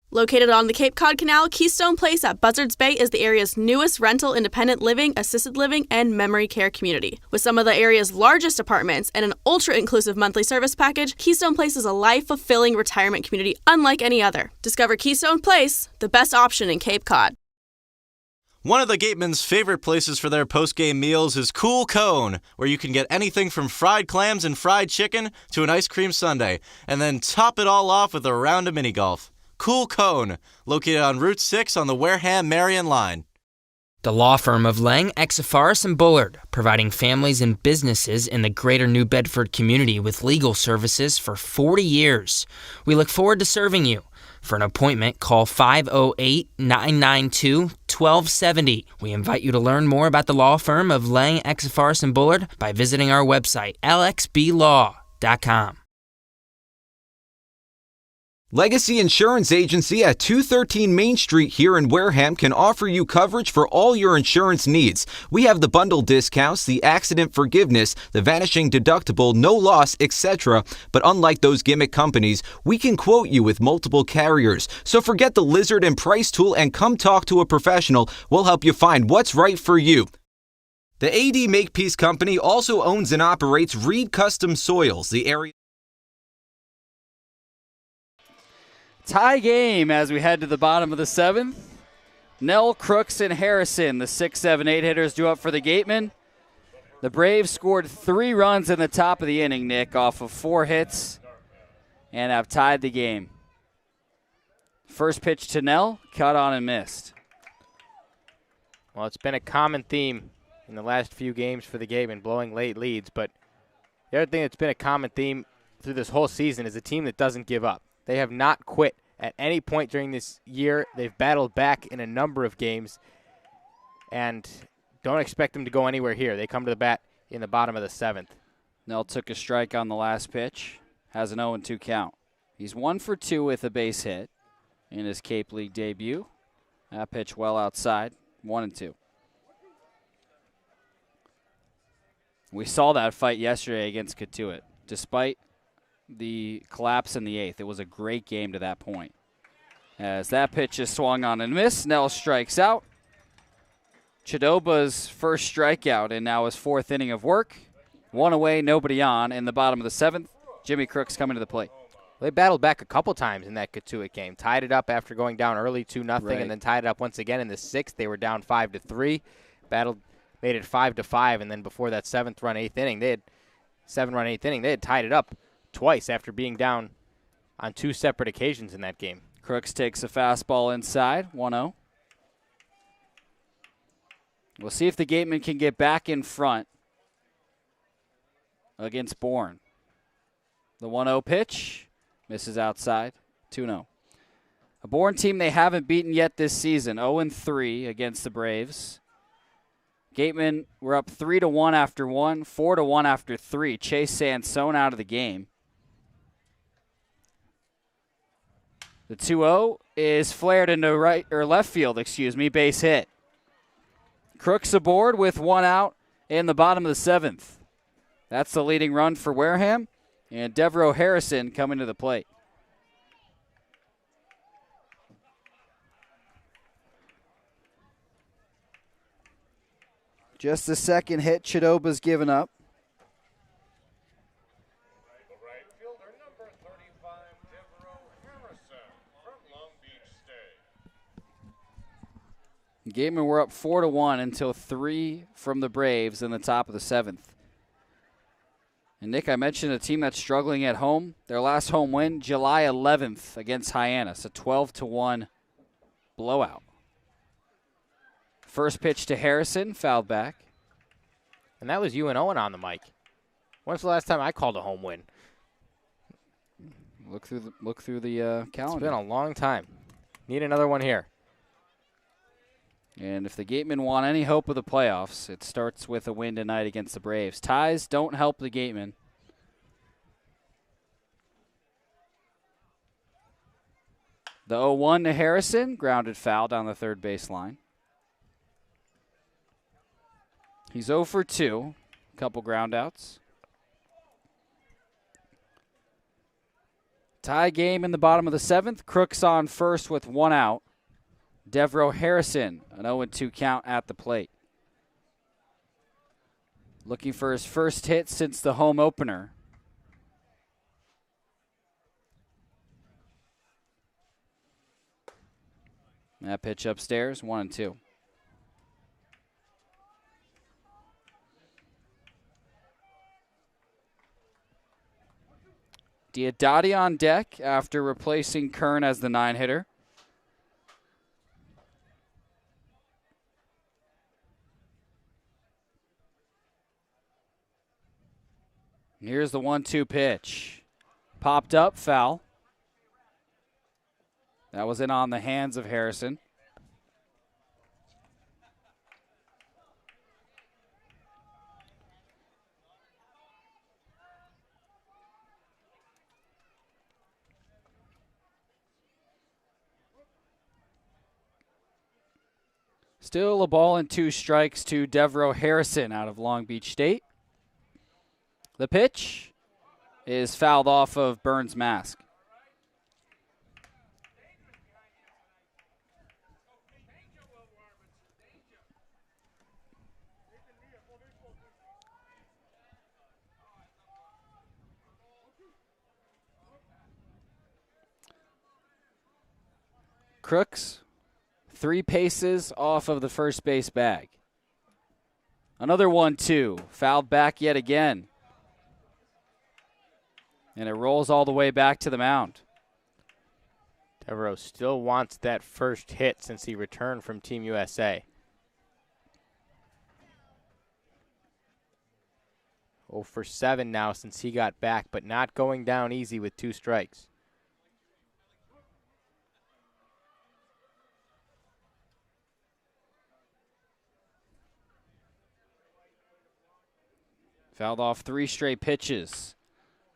Located on the Cape Cod Canal, Keystone Place at Buzzards Bay is the area's newest rental independent living, assisted living, and memory care community. With some of the area's largest apartments and an ultra-inclusive monthly service package, Keystone Place is a life-fulfilling retirement community unlike any other. Discover Keystone Place, the best option in Cape Cod. One of the Gatemen's favorite places for their post-game meals is Cool Cone, where you can get anything from fried clams and fried chicken to an ice cream sundae, and then top it all off with a round of mini golf. Cool Cone, located on Route 6 on the Wareham-Marion line. The law firm of Lang, Exafaris & Bullard, providing families and businesses in the greater New Bedford community with legal services for 40 years. We look forward to serving you. For an appointment, call 508-992-1270. We invite you to learn more about the law firm of Lang, Exafaris & Bullard by visiting our website, lxblaw.com. Legacy Insurance Agency at 213 Main Street here in Wareham can offer you coverage for all your insurance needs. We have the bundle discounts, the accident forgiveness, the vanishing deductible, no loss, etc. But unlike those gimmick companies, we can quote you with multiple carriers. So forget the lizard and price tool and come talk to a professional. We'll help you find what's right for you. The AD Makepeace Company also owns and operates Reed Custom Soils, the area. Tie game as we head to the bottom of the 7th. Nell, Crooks, and Harrison, the 6, 7, 8 hitters, due up for the Gatemen. The Braves scored 3 runs in the top of the inning, Nick, off of 4 hits, and have tied the game. First pitch to Nell, cut on and missed. Well, it's been a common theme in the last few games for the Gatemen, blowing late leads, but the other thing that's been a common theme through this whole season is a team that doesn't give up. They have not quit at any point during this year. They've battled back in a number of games, and don't expect them to go anywhere here. They come to the bat in the bottom of the 7th. Nell took a strike on the last pitch, has an 0-2 count. He's 1 for 2 with a base hit in his Cape League debut. That pitch well outside, 1-2. We saw that fight yesterday against Cotuit. Despite the collapse in the 8th, it was a great game to that point. As that pitch is swung on and missed, Nell strikes out. Chidoba's first strikeout and now his 4th inning of work. 1 away, nobody on in the bottom of the 7th. Jimmy Crooks coming to the plate. They battled back a couple times in that Cotuit game. Tied it up after going down early 2-0, Right. and then tied it up once again in the 6th. They were down 5-3. Battled, made it 5-5, and then before that 7th-run 8th inning, they had 7-run 8th inning. They had tied it up twice after being down on 2 separate occasions in that game. Crooks takes a fastball inside, 1-0. We'll see if the Gatemen can get back in front against Bourne. The 1-0 pitch misses outside, 2-0. A Bourne team they haven't beaten yet this season, 0-3 against the Braves. Gatemen were up 3-1 after 1, 4-1 after 3. Chase Sansone out of the game. The 2-0 is flared into left field, base hit. Crooks aboard with 1 out in the bottom of the 7th. That's the leading run for Wareham, and Devereaux Harrison coming to the plate. Just the second hit Chidoba's given up. Gatemen were up 4-1 until 3 from the Braves in the top of the 7th. And Nick, I mentioned a team that's struggling at home. Their last home win, July 11th against Hyannis, a 12-1 blowout. First pitch to Harrison, fouled back. And that was you and Owen on the mic. When's the last time I called a home win? Look through the calendar. It's been a long time. Need another one here. And if the Gatemen want any hope of the playoffs, it starts with a win tonight against the Braves. Ties don't help the Gatemen. The 0-1 to Harrison, grounded foul down the third base line. He's 0 for 2, a couple ground outs. Tie game in the bottom of the 7th. Crooks on first with 1 out. Devereaux Harrison, an 0-2 count at the plate. Looking for his first hit since the home opener. That pitch upstairs, 1-2. Diodati on deck after replacing Kern as the 9-hitter. Here's the 1-2 pitch. Popped up, foul. That was in on the hands of Harrison. Still a ball and 2 strikes to Devereaux Harrison out of Long Beach State. The pitch is fouled off of Burns' mask. Crooks, 3 paces off of the first base bag. Another 1-2, fouled back yet again. And it rolls all the way back to the mound. Devereaux still wants that first hit since he returned from Team USA. 0 for 7 now since he got back, but not going down easy with 2 strikes. Fouled off 3 straight pitches.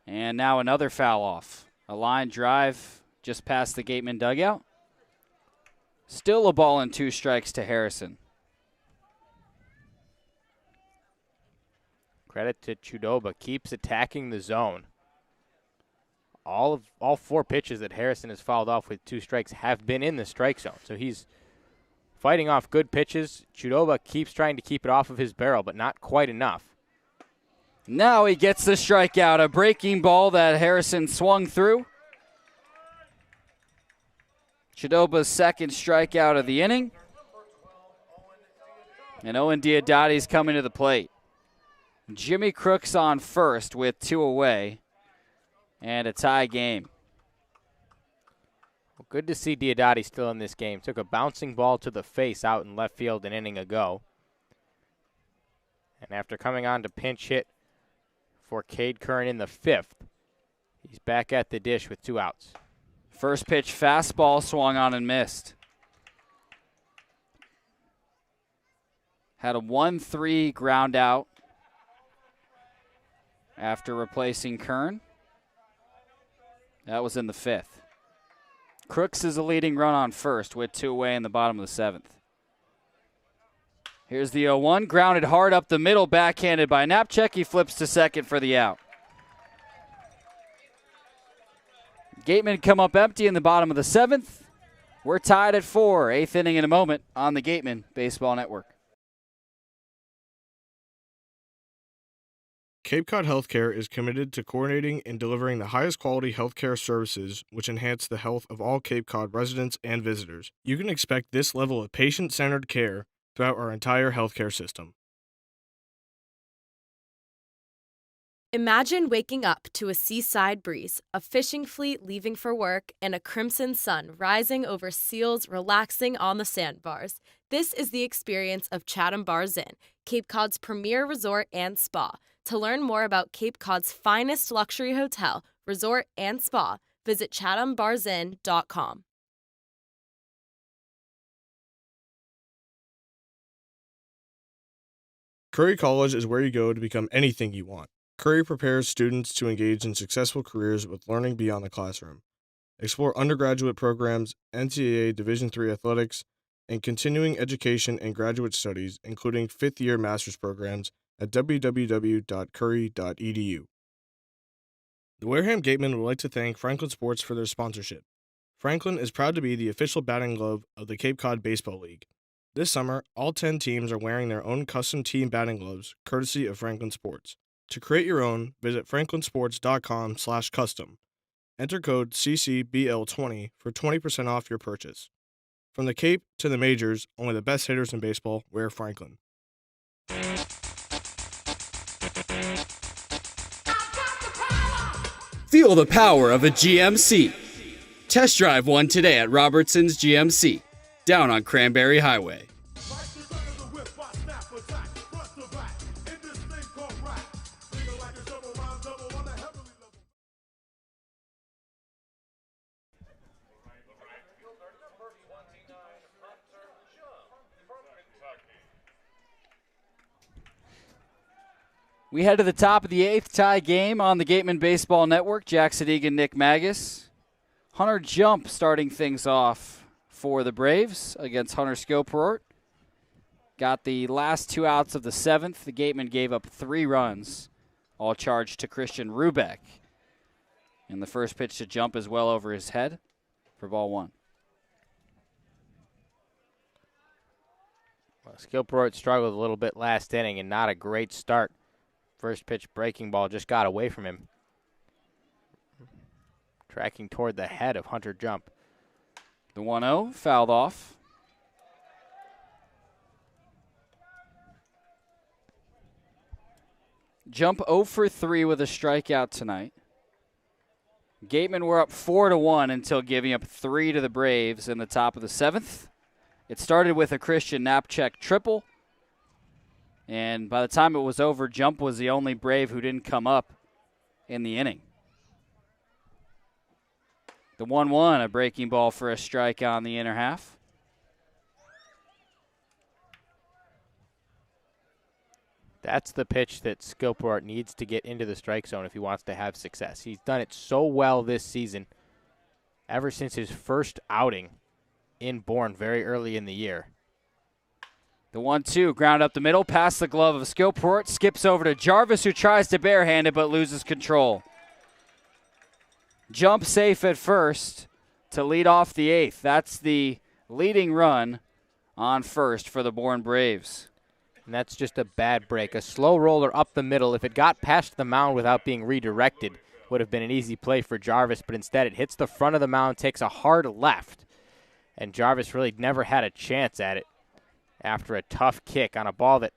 And now another foul off. A line drive just past the Gatemen dugout. Still a ball and 2 strikes to Harrison. Credit to Chidoba, keeps attacking the zone. All 4 pitches that Harrison has fouled off with 2 strikes have been in the strike zone. So he's fighting off good pitches. Chidoba keeps trying to keep it off of his barrel, but not quite enough. Now he gets the strikeout, a breaking ball that Harrison swung through. Chidoba's second strikeout of the inning. And Owen Diodati's coming to the plate. Jimmy Crooks on first with 2 away. And a tie game. Well, good to see Diodati still in this game. Took a bouncing ball to the face out in left field an inning ago. And after coming on to pinch hit for Cade Curran in the 5th, he's back at the dish with 2 outs. First pitch fastball swung on and missed. Had a 1-3 ground out after replacing Kern. That was in the 5th. Crooks is a leading run on first with 2 away in the bottom of the 7th. Here's the 0-1, grounded hard up the middle, backhanded by Knapczyk. He flips to second for the out. Gatemen come up empty in the bottom of the 7th. We're tied at 4, 8th inning in a moment on the Gatemen Baseball Network. Cape Cod Healthcare is committed to coordinating and delivering the highest quality healthcare services which enhance the health of all Cape Cod residents and visitors. You can expect this level of patient-centered care throughout our entire healthcare system. Imagine waking up to a seaside breeze, a fishing fleet leaving for work, and a crimson sun rising over seals relaxing on the sandbars. This is the experience of Chatham Bars Inn, Cape Cod's premier resort and spa. To learn more about Cape Cod's finest luxury hotel, resort, and spa, visit chathambarsinn.com. Curry College is where you go to become anything you want. Curry prepares students to engage in successful careers with learning beyond the classroom. Explore undergraduate programs, NCAA Division III athletics, and continuing education and graduate studies, including fifth-year master's programs at www.curry.edu. The Wareham Gatemen would like to thank Franklin Sports for their sponsorship. Franklin is proud to be the official batting glove of the Cape Cod Baseball League. This summer, all 10 teams are wearing their own custom team batting gloves, courtesy of Franklin Sports. To create your own, visit franklinsports.com/custom. Enter code CCBL20 for 20% off your purchase. From the Cape to the majors, only the best hitters in baseball wear Franklin. Feel the power of a GMC. Test drive one today at Robertson's GMC, down on Cranberry Highway. We head to the top of the 8th, tie game on the Gatemen Baseball Network. Jack Sadighian, Nick Magas. Hunter Jump starting things off for the Braves against Hunter Skilport. Got the last 2 outs of the 7th. The Gatemen gave up 3 runs, all charged to Christian Rubeck. And the first pitch to Jump is well over his head for ball 1. Well, Skilport struggled a little bit last inning and not a great start. First pitch breaking ball just got away from him. Tracking toward the head of Hunter Jump. The 1-0 fouled off. Jump 0 for 3 with a strikeout tonight. Gatemen were up 4-1 until giving up 3 to the Braves in the top of the 7th. It started with a Christian Knapczyk triple. And by the time it was over, Jump was the only Brave who didn't come up in the inning. The 1-1, a breaking ball for a strike on the inner half. That's the pitch that Skilport needs to get into the strike zone if he wants to have success. He's done it so well this season, ever since his first outing in Bourne very early in the year. The 1-2, ground up the middle, past the glove of Skilport, skips over to Jarvis, who tries to barehand it but loses control. Jump safe at first to lead off the 8th. That's the leading run on first for the Bourne Braves. And that's just a bad break. A slow roller up the middle. If it got past the mound without being redirected, would have been an easy play for Jarvis, but instead it hits the front of the mound, takes a hard left, and Jarvis really never had a chance at it after a tough kick on a ball that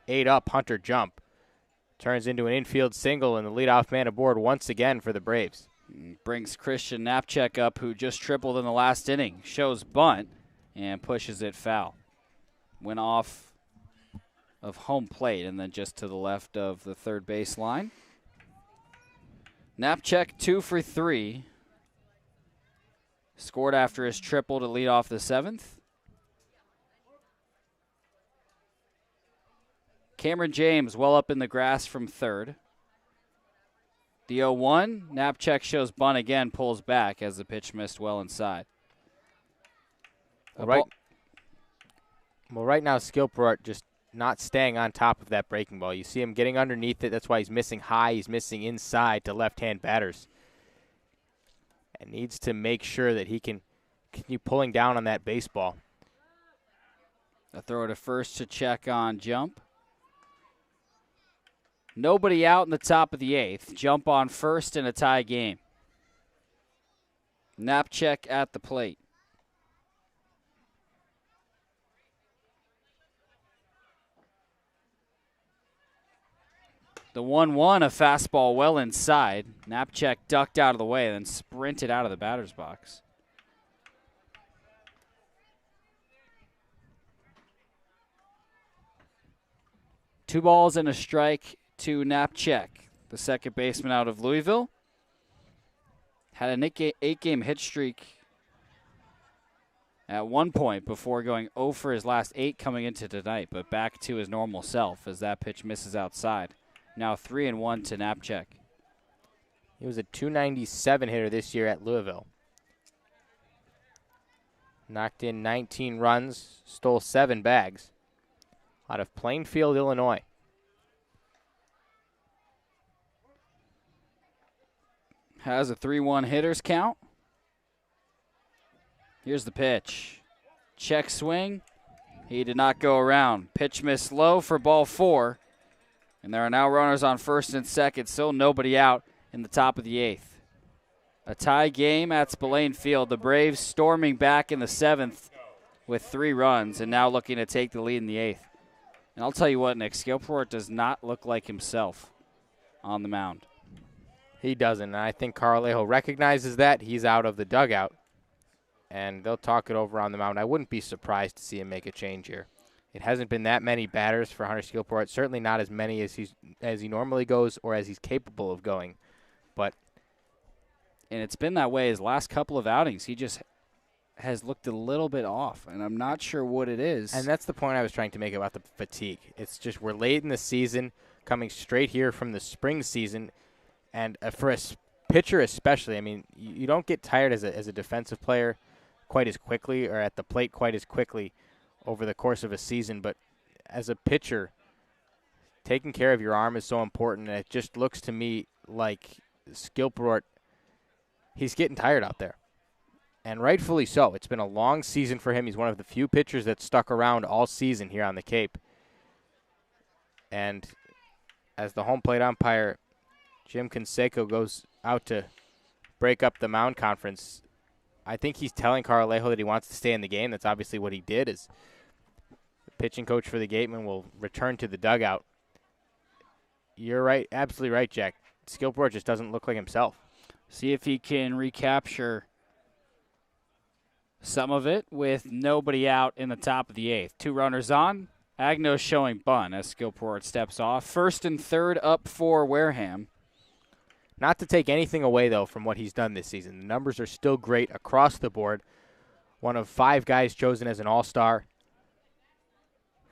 ate up Hunter Jump. turns into an infield single, and the leadoff man aboard once again for the Braves. Brings Christian Knapczyk up, who just tripled in the last inning. Shows bunt and pushes it foul. Went off of home plate and then just to the left of the third base line. Knapczyk 2 for 3. Scored after his triple to lead off the 7th. Cameron James well up in the grass from third. The 0-1, Knapczyk shows bunt again, pulls back as the pitch missed well inside. Right now, Skillport just not staying on top of that breaking ball. You see him getting underneath it. That's why he's missing high. He's missing inside to left-hand batters. And needs to make sure that he can continue pulling down on that baseball. A throw to first to check on jump. Nobody out in the top of the 8th. Jump on first in a tie game. Knapczyk at the plate. The 1-1, a fastball well inside. Knapczyk ducked out of the way, then sprinted out of the batter's box. Two balls and a strike to Knapczyk, the second baseman out of Louisville. Had an 8-game hit streak at one point before going 0 for his last 8 coming into tonight, but back to his normal self as that pitch misses outside. Now 3-1 to Knapczyk. He was a .297 hitter this year at Louisville. Knocked in 19 runs, stole 7 bags out of Plainfield, Illinois. Has a 3-1 hitters count. Here's the pitch. Check swing. He did not go around. Pitch missed low for ball 4. And there are now runners on first and second. Still nobody out in the top of the 8th. A tie game at Spillane Field. The Braves storming back in the 7th with 3 runs and now looking to take the lead in the 8th. And I'll tell you what, Nick, Skillport does not look like himself on the mound. He doesn't, and I think Carlejo recognizes that. He's out of the dugout, and they'll talk it over on the mound. I wouldn't be surprised to see him make a change here. It hasn't been that many batters for Hunter Skillport, certainly not as many as he normally goes or as he's capable of going. And it's been that way his last couple of outings. He just has looked a little bit off, and I'm not sure what it is. And that's the point I was trying to make about the fatigue. It's just we're late in the season, coming straight here from the spring season. And for a pitcher especially, I mean, you don't get tired as a defensive player quite as quickly or at the plate quite as quickly over the course of a season. But as a pitcher, taking care of your arm is so important. And it just looks to me like Skillport, he's getting tired out there. And rightfully so. It's been a long season for him. He's one of the few pitchers that stuck around all season here on the Cape. And as the home plate umpire, Jim Canseco, goes out to break up the mound conference, I think he's telling Carlejo that he wants to stay in the game. That's obviously what he did. Is the pitching coach for the Gatemen will return to the dugout. You're right, absolutely right, Jack. Skillport just doesn't look like himself. See if he can recapture some of it with nobody out in the top of the 8th. 2 runners on. Agnos showing bunt as Skillport steps off. First and third up for Wareham. Not to take anything away, though, from what he's done this season. The numbers are still great across the board. One of 5 guys chosen as an all-star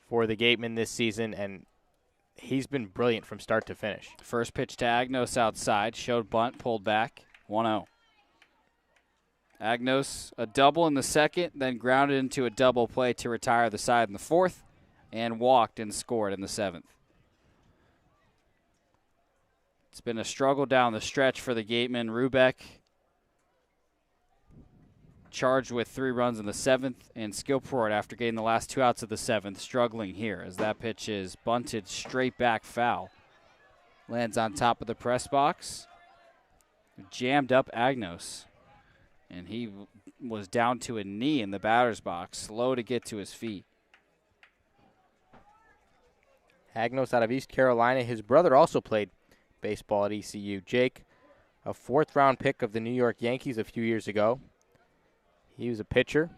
for the Gatemen this season, and he's been brilliant from start to finish. First pitch to Agnos outside. Showed bunt, pulled back. 1-0. Agnos, a double in the second, then grounded into a double play to retire the side in the 4th, and walked and scored in the 7th. It's been a struggle down the stretch for the Gatemen. Rubeck charged with 3 runs in the 7th, and Skillport, after getting the last 2 outs of the 7th, struggling here as that pitch is bunted straight back foul. Lands on top of the press box. Jammed up Agnos, and he was down to a knee in the batter's box, slow to get to his feet. Agnos out of East Carolina. His brother also played baseball at ECU. Jake, a 4th-round pick of the New York Yankees a few years ago. He was a pitcher.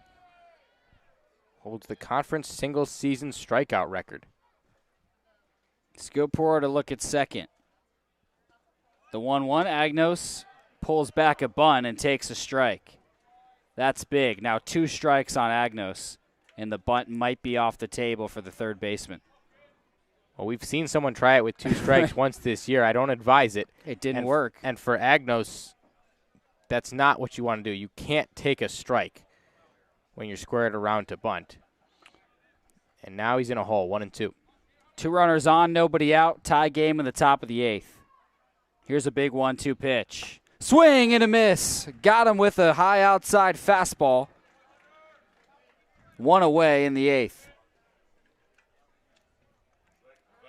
Holds the conference single-season strikeout record. Skillport to look at second. The 1-1, Agnos pulls back a bunt and takes a strike. That's big. Now 2 strikes on Agnos, and the bunt might be off the table for the third baseman. Well, we've seen someone try it with 2 strikes once this year. I don't advise it. It didn't work. And for Agnos, that's not what you want to do. You can't take a strike when you're squared around to bunt. And now he's in a hole, 1-2. 2 runners on, nobody out. Tie game in the top of the 8th. Here's a big 1-2 pitch. Swing and a miss. Got him with a high outside fastball. 1 away in the 8th.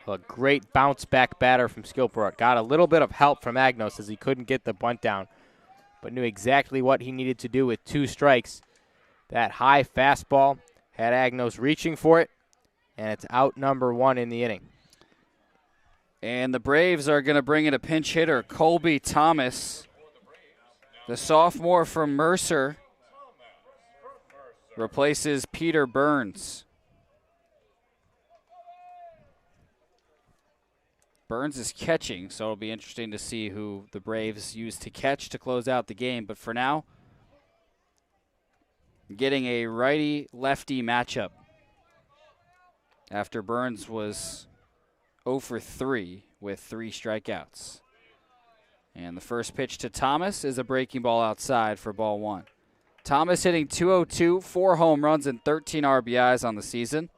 A great bounce-back batter from Skillport. Got a little bit of help from Agnos as he couldn't get the bunt down, but knew exactly what he needed to do with 2 strikes. That high fastball had Agnos reaching for it, and it's out number 1 in the inning. And the Braves are going to bring in a pinch hitter, Colby Thomas. The sophomore from Mercer replaces Peter Burns. Burns is catching, so it'll be interesting to see who the Braves use to catch to close out the game. But for now, getting a righty-lefty matchup after Burns was 0 for 3 with 3 strikeouts. And the first pitch to Thomas is a breaking ball outside for ball 1. Thomas hitting .202, 4 home runs and 13 RBIs on the season.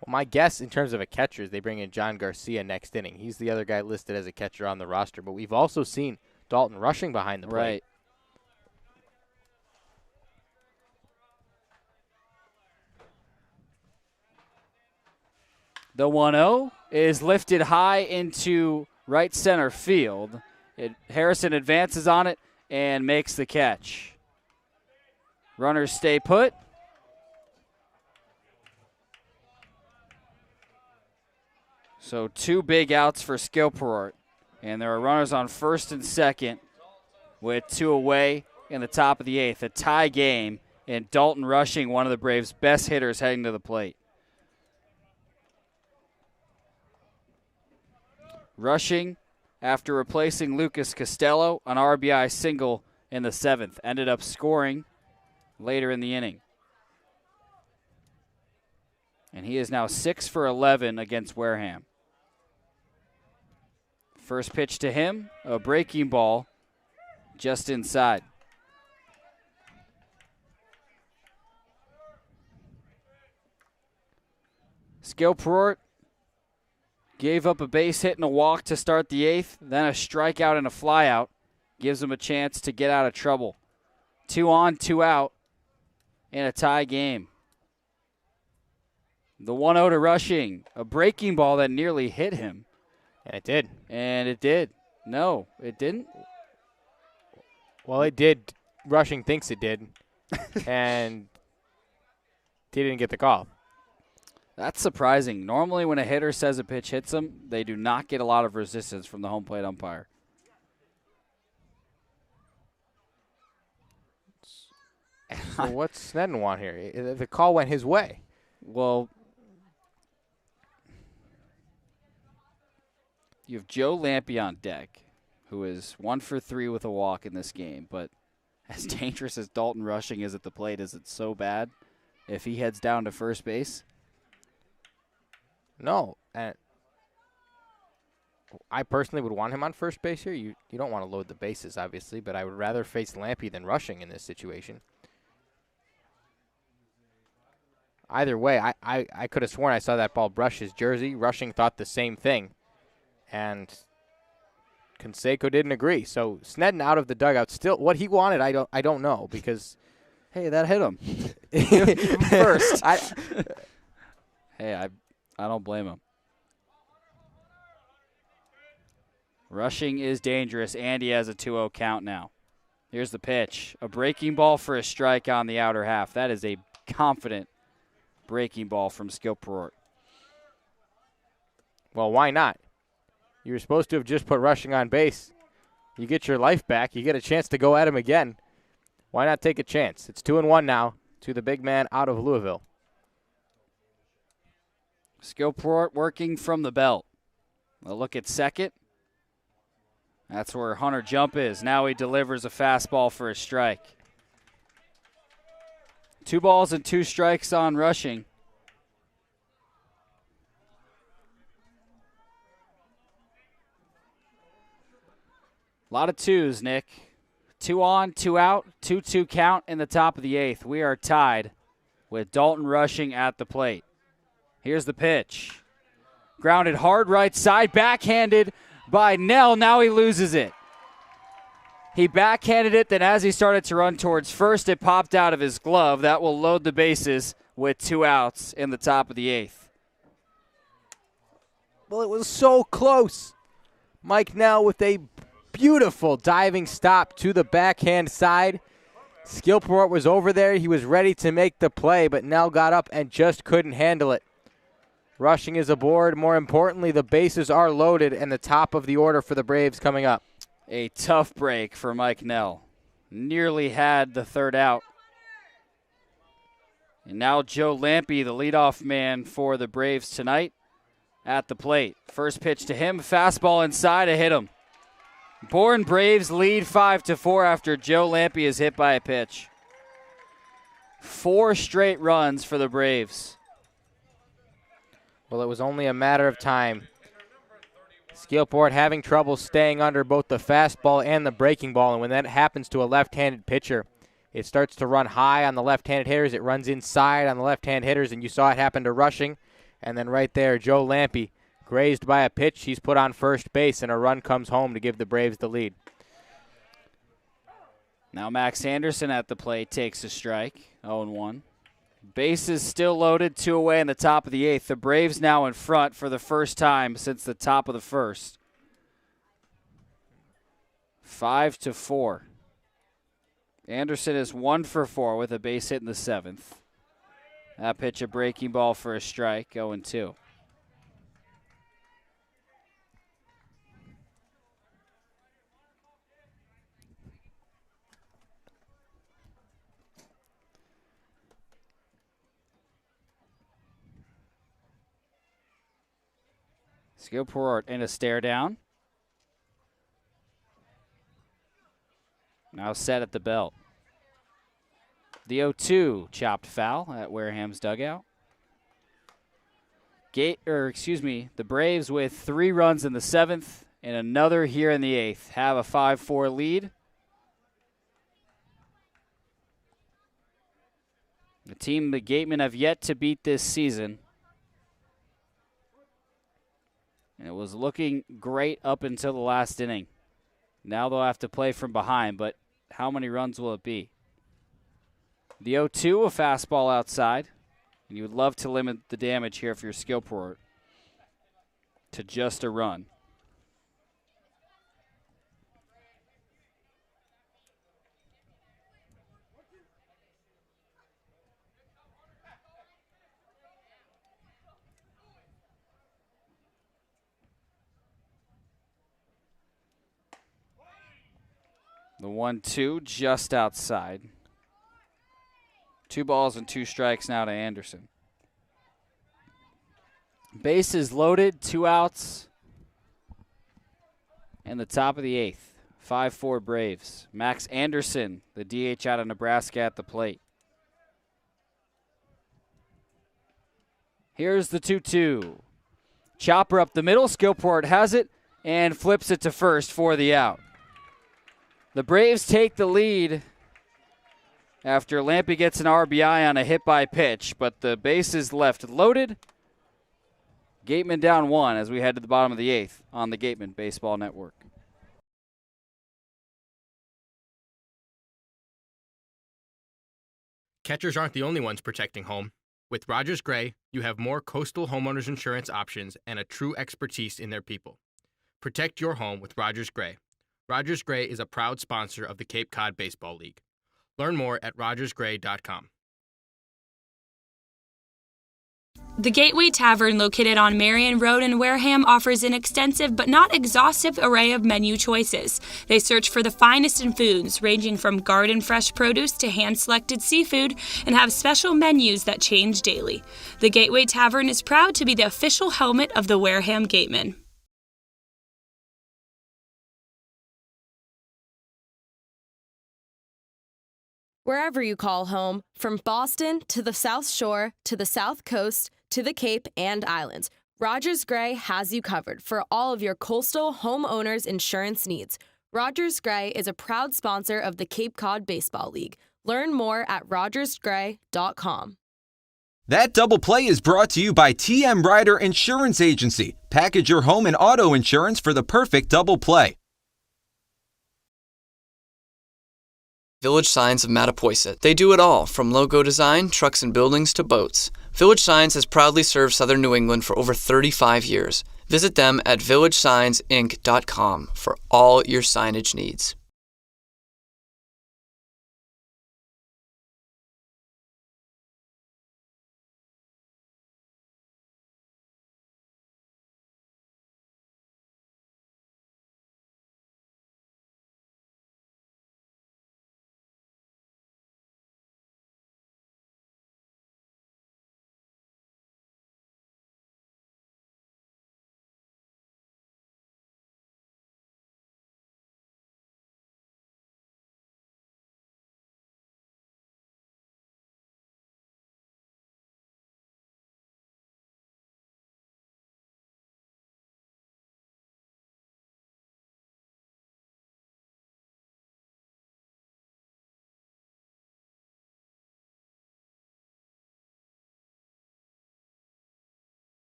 Well, my guess in terms of a catcher is they bring in John Garcia next inning. He's the other guy listed as a catcher on the roster, but we've also seen Dalton rushing behind the plate. Right. The 1-0 is lifted high into right center field. Harrison advances on it and makes the catch. Runners stay put. So 2 big outs for Skillport. And there are runners on first and second with 2 away in the top of the 8th. A tie game, and Dalton Rushing, one of the Braves' best hitters, heading to the plate. Rushing, after replacing Lucas Costello, an RBI single in the 7th, ended up scoring later in the inning. And he is now 6 for 11 against Wareham. First pitch to him, a breaking ball just inside. Skillport gave up a base hit and a walk to start the 8th, then a strikeout and a flyout. Gives him a chance to get out of trouble. 2 on, 2 out in a tie game. The 1-0 to Rushing, a breaking ball that nearly hit him. And it did. And it did. No, it didn't. Well, it did. Rushing thinks it did. And he didn't get the call. That's surprising. Normally when a hitter says a pitch hits them, they do not get a lot of resistance from the home plate umpire. So what's Sneddon want here? The call went his way. Well, you have Joe Lampe on deck, who is 1 for 3 with a walk in this game. But as dangerous as Dalton Rushing is at the plate, is it so bad if he heads down to first base? No. And I personally would want him on first base here. You don't want to load the bases, obviously, but I would rather face Lampe than Rushing in this situation. Either way, I could have sworn I saw that ball brush his jersey. Rushing thought the same thing. And Canseco didn't agree. So Sneddon out of the dugout. Still, what he wanted, I don't know, because hey, that hit him. First. I don't blame him. Rushing is dangerous, and he has a 2-0 count now. Here's the pitch. A breaking ball for a strike on the outer half. That is a confident breaking ball from Skillport. Well, why not? You were supposed to have just put rushing on base. You get your life back. You get a chance to go at him again. Why not take a chance? It's 2-1 now to the big man out of Louisville. Skillport working from the belt. A look at second. That's where Hunter Jump is. Now he delivers a fastball for a strike. 2 balls and 2 strikes on rushing. A lot of 2s, Nick. 2 on, 2 out, 2-2 count in the top of the 8th. We are tied with Dalton Rushing at the plate. Here's the pitch. Grounded hard right side, backhanded by Nell. Now he loses it. He backhanded it, then as he started to run towards first, it popped out of his glove. That will load the bases with 2 outs in the top of the 8th. Well, it was so close. Mike Nell with a beautiful diving stop to the backhand side. Skillport was over there. He was ready to make the play, but Nell got up and just couldn't handle it. Rushing is aboard. More importantly, the bases are loaded and the top of the order for the Braves coming up. A tough break for Mike Nell. Nearly had the 3rd out. And now Joe Lampe, the leadoff man for the Braves tonight, at the plate. First pitch to him, fastball inside, a hit him. Bourne Braves lead 5-4 after Joe Lampe is hit by a pitch. 4 straight runs for the Braves. Well, it was only a matter of time. Skillport having trouble staying under both the fastball and the breaking ball, and when that happens to a left-handed pitcher, it starts to run high on the left-handed hitters. It runs inside on the left-hand hitters, and you saw it happen to Rushing. And then right there, Joe Lampe, grazed by a pitch. He's put on first base, and a run comes home to give the Braves the lead. Now Max Anderson at the plate takes a strike, 0-1. Bases still loaded, 2 away in the top of the 8th. The Braves now in front for the first time since the top of the 1st. 5-4. Anderson is 1 for 4 with a base hit in the 7th. That pitch a breaking ball for a strike, 0-2. Skillport in a stare down. Now set at the belt. The 0-2 chopped foul at Wareham's dugout. The Braves with 3 runs in the 7th and another here in the 8th have a 5-4 lead. The team the Gatemen have yet to beat this season. And it was looking great up until the last inning. Now they'll have to play from behind, but how many runs will it be? The 0-2, a fastball outside. And you would love to limit the damage here if you're Skillport to just a run. The 1-2 just outside. 2 balls and 2 strikes now to Anderson. Bases loaded, 2 outs. And the top of the 8th. 5-4 Braves. Max Anderson, the DH out of Nebraska at the plate. Here's the 2-2. Chopper up the middle. Skillport has it and flips it to first for the out. The Braves take the lead after Lampe gets an RBI on a hit by pitch, but the bases left loaded. Gatemen down 1 as we head to the bottom of the 8th on the Gatemen Baseball Network. Catchers aren't the only ones protecting home. With Rogers Gray, you have more coastal homeowners insurance options and a true expertise in their people. Protect your home with Rogers Gray. Rogers Gray is a proud sponsor of the Cape Cod Baseball League. Learn more at rogersgray.com. The Gateway Tavern, located on Marion Road in Wareham, offers an extensive but not exhaustive array of menu choices. They search for the finest in foods, ranging from garden fresh produce to hand-selected seafood, and have special menus that change daily. The Gateway Tavern is proud to be the official helmet of the Wareham Gatemen. Wherever you call home, from Boston to the South Shore to the South Coast to the Cape and Islands, Rogers Gray has you covered for all of your coastal homeowners insurance needs. Rogers Gray is a proud sponsor of the Cape Cod Baseball League. Learn more at rogersgray.com. That double play is brought to you by TM Ryder Insurance Agency. Package your home and auto insurance for the perfect double play. Village Signs of Mattapoisett. They do it all, from logo design, trucks and buildings to boats. Village Signs has proudly served southern New England for over 35 years. Visit them at villagesigns.inc.com for all your signage needs.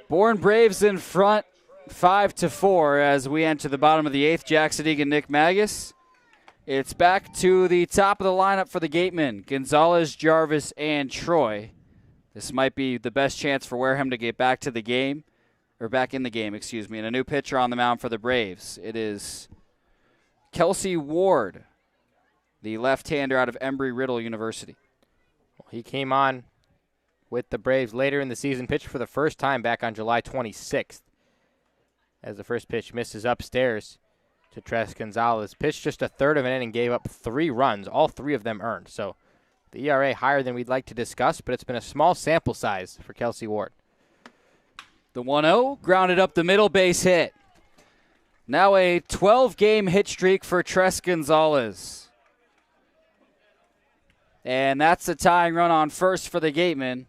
Bourne Braves in front, 5-4 as we enter the bottom of the eighth. Jack Sadighian, Nick Magas. It's back to the top of the lineup for the Gatemen. Gonzalez, Jarvis, and Troy. This might be the best chance for Wareham to get back to the game, or back in the game, excuse me. And a new pitcher on the mound for the Braves. It is Kelsey Ward, the left-hander out of Embry-Riddle University. He came on with the Braves later in the season, pitched for the first time back on July 26th. As the first pitch misses upstairs to Tres Gonzalez. Pitched just a third of an inning, gave up 3 runs, all 3 of them earned. So the ERA higher than we'd like to discuss, but it's been a small sample size for Kelsey Ward. The 1-0, grounded up the middle, base hit. Now a 12-game hit streak for Tres Gonzalez. And that's the tying run on first for the Gatemen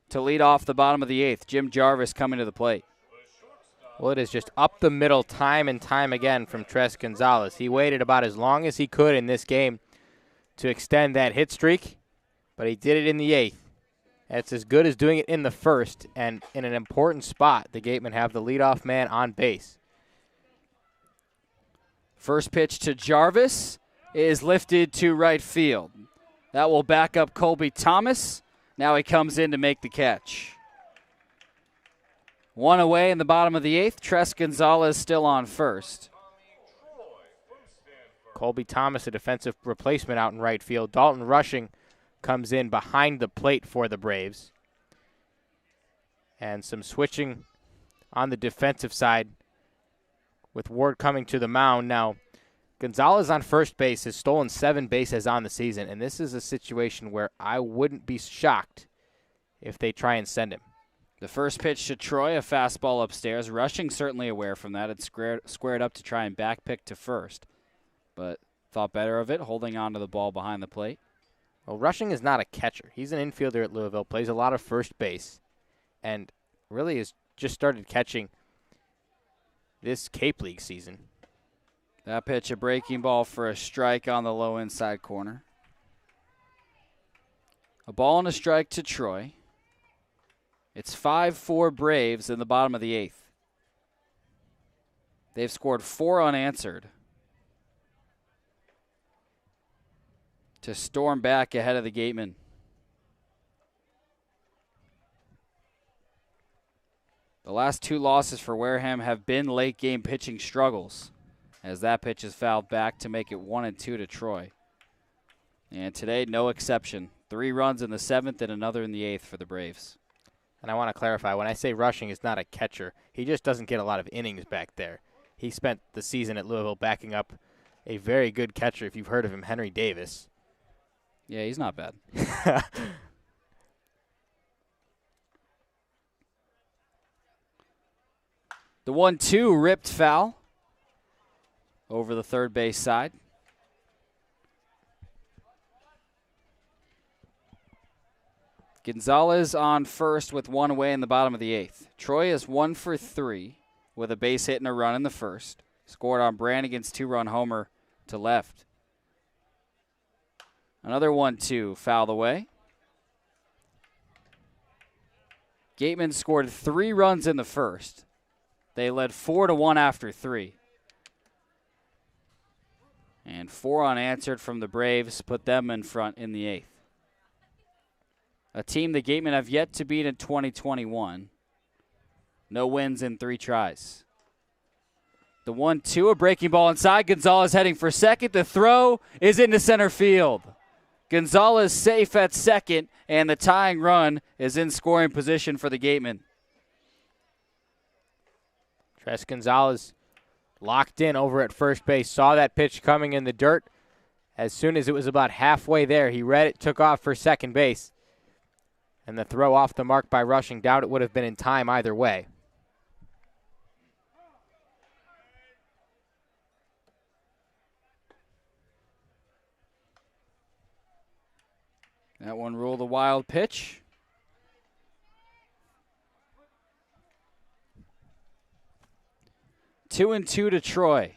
to lead off the bottom of the eighth. Jim Jarvis coming to the plate. Well, it is just up the middle time and time again from Tres Gonzalez. He waited about as long as he could in this game to extend that hit streak, but he did it in the eighth. That's as good as doing it in the first, and in an important spot, the Gatemen have the leadoff man on base. First pitch to Jarvis is lifted to right field. That will back up Colby Thomas. Now he comes in to make the catch. 1 away in the bottom of the eighth. Tres Gonzalez still on first. Colby Thomas, a defensive replacement out in right field. Dalton Rushing comes in behind the plate for the Braves. And some switching on the defensive side with Ward coming to the mound. Now, Gonzalez on first base has stolen 7 bases on the season, and this is a situation where I wouldn't be shocked if they try and send him. The first pitch to Troy, a fastball upstairs. Rushing certainly aware from that. It's squared up to try and back pick to first, but thought better of it, holding on to the ball behind the plate. Well, Rushing is not a catcher. He's an infielder at Louisville, plays a lot of first base, and really has just started catching this Cape League season. That pitch, a breaking ball for a strike on the low inside corner. A ball and a strike to Troy. It's 5-4 Braves in the bottom of the eighth. They've scored 4 unanswered to storm back ahead of the Gatemen. The last 2 losses for Wareham have been late game pitching struggles, as that pitch is fouled back to make it 1-2 to Troy. And today, no exception. 3 runs in the 7th and another in the 8th for the Braves. And I want to clarify, when I say rushing, it's not a catcher. He just doesn't get a lot of innings back there. He spent the season at Louisville backing up a very good catcher, if you've heard of him, Henry Davis. Yeah, he's not bad. The 1-2 ripped foul over the third base side. Gonzalez on first with 1 away in the bottom of the 8th. Troy is 1 for 3 with a base hit and a run in the first. Scored on Brannigan's 2-run homer to left. Another 1-2 fouled away. Gatemen scored 3 runs in the first. They led 4-1 after 3. And 4 unanswered from the Braves put them in front in the 8th. A team the Gatemen have yet to beat in 2021. No wins in 3 tries. The 1-2, a breaking ball inside. Gonzalez heading for second. The throw is into center field. Gonzalez safe at second, and the tying run is in scoring position for the Gatemen. Tres Gonzalez locked in over at first base, saw that pitch coming in the dirt. As soon as it was about halfway there, he read it, took off for second base. And the throw off the mark by Rushing. Doubt it would have been in time either way. That one ruled a wild pitch. Two and 2 to Troy.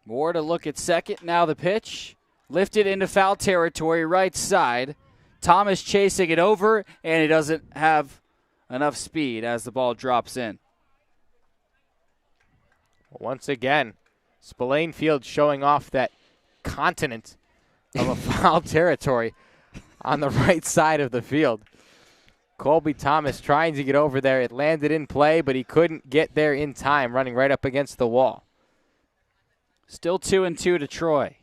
Moore to look at second. Now the pitch. Lifted into foul territory, right side. Thomas chasing it over, and he doesn't have enough speed as the ball drops in. Once again, Spillane Field showing off that continent of a foul territory on the right side of the field. Colby Thomas trying to get over there. It landed in play, but he couldn't get there in time, running right up against the wall. Still 2 and 2 to Troy.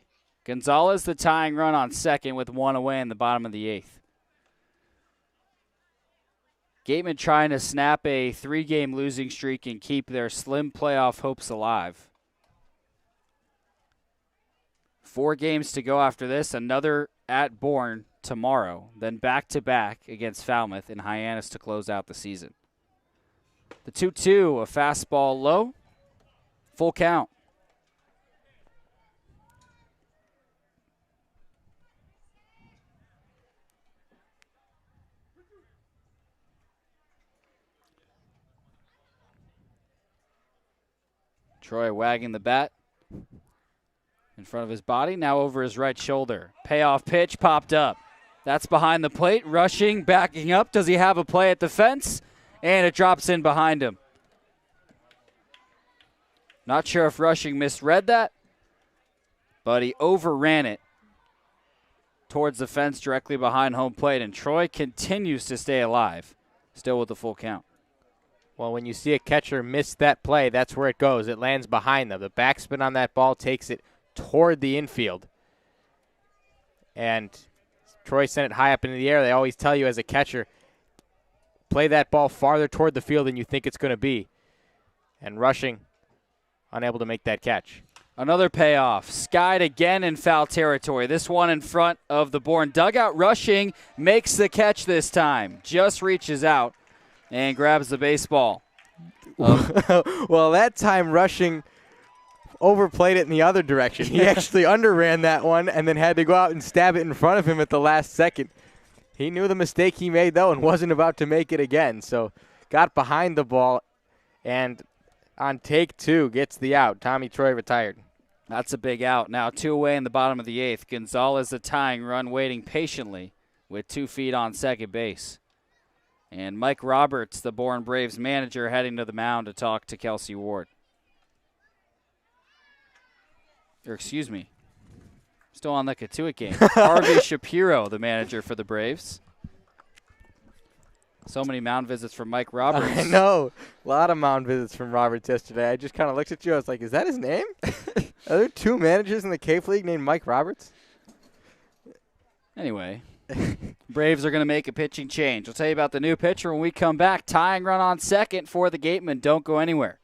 Gonzalez the tying run on second with 1 away in the bottom of the 8th. Gatemen trying to snap a 3-game losing streak and keep their slim playoff hopes alive. 4 games to go after this. Another at Bourne tomorrow. Then back-to-back against Falmouth in Hyannis to close out the season. The 2-2, a fastball low. Full count. Troy wagging the bat in front of his body, now over his right shoulder. Payoff pitch popped up. That's behind the plate. Rushing, backing up. Does he have a play at the fence? And it drops in behind him. Not sure if Rushing misread that, but he overran it towards the fence directly behind home plate, and Troy continues to stay alive, still with the full count. Well, when you see a catcher miss that play, that's where it goes. It lands behind them. The backspin on that ball takes it toward the infield. And Troy sent it high up into the air. They always tell you as a catcher, play that ball farther toward the field than you think it's going to be. And Rushing, unable to make that catch. Another payoff. Skied again in foul territory. This one in front of the Bourne dugout. Rushing makes the catch this time. Just reaches out and grabs the baseball. Well, that time Rushing overplayed it in the other direction. He actually underran that one and then had to go out and stab it in front of him at the last second. He knew the mistake he made, though, and wasn't about to make it again. So got behind the ball and on take 2 gets the out. Tommy Troy retired. That's a big out. Now 2 away in the bottom of the 8th. Gonzalez the tying run, waiting patiently with 2 feet on second base. And Mike Roberts, the Bourne Braves manager, heading to the mound to talk to Kelsey Ward. Or excuse me, still on the Katuitt game. Harvey Shapiro, the manager for the Braves. So many mound visits from Mike Roberts. I know. A lot of mound visits from Roberts yesterday. I just kind of looked at you. I was like, is that his name? Are there 2 managers in the Cape League named Mike Roberts? Anyway, Braves are going to make a pitching change. We'll tell you about the new pitcher when we come back. Tying run on second for the Gatemen. Don't go anywhere.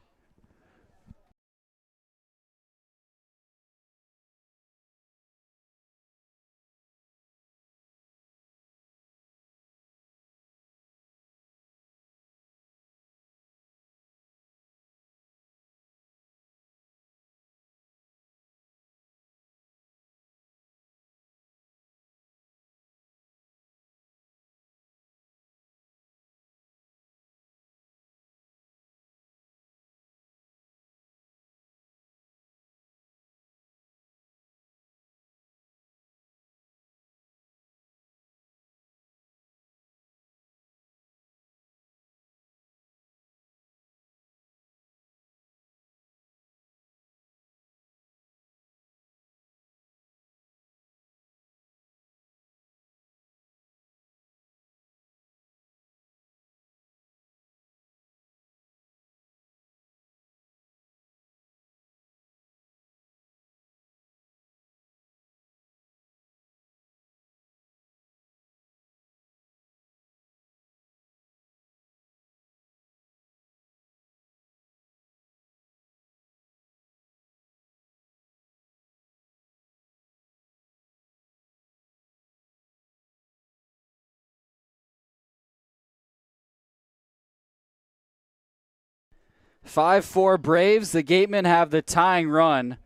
(5-4) Braves. The Gatemen have the tying run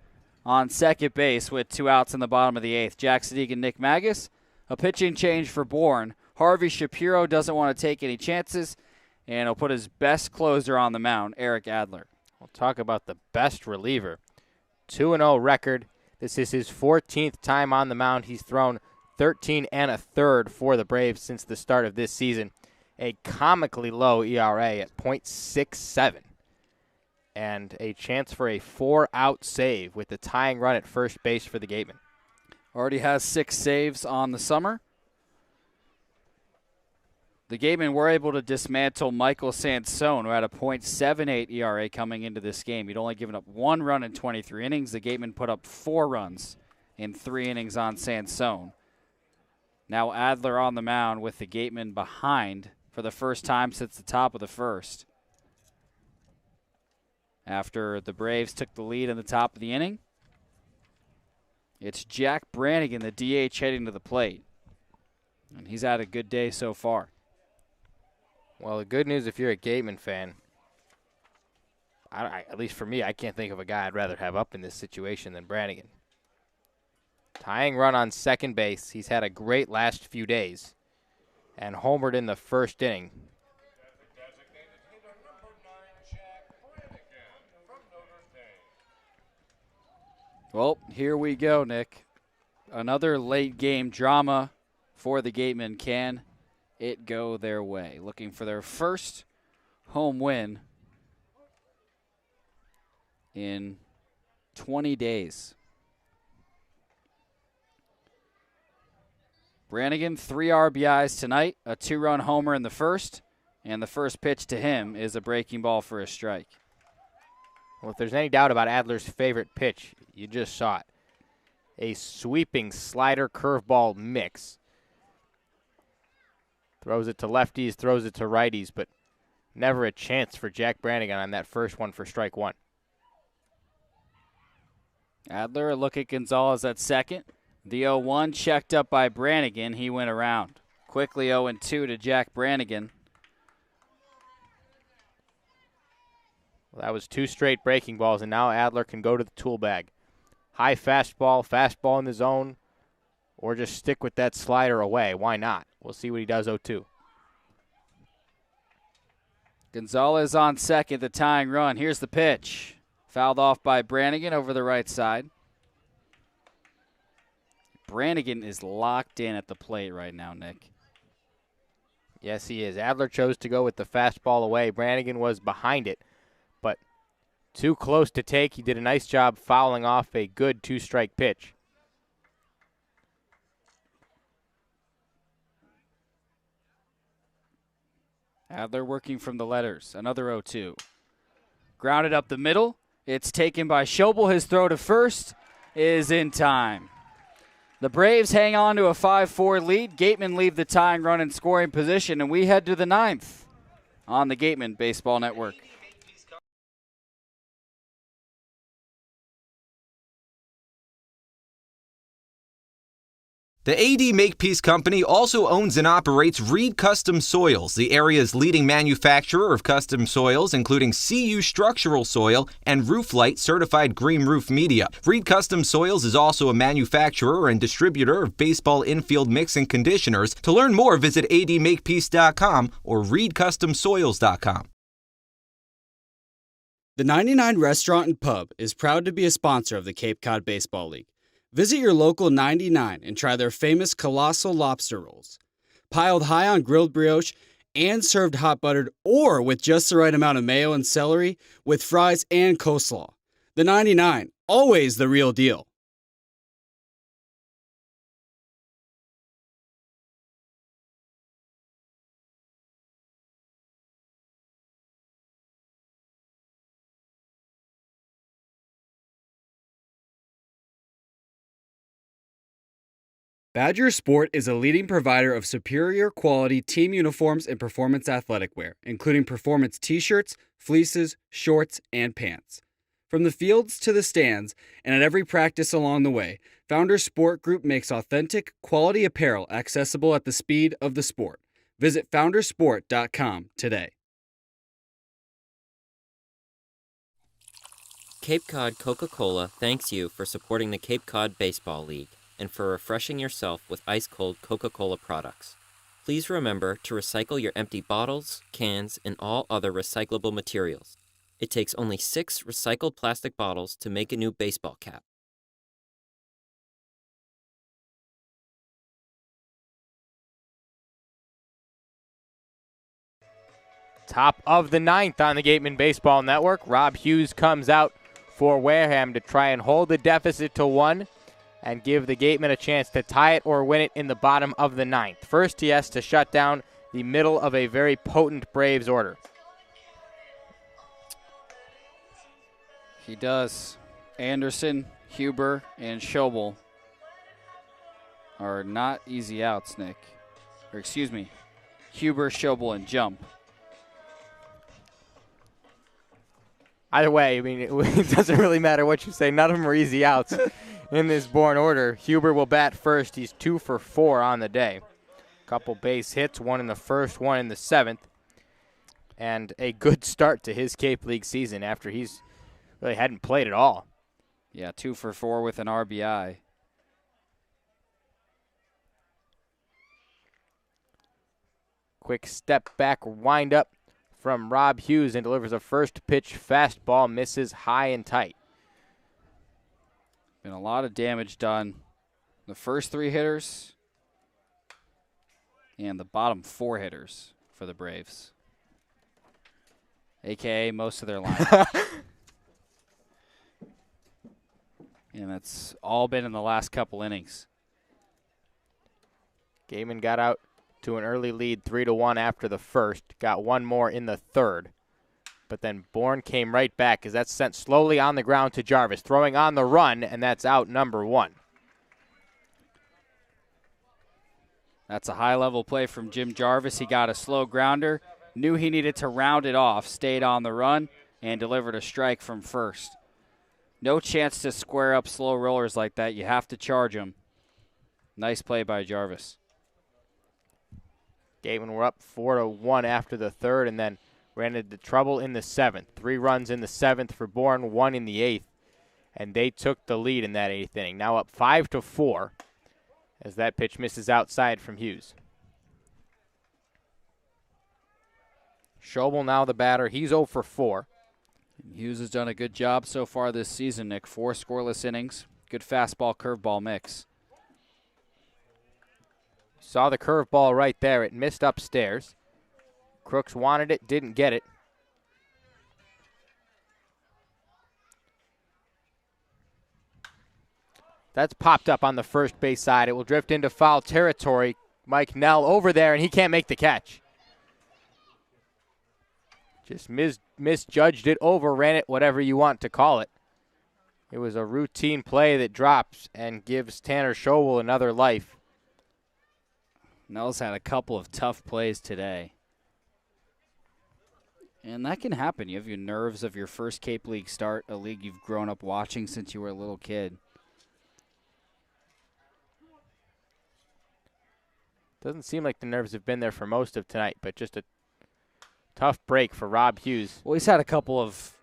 on second base with 2 outs in the bottom of the 8th. Jack Sadighian, Nick Magas. A pitching change for Bourne. Harvey Shapiro doesn't want to take any chances, and he'll put his best closer on the mound, Eric Adler. We'll talk about the best reliever. 2-0 record. This is his 14th time on the mound. He's thrown 13 1/3 for the Braves since the start of this season. A comically low ERA at .67. And a chance for a 4-out save with the tying run at first base for the Gatemen. Already has 6 saves on the summer. The Gatemen were able to dismantle Michael Sansone, who had a .78 ERA coming into this game. He'd only given up 1 run in 23 innings. The Gatemen put up 4 runs in 3 innings on Sansone. Now Adler on the mound with the Gatemen behind for the first time since the top of the first. After the Braves took the lead in the top of the inning, it's Jack Brannigan, the DH, heading to the plate. And he's had a good day so far. Well, the good news if you're a Gatemen fan, at least for me, I can't think of a guy I'd rather have up in this situation than Brannigan. Tying run on second base. He's had a great last few days and homered in the first inning. Well, here we go, Nick. Another late game drama for the Gatemen. Can it go their way? Looking for their first home win in 20 days. Brannigan, 3 RBIs tonight, a 2-run homer in the first, and the first pitch to him is a breaking ball for a strike. Well, if there's any doubt about Adler's favorite pitch, you just saw it. A sweeping slider curveball mix. Throws it to lefties, throws it to righties, but never a chance for Jack Brannigan on that first one for strike 1. Adler, a look at Gonzalez at second. The 0-1 checked up by Brannigan. He went around. Quickly 0-2 to Jack Brannigan. Well, that was 2 straight breaking balls, and now Adler can go to the tool bag. High fastball in the zone, or just stick with that slider away. Why not? We'll see what he does 0-2. Gonzalez on second, the tying run. Here's the pitch. Fouled off by Brannigan over the right side. Brannigan is locked in at the plate right now, Nick. Yes, he is. Adler chose to go with the fastball away. Brannigan was behind it, but too close to take. He did a nice job fouling off a good 2-strike pitch. Adler working from the letters. Another 0-2. Grounded up the middle. It's taken by Schobel. His throw to first is in time. The Braves hang on to a 5-4 lead. Gatemen leave the tying run in scoring position, and we head to the 9th on the Gatemen Baseball Network. The AD Makepeace Company also owns and operates Reed Custom Soils, the area's leading manufacturer of custom soils, including CU structural soil and Rooflight certified green roof media. Reed Custom Soils is also a manufacturer and distributor of baseball infield mix and conditioners. To learn more, visit admakepeace.com or reedcustomsoils.com. The 99 Restaurant and Pub is proud to be a sponsor of the Cape Cod Baseball League. Visit your local 99 and try their famous colossal lobster rolls. Piled high on grilled brioche and served hot buttered or with just the right amount of mayo and celery with fries and coleslaw. The 99, always the real deal. Badger Sport is a leading provider of superior quality team uniforms and performance athletic wear, including performance t-shirts, fleeces, shorts, and pants. From the fields to the stands and at every practice along the way, Founders Sport Group makes authentic, quality apparel accessible at the speed of the sport. Visit foundersport.com today. Cape Cod Coca-Cola thanks you for supporting the Cape Cod Baseball League and for refreshing yourself with ice-cold Coca-Cola products. Please remember to recycle your empty bottles, cans, and all other recyclable materials. It takes only 6 recycled plastic bottles to make a new baseball cap. Top of the 9th on the Gatemen Baseball Network. Rob Hughes comes out for Wareham to try and hold the deficit to 1 and give the Gatemen a chance to tie it or win it in the bottom of the 9th. First, he has to shut down the middle of a very potent Braves order. He does. Anderson, Huber, and Schobel are not easy outs, Nick. Or excuse me, Huber, Schobel, and Jump. Either way, I mean, it doesn't really matter what you say. None of them are easy outs in this Bourne order. Huber will bat first. He's 2 for 4 on the day. Couple base hits, 1 in the first, 1 in the 7th. And a good start to his Cape League season after he's really hadn't played at all. Yeah, 2 for 4 with an RBI. Quick step back wind up from Rob Hughes and delivers a first pitch fastball, misses high and tight. Been a lot of damage done. The first 3 hitters and the bottom 4 hitters for the Braves. AKA most of their lineup. And that's all been in the last couple innings. Gatemen got out to an early lead 3-1 after the first. Got 1 more in the third. But then Bourne came right back as that's sent slowly on the ground to Jarvis. Throwing on the run, and that's out number 1. That's a high-level play from Jim Jarvis. He got a slow grounder, knew he needed to round it off, stayed on the run, and delivered a strike from first. No chance to square up slow rollers like that. You have to charge them. Nice play by Jarvis. Gatemen were up 4-1 after the third and then ran into trouble in the 7th. 3 runs in the 7th for Bourne, 1 in the 8th. And they took the lead in that 8th inning. Now up 5-4 as that pitch misses outside from Hughes. Schobel now the batter. He's 0 for 4. Hughes has done a good job so far this season, Nick. 4 scoreless innings. Good fastball, curveball mix. Saw the curveball right there. It missed upstairs. Crooks wanted it, didn't get it. That's popped up on the first base side. It will drift into foul territory. Mike Nell over there, and he can't make the catch. Just misjudged it, overran it, whatever you want to call it. It was a routine play that drops and gives Tanner Schobel another life. Nels had a couple of tough plays today. And that can happen. You have your nerves of your first Cape League start, a league you've grown up watching since you were a little kid. Doesn't seem like the nerves have been there for most of tonight, but just a tough break for Rob Hughes. Well, he's had a couple of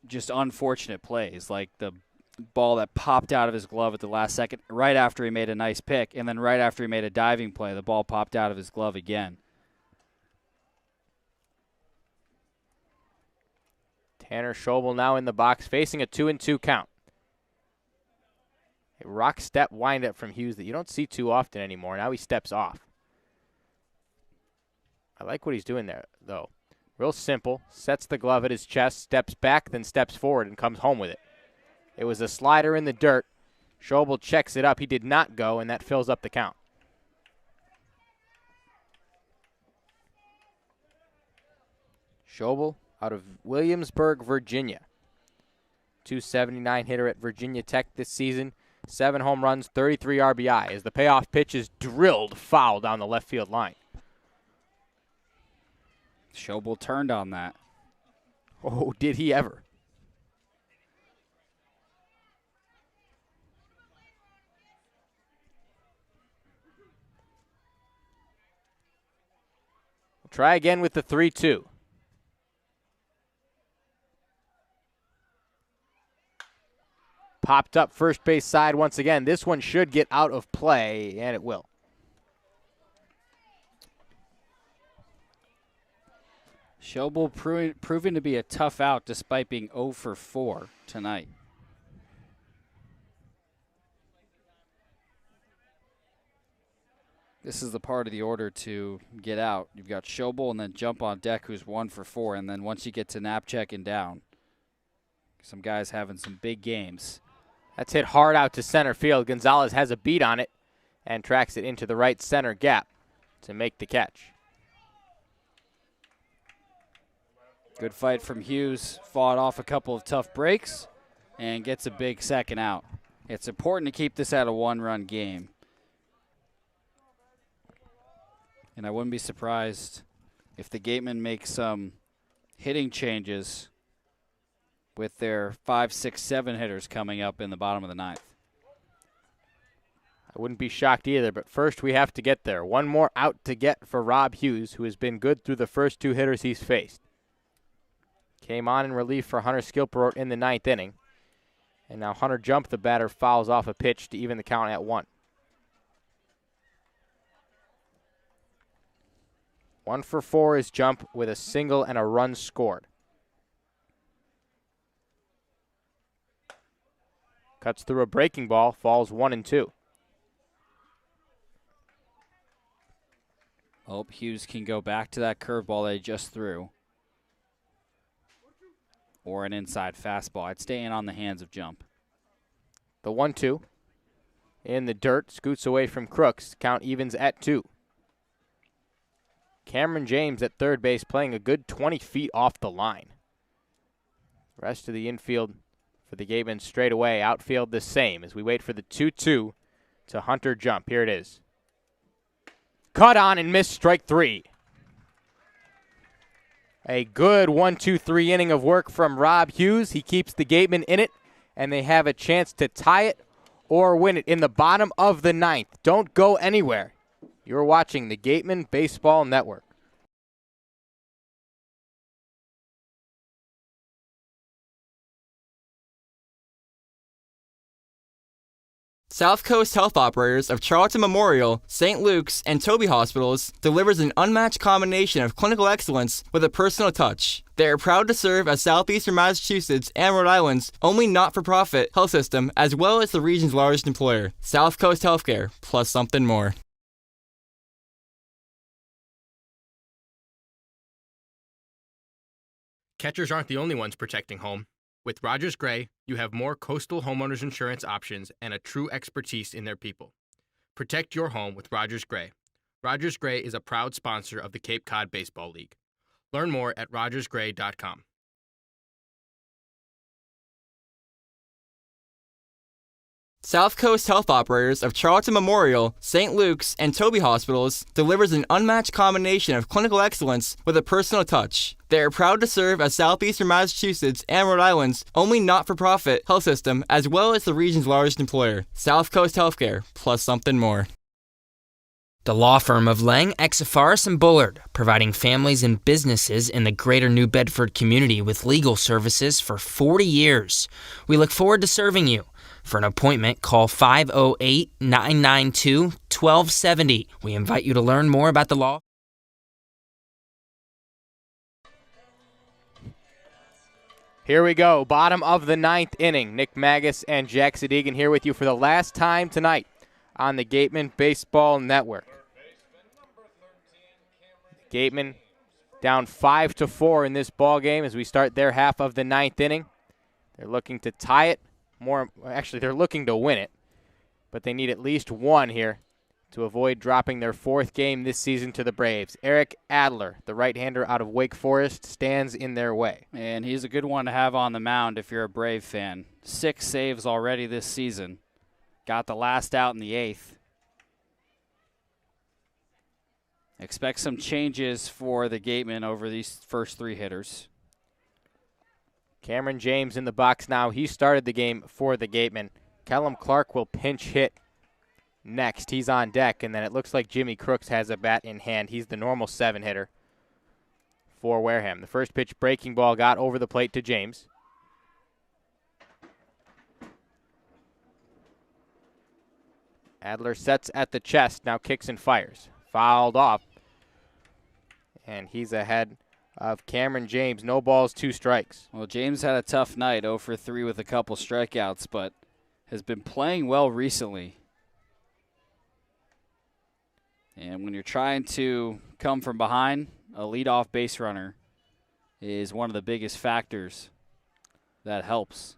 just unfortunate plays, like the ball that popped out of his glove at the last second, right after he made a nice pick, and then right after he made a diving play, the ball popped out of his glove again. Tanner Schobel now in the box, facing a 2-2 count. A rock step windup from Hughes that you don't see too often anymore. Now he steps off. I like what he's doing there, though. Real simple. Sets the glove at his chest, steps back, then steps forward and comes home with it. It was a slider in the dirt. Schobel checks it up. He did not go, and that fills up the count. Schobel out of Williamsburg, Virginia. 279 hitter at Virginia Tech this season. 7 home runs, 33 RBI as the payoff pitch is drilled foul down the left field line. Schobel turned on that. Oh, did he ever? We'll try again with the 3-2. Popped up first base side once again. This one should get out of play, and it will. Schobel proving to be a tough out despite being 0 for 4 tonight. This is the part of the order to get out. You've got Schobel and then jump on deck, who's 1 for 4, and then once you get to Napchek and down, some guys having some big games. That's hit hard out to center field. Gonzalez has a beat on it and tracks it into the right center gap to make the catch. Good fight from Hughes. Fought off a couple of tough breaks and gets a big second out. It's important to keep this at a 1-run game. And I wouldn't be surprised if the Gatemen make some hitting changes with their 5, 6, 7 hitters coming up in the bottom of the 9th. I wouldn't be shocked either, but first we have to get there. One more out to get for Rob Hughes, who has been good through the first 2 hitters he's faced. Came on in relief for Hunter Skilperort in the 9th inning. And now Hunter Jump, the batter, fouls off a pitch to even the count at 1. 1 for 4 is Jump with a single and a run scored. Cuts through a breaking ball, falls 1-2. Hope Hughes can go back to that curveball they just threw. Or an inside fastball. I'd stay in on the hands of Jump. The 1-2 in the dirt, scoots away from Crooks. Count evens at 2. Cameron James at third base playing a good 20 feet off the line. Rest of the infield for the Gatemen straight away. Outfield the same as we wait for the 2-2 to Hunter Jump. Here it is. Cut on and missed, strike 3. A good 1-2-3 inning of work from Rob Hughes. He keeps the Gatemen in it, and they have a chance to tie it or win it in the bottom of the 9th. Don't go anywhere. You're watching the Gatemen Baseball Network. South Coast Health Operators of Charlton Memorial, St. Luke's, and Toby Hospitals delivers an unmatched combination of clinical excellence with a personal touch. They are proud to serve as Southeastern Massachusetts and Rhode Island's only not-for-profit health system, as well as the region's largest employer. South Coast Healthcare, plus something more. Catchers aren't the only ones protecting home. With Rogers Gray, you have more coastal homeowners insurance options and a true expertise in their people. Protect your home with Rogers Gray. Rogers Gray is a proud sponsor of the Cape Cod Baseball League. Learn more at rogersgray.com. South Coast Health Operators of Charlton Memorial, St. Luke's, and Toby Hospitals delivers an unmatched combination of clinical excellence with a personal touch. They are proud to serve as Southeastern Massachusetts and Rhode Island's only not-for-profit health system, as well as the region's largest employer. South Coast Healthcare, plus something more. The law firm of Lang, Exafaris & Bullard, providing families and businesses in the greater New Bedford community with legal services for 40 years. We look forward to serving you. For an appointment, call 508-992-1270. We invite you to learn more about the law. Here we go, bottom of the 9th inning. Nick Magas and Jack Sadighian here with you for the last time tonight on the Gatemen Baseball Network. Gatemen down 5-4 in this ball game as we start their half of the 9th inning. They're looking to tie it. They're looking to win it, but they need at least one here to avoid dropping their 4th game this season to the Braves. Eric Adler, the right-hander out of Wake Forest, stands in their way. And he's a good one to have on the mound if you're a Brave fan. 6 saves already this season. Got the last out in the 8th. Expect some changes for the Gatemen over these first 3 hitters. Cameron James in the box now. He started the game for the Gatemen. Callum Clark will pinch hit next. He's on deck, and then it looks like Jimmy Crooks has a bat in hand. He's the normal 7-hitter for Wareham. The first pitch breaking ball got over the plate to James. Adler sets at the chest, now kicks and fires. Fouled off. And he's ahead of Cameron James. No balls, 2 strikes. Well, James had a tough night, 0 for 3 with a couple strikeouts, but has been playing well recently. And when you're trying to come from behind, a leadoff base runner is one of the biggest factors that helps.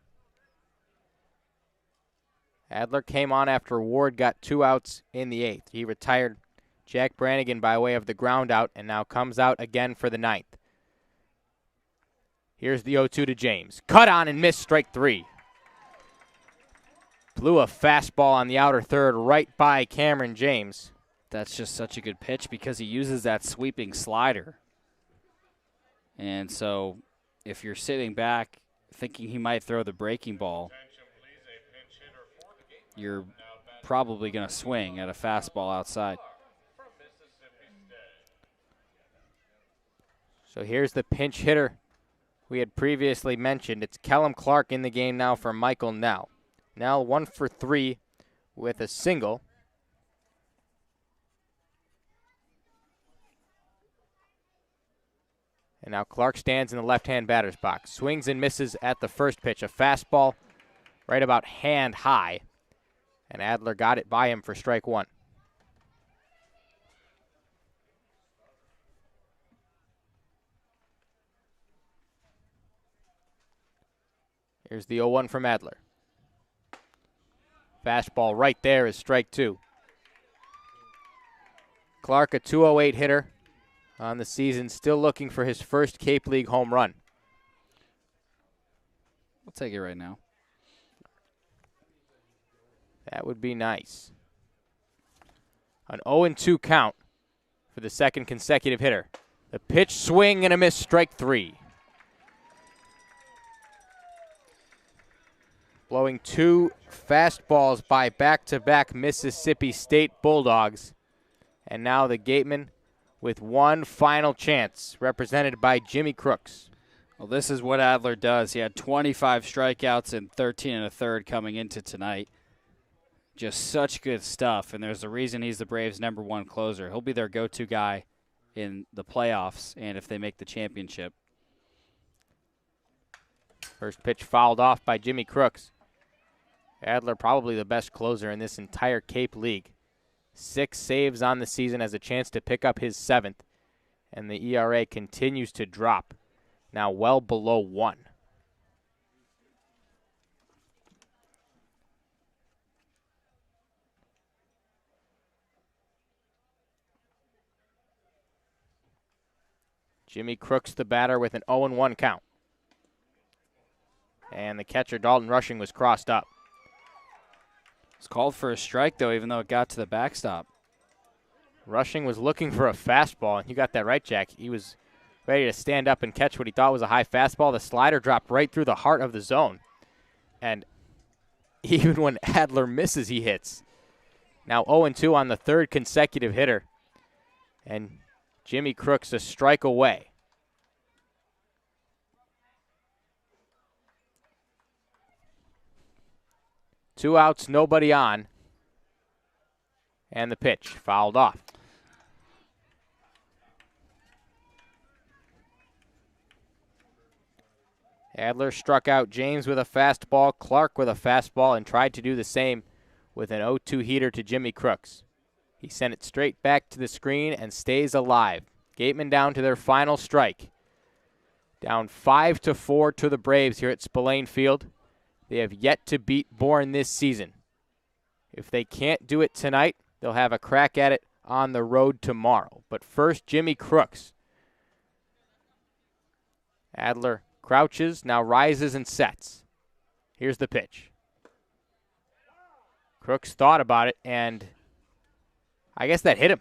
Adler came on after Ward got 2 outs in the 8th. He retired Jack Brannigan by way of the ground out and now comes out again for the 9th. Here's the 0-2 to James. Cut on and missed, strike 3. Blew a fastball on the outer third right by Cameron James. That's just such a good pitch because he uses that sweeping slider. And so if you're sitting back thinking he might throw the breaking ball, you're probably going to swing at a fastball outside. So here's the pinch hitter we had previously mentioned. It's Callum Clark in the game now for Michael Nell. Nell 1 for 3 with a single. And now Clark stands in the left-hand batter's box. Swings and misses at the first pitch. A fastball right about hand high. And Adler got it by him for strike 1. Here's the 0-1 from Adler. Fastball right there is strike 2. Clark, a .208 hitter on the season, still looking for his first Cape League home run. I'll take it right now. That would be nice. An 0-2 count for the second consecutive hitter. The pitch, swing, and a miss, strike 3. Blowing 2 fastballs by back-to-back Mississippi State Bulldogs. And now the Gatemen with one final chance, represented by Jimmy Crooks. Well, this is what Adler does. He had 25 strikeouts and 13 1/3 coming into tonight. Just such good stuff, and there's a reason he's the Braves' #1 closer. He'll be their go-to guy in the playoffs and if they make the championship. First pitch fouled off by Jimmy Crooks. Adler probably the best closer in this entire Cape League. 6 saves on the season, has a chance to pick up his 7th, and the ERA continues to drop, now well below 1. Jimmy Crooks, the batter, with an 0-1 count. And the catcher, Dalton Rushing, was crossed up. It's called for a strike, though, even though it got to the backstop. Rushing was looking for a fastball, and you got that right, Jack. He was ready to stand up and catch what he thought was a high fastball. The slider dropped right through the heart of the zone. And even when Adler misses, he hits. Now 0-2 on the third consecutive hitter. And Jimmy Crooks a strike away. Two outs, nobody on. And the pitch fouled off. Adler struck out James with a fastball, Clark with a fastball, and tried to do the same with an 0-2 heater to Jimmy Crooks. He sent it straight back to the screen and stays alive. Gatemen down to their final strike. Down 5-4 to the Braves here at Spillane Field. They have yet to beat Bourne this season. If they can't do it tonight, they'll have a crack at it on the road tomorrow. But first, Jimmy Crooks. Adler crouches, now rises and sets. Here's the pitch. Crooks thought about it, and I guess that hit him.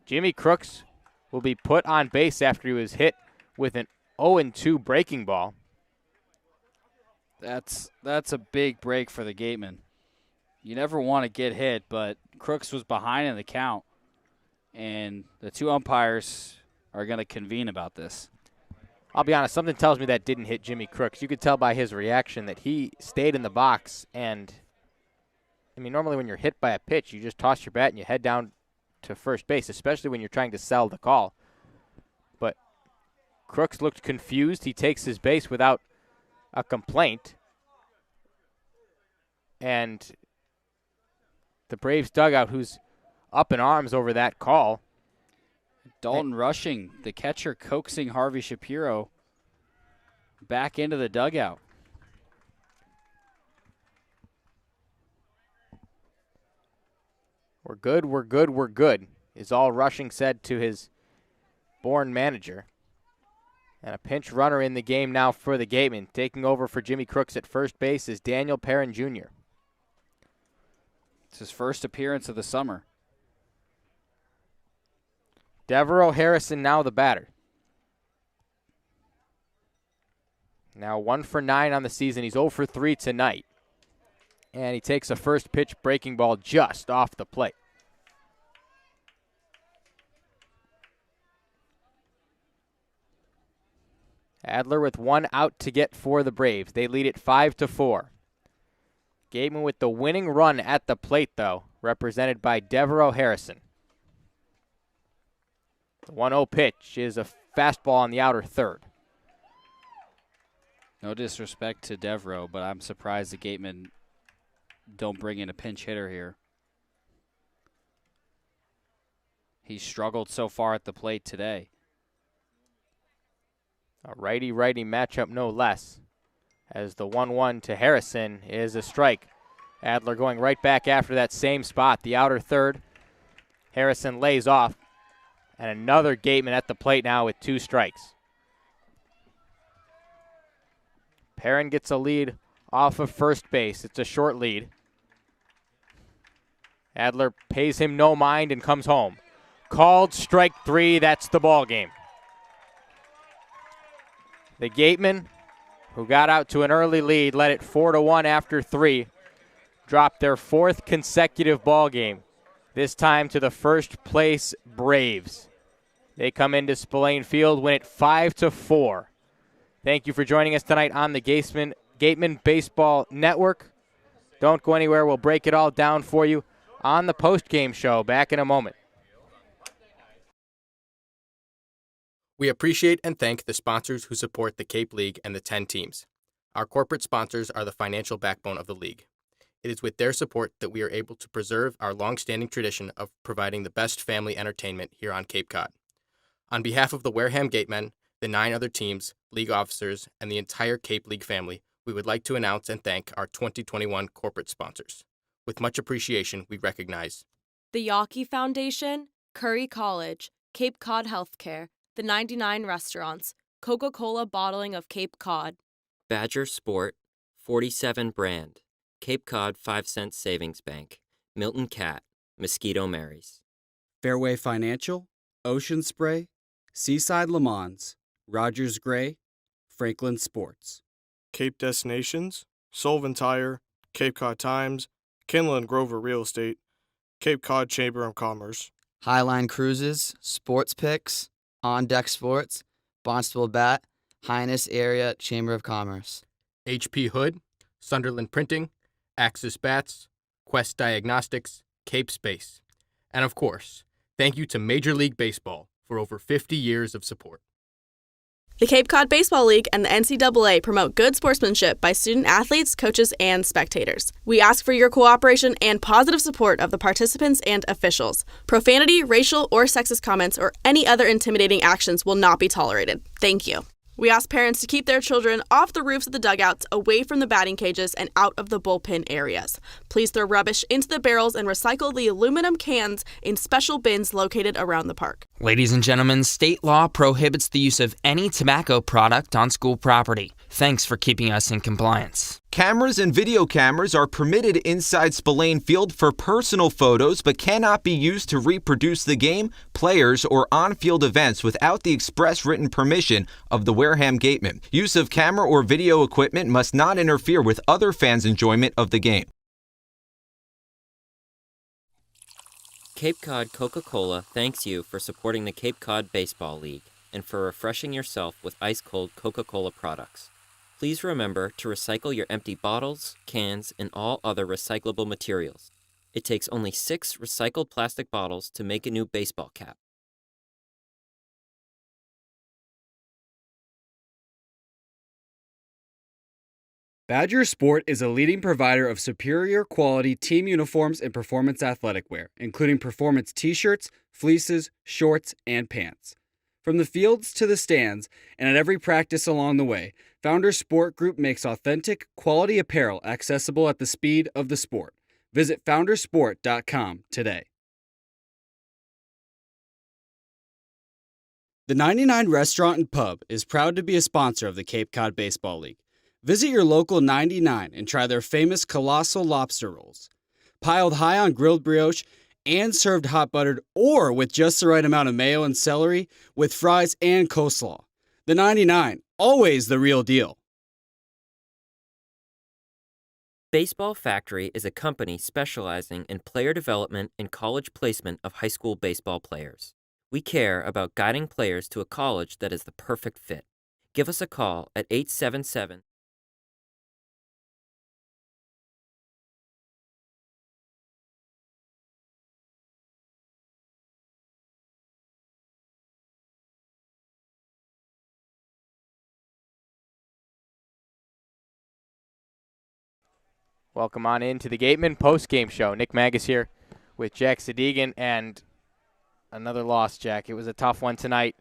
Jimmy Crooks will be put on base after he was hit with an 0-2 breaking ball. That's a big break for the Gatemen. You never want to get hit, but Crooks was behind in the count, and the two umpires are going to convene about this. I'll be honest, something tells me that didn't hit Jimmy Crooks. You could tell by his reaction that he stayed in the box, and I mean, normally when you're hit by a pitch, you just toss your bat and you head down to first base, especially when you're trying to sell the call. But Crooks looked confused. He takes his base without a complaint. And the Braves dugout, who's up in arms over that call. Dalton rushing, the catcher coaxing Harvey Shapiro back into the dugout. We're good, we're good, we're good, is all Rushing said to his Bourne manager. And a pinch runner in the game now for the Gatemen. Taking over for Jimmy Crooks at first base is Daniel Perrin Jr. It's his first appearance of the summer. Devereaux Harrison now the batter. Now 1 for 9 on the season. He's 0 for 3 tonight. And he takes a first pitch breaking ball just off the plate. Adler with 1 out to get for the Braves. They lead it 5-4. Gatemen with the winning run at the plate, though, represented by Devereaux Harrison. The 1-0 pitch is a fastball on the outer third. No disrespect to Devereaux, but I'm surprised the Gatemen don't bring in a pinch hitter here. He's struggled so far at the plate today. A righty-righty matchup, no less, as the 1-1 to Harrison is a strike. Adler going right back after that same spot, the outer third. Harrison lays off, and another Gateman at the plate now with 2 strikes. Perrin gets a lead off of first base. It's a short lead. Adler pays him no mind and comes home. Called strike 3, that's the ball game. The Gatemen, who got out to an early lead, led it 4-1 after 3, dropped their 4th consecutive ball game, this time to the first place Braves. They come into Spillane Field, win it 5-4. Thank you for joining us tonight on the Gatemen Baseball Network. Don't go anywhere. We'll break it all down for you on the post-game show. Back in a moment. We appreciate and thank the sponsors who support the Cape League and the 10 teams. Our corporate sponsors are the financial backbone of the league. It is with their support that we are able to preserve our long-standing tradition of providing the best family entertainment here on Cape Cod. On behalf of the Wareham Gatemen, the 9 other teams, league officers, and the entire Cape League family, we would like to announce and thank our 2021 corporate sponsors. With much appreciation, we recognize the Yawkey Foundation, Curry College, Cape Cod Healthcare, the 99 Restaurants, Coca-Cola Bottling of Cape Cod, Badger Sport, 47 Brand, Cape Cod 5-cent Savings Bank, Milton Cat, Mosquito Marys. Fairway Financial, Ocean Spray, Seaside Le Mans, Rogers Gray, Franklin Sports. Cape Destinations, Sullivan Tire, Cape Cod Times, Kindle and Grover Real Estate, Cape Cod Chamber of Commerce. Highline Cruises, Sports Picks, On Deck Sports, Barnstable Bat, Highness Area Chamber of Commerce. HP Hood, Sunderland Printing, Axis Bats, Quest Diagnostics, Cape Space. And of course, thank you to Major League Baseball for over 50 years of support. The Cape Cod Baseball League and the NCAA promote good sportsmanship by student athletes, coaches, and spectators. We ask for your cooperation and positive support of the participants and officials. Profanity, racial, or sexist comments or any other intimidating actions will not be tolerated. Thank you. We ask parents to keep their children off the roofs of the dugouts, away from the batting cages, and out of the bullpen areas. Please throw rubbish into the barrels and recycle the aluminum cans in special bins located around the park. Ladies and gentlemen, state law prohibits the use of any tobacco product on school property. Thanks for keeping us in compliance. Cameras and video cameras are permitted inside Spillane Field for personal photos but cannot be used to reproduce the game, players, or on-field events without the express written permission of the Wareham Gatemen. Use of camera or video equipment must not interfere with other fans' enjoyment of the game. Cape Cod Coca-Cola thanks you for supporting the Cape Cod Baseball League and for refreshing yourself with ice-cold Coca-Cola products. Please remember to recycle your empty bottles, cans, and all other recyclable materials. It takes only 6 recycled plastic bottles to make a new baseball cap. Badger Sport is a leading provider of superior quality team uniforms and performance athletic wear, including performance t-shirts, fleeces, shorts, and pants. From the fields to the stands and at every practice along the way, Founders Sport Group makes authentic, quality apparel accessible at the speed of the sport. Visit foundersport.com today. The 99 Restaurant and Pub is proud to be a sponsor of the Cape Cod Baseball League. Visit your local 99 and try their famous colossal lobster rolls. Piled high on grilled brioche and served hot buttered or with just the right amount of mayo and celery with fries and coleslaw. The 99, always the real deal. Baseball Factory is a company specializing in player development and college placement of high school baseball players. We care about guiding players to a college that is the perfect fit. Give us a call at 877 Welcome on into the Gatemen post-game show. Nick Magas here with Jack Sadighian, and another loss, Jack. It was a tough one tonight.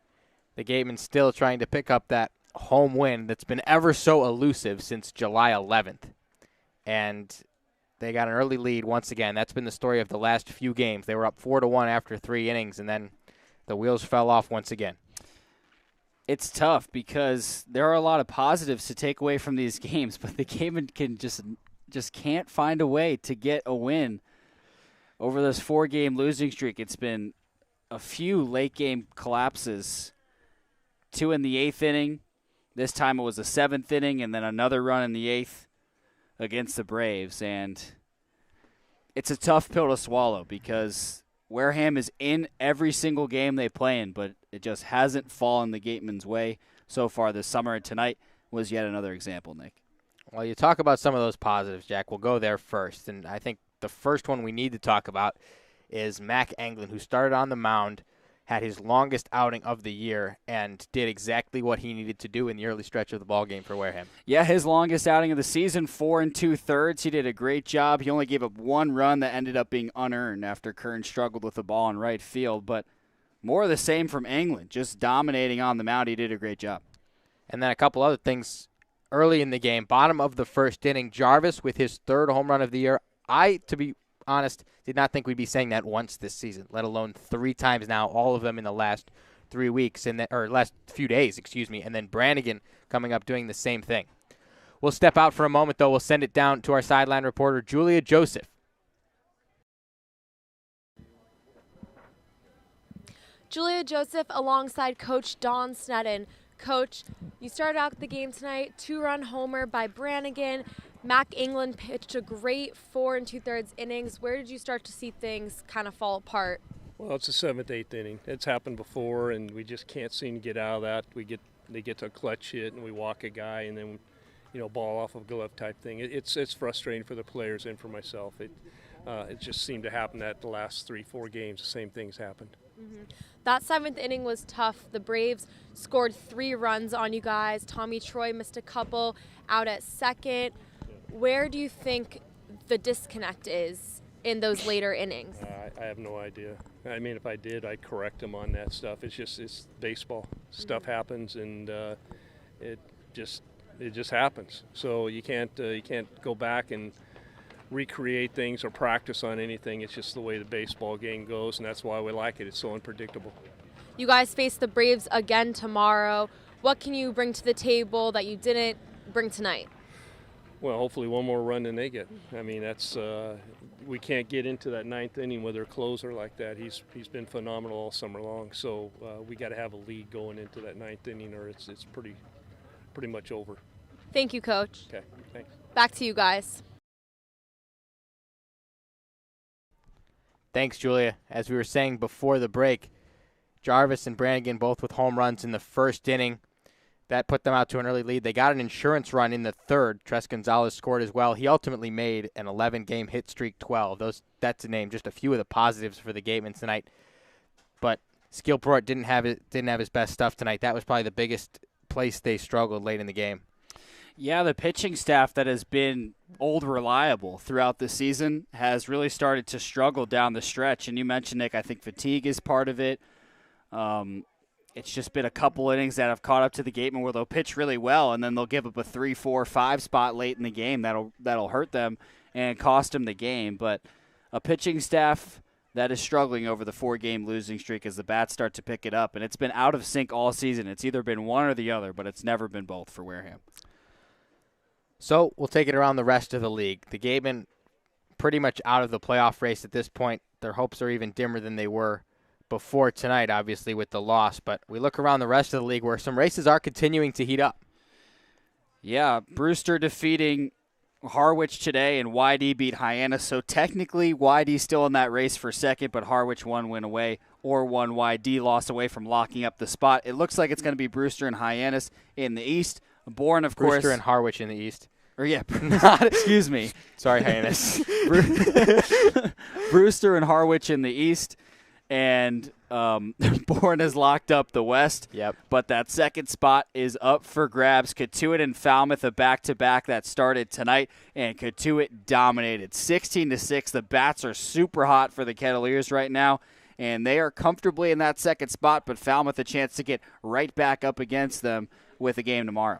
The Gatemen still trying to pick up that home win that's been ever so elusive since July 11th. And they got an early lead once again. That's been the story of the last few games. They were up 4-1 after 3 innings, and then the wheels fell off once again. It's tough because there are a lot of positives to take away from these games, but the Gatemen can just can't find a way to get a win over this 4-game losing streak. It's been a few late-game collapses, 2 in the 8th inning. This time it was a 7th inning and then another run in the 8th against the Braves. And it's a tough pill to swallow because Wareham is in every single game they play in, but it just hasn't fallen the Gatemen's way so far this summer. And tonight was yet another example, Nick. Well, you talk about some of those positives, Jack. We'll go there first. And I think the first one we need to talk about is Mac Anglin, who started on the mound, had his longest outing of the year, and did exactly what he needed to do in the early stretch of the ballgame for Wareham. Yeah, his longest outing of the season, 4 2/3. He did a great job. He only gave up 1 run that ended up being unearned after Kern struggled with the ball in right field. But more of the same from Anglin, just dominating on the mound. He did a great job. And then a couple other things early in the game. Bottom of the first inning, Jarvis with his 3rd home run of the year. To be honest, did not think we'd be saying that once this season, let alone 3 times now, all of them in the last 3 weeks, or last few days, and then Brannigan coming up doing the same thing. We'll step out for a moment, though. We'll send it down to our sideline reporter, Julia Joseph. Julia Joseph alongside Coach Dawn Sneddon. Coach, you started out the game tonight, 2-run homer by Brannigan. Mac England pitched a great 4 2/3 innings. Where did you start to see things kind of fall apart? Well, it's the 7th, 8th inning. It's happened before, and we just can't seem to get out of that. They get to a clutch hit, and we walk a guy, and then, ball off of glove type thing. It's frustrating for the players and for myself. It just seemed to happen that the last 3-4 games, the same things happened. Mm-hmm. That 7th inning was tough. The Braves scored 3 runs on you guys. Tommy Troy missed a couple out at second. Where do you think the disconnect is in those later innings? I have no idea. I mean, if I did, I'd correct them on that stuff. It's baseball. Stuff happens, and it just happens. So you can't go back and recreate things or practice on anything. It's just the way the baseball game goes, and that's why we like it. It's so unpredictable. You guys face the Braves again tomorrow. What can you bring to the table that you didn't bring tonight? Well, hopefully one more run than they get. I mean, that's we can't get into that 9th inning with their closer like that. He's been phenomenal all summer long. So we got to have a lead going into that 9th inning, or it's pretty much over. Thank you, Coach. Okay, thanks. Back to you guys. Thanks, Julia. As we were saying before the break, Jarvis and Brannigan both with home runs in the first inning. That put them out to an early lead. They got an insurance run in the third. Tres Gonzalez scored as well. He ultimately made an 11-game hit streak 12. That's to name just a few of the positives for the Gatemens tonight. But Skillport didn't have his best stuff tonight. That was probably the biggest place they struggled late in the game. Yeah, the pitching staff that has been old reliable throughout the season has really started to struggle down the stretch. And you mentioned, Nick, I think fatigue is part of it. It's just been a couple innings that have caught up to the Gatemen where they'll pitch really well, and then they'll give up a 3, 4, 5 spot late in the game that'll hurt them and cost them the game. But a pitching staff that is struggling over the 4-game losing streak as the bats start to pick it up, and it's been out of sync all season. It's either been one or the other, but it's never been both for Wareham. So we'll take it around the rest of the league. The Gatemen pretty much out of the playoff race at this point. Their hopes are even dimmer than they were before tonight, obviously, with the loss. But we look around the rest of the league where some races are continuing to heat up. Yeah, Brewster defeating Harwich today, and YD beat Hyannis. So technically, YD's still in that race for second, but Harwich one win away, or one YD loss away from locking up the spot. It looks like it's going to be Brewster and Hyannis in the East. Bourne, of course. Brewster and Harwich in the East. Or yeah, excuse me. Sorry, Hyannis. Brewster and Harwich in the East, and Bourne has locked up the West. Yep. But that second spot is up for grabs. Cotuit and Falmouth, a back-to-back that started tonight, and Cotuit dominated 16-6. The bats are super hot for the Kettleers right now, and they are comfortably in that second spot, but Falmouth a chance to get right back up against them with a game tomorrow.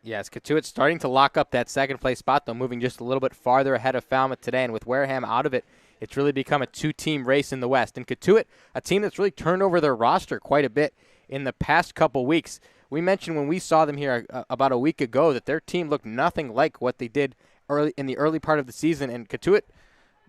Yes, Cotuit's starting to lock up that second-place spot, though, moving just a little bit farther ahead of Falmouth today. And with Wareham out of it, it's really become a 2-team race in the West. And Cotuit, a team that's really turned over their roster quite a bit in the past couple weeks. We mentioned when we saw them here about a week ago that their team looked nothing like what they did in the early part of the season. And Cotuit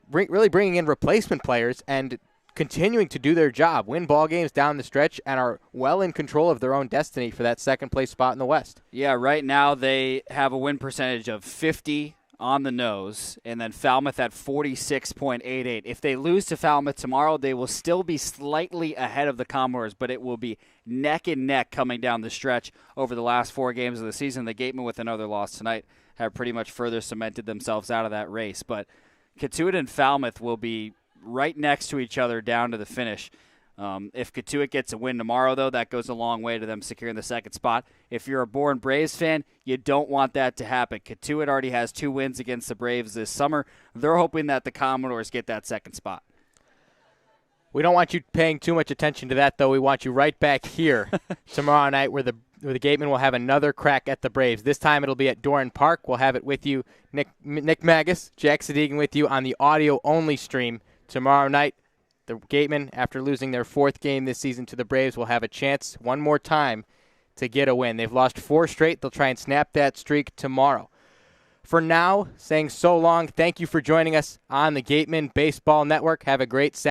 really bringing in replacement players and continuing to do their job, win ball games down the stretch, and are well in control of their own destiny for that second-place spot in the West. Yeah, right now they have a win percentage of 50 on the nose, and then Falmouth at 46.88. If they lose to Falmouth tomorrow, they will still be slightly ahead of the Commodores, but it will be neck and neck coming down the stretch over the last 4 games of the season. The Gatemen, with another loss tonight, have pretty much further cemented themselves out of that race. But Cotuit and Falmouth will be right next to each other down to the finish. If Cotuit gets a win tomorrow, though, that goes a long way to them securing the second spot. If you're a Bourne Braves fan, you don't want that to happen. Cotuit already has 2 wins against the Braves this summer. They're hoping that the Commodores get that second spot. We don't want you paying too much attention to that, though. We want you right back here tomorrow night where the Gatemen will have another crack at the Braves. This time it'll be at Doran Park. We'll have it with you, Nick Magas, Jack Sadighian with you on the audio-only stream tomorrow night. The Gatemen, after losing their 4th game this season to the Braves, will have a chance one more time to get a win. They've lost 4 straight. They'll try and snap that streak tomorrow. For now, saying so long. Thank you for joining us on the Gatemen Baseball Network. Have a great Saturday.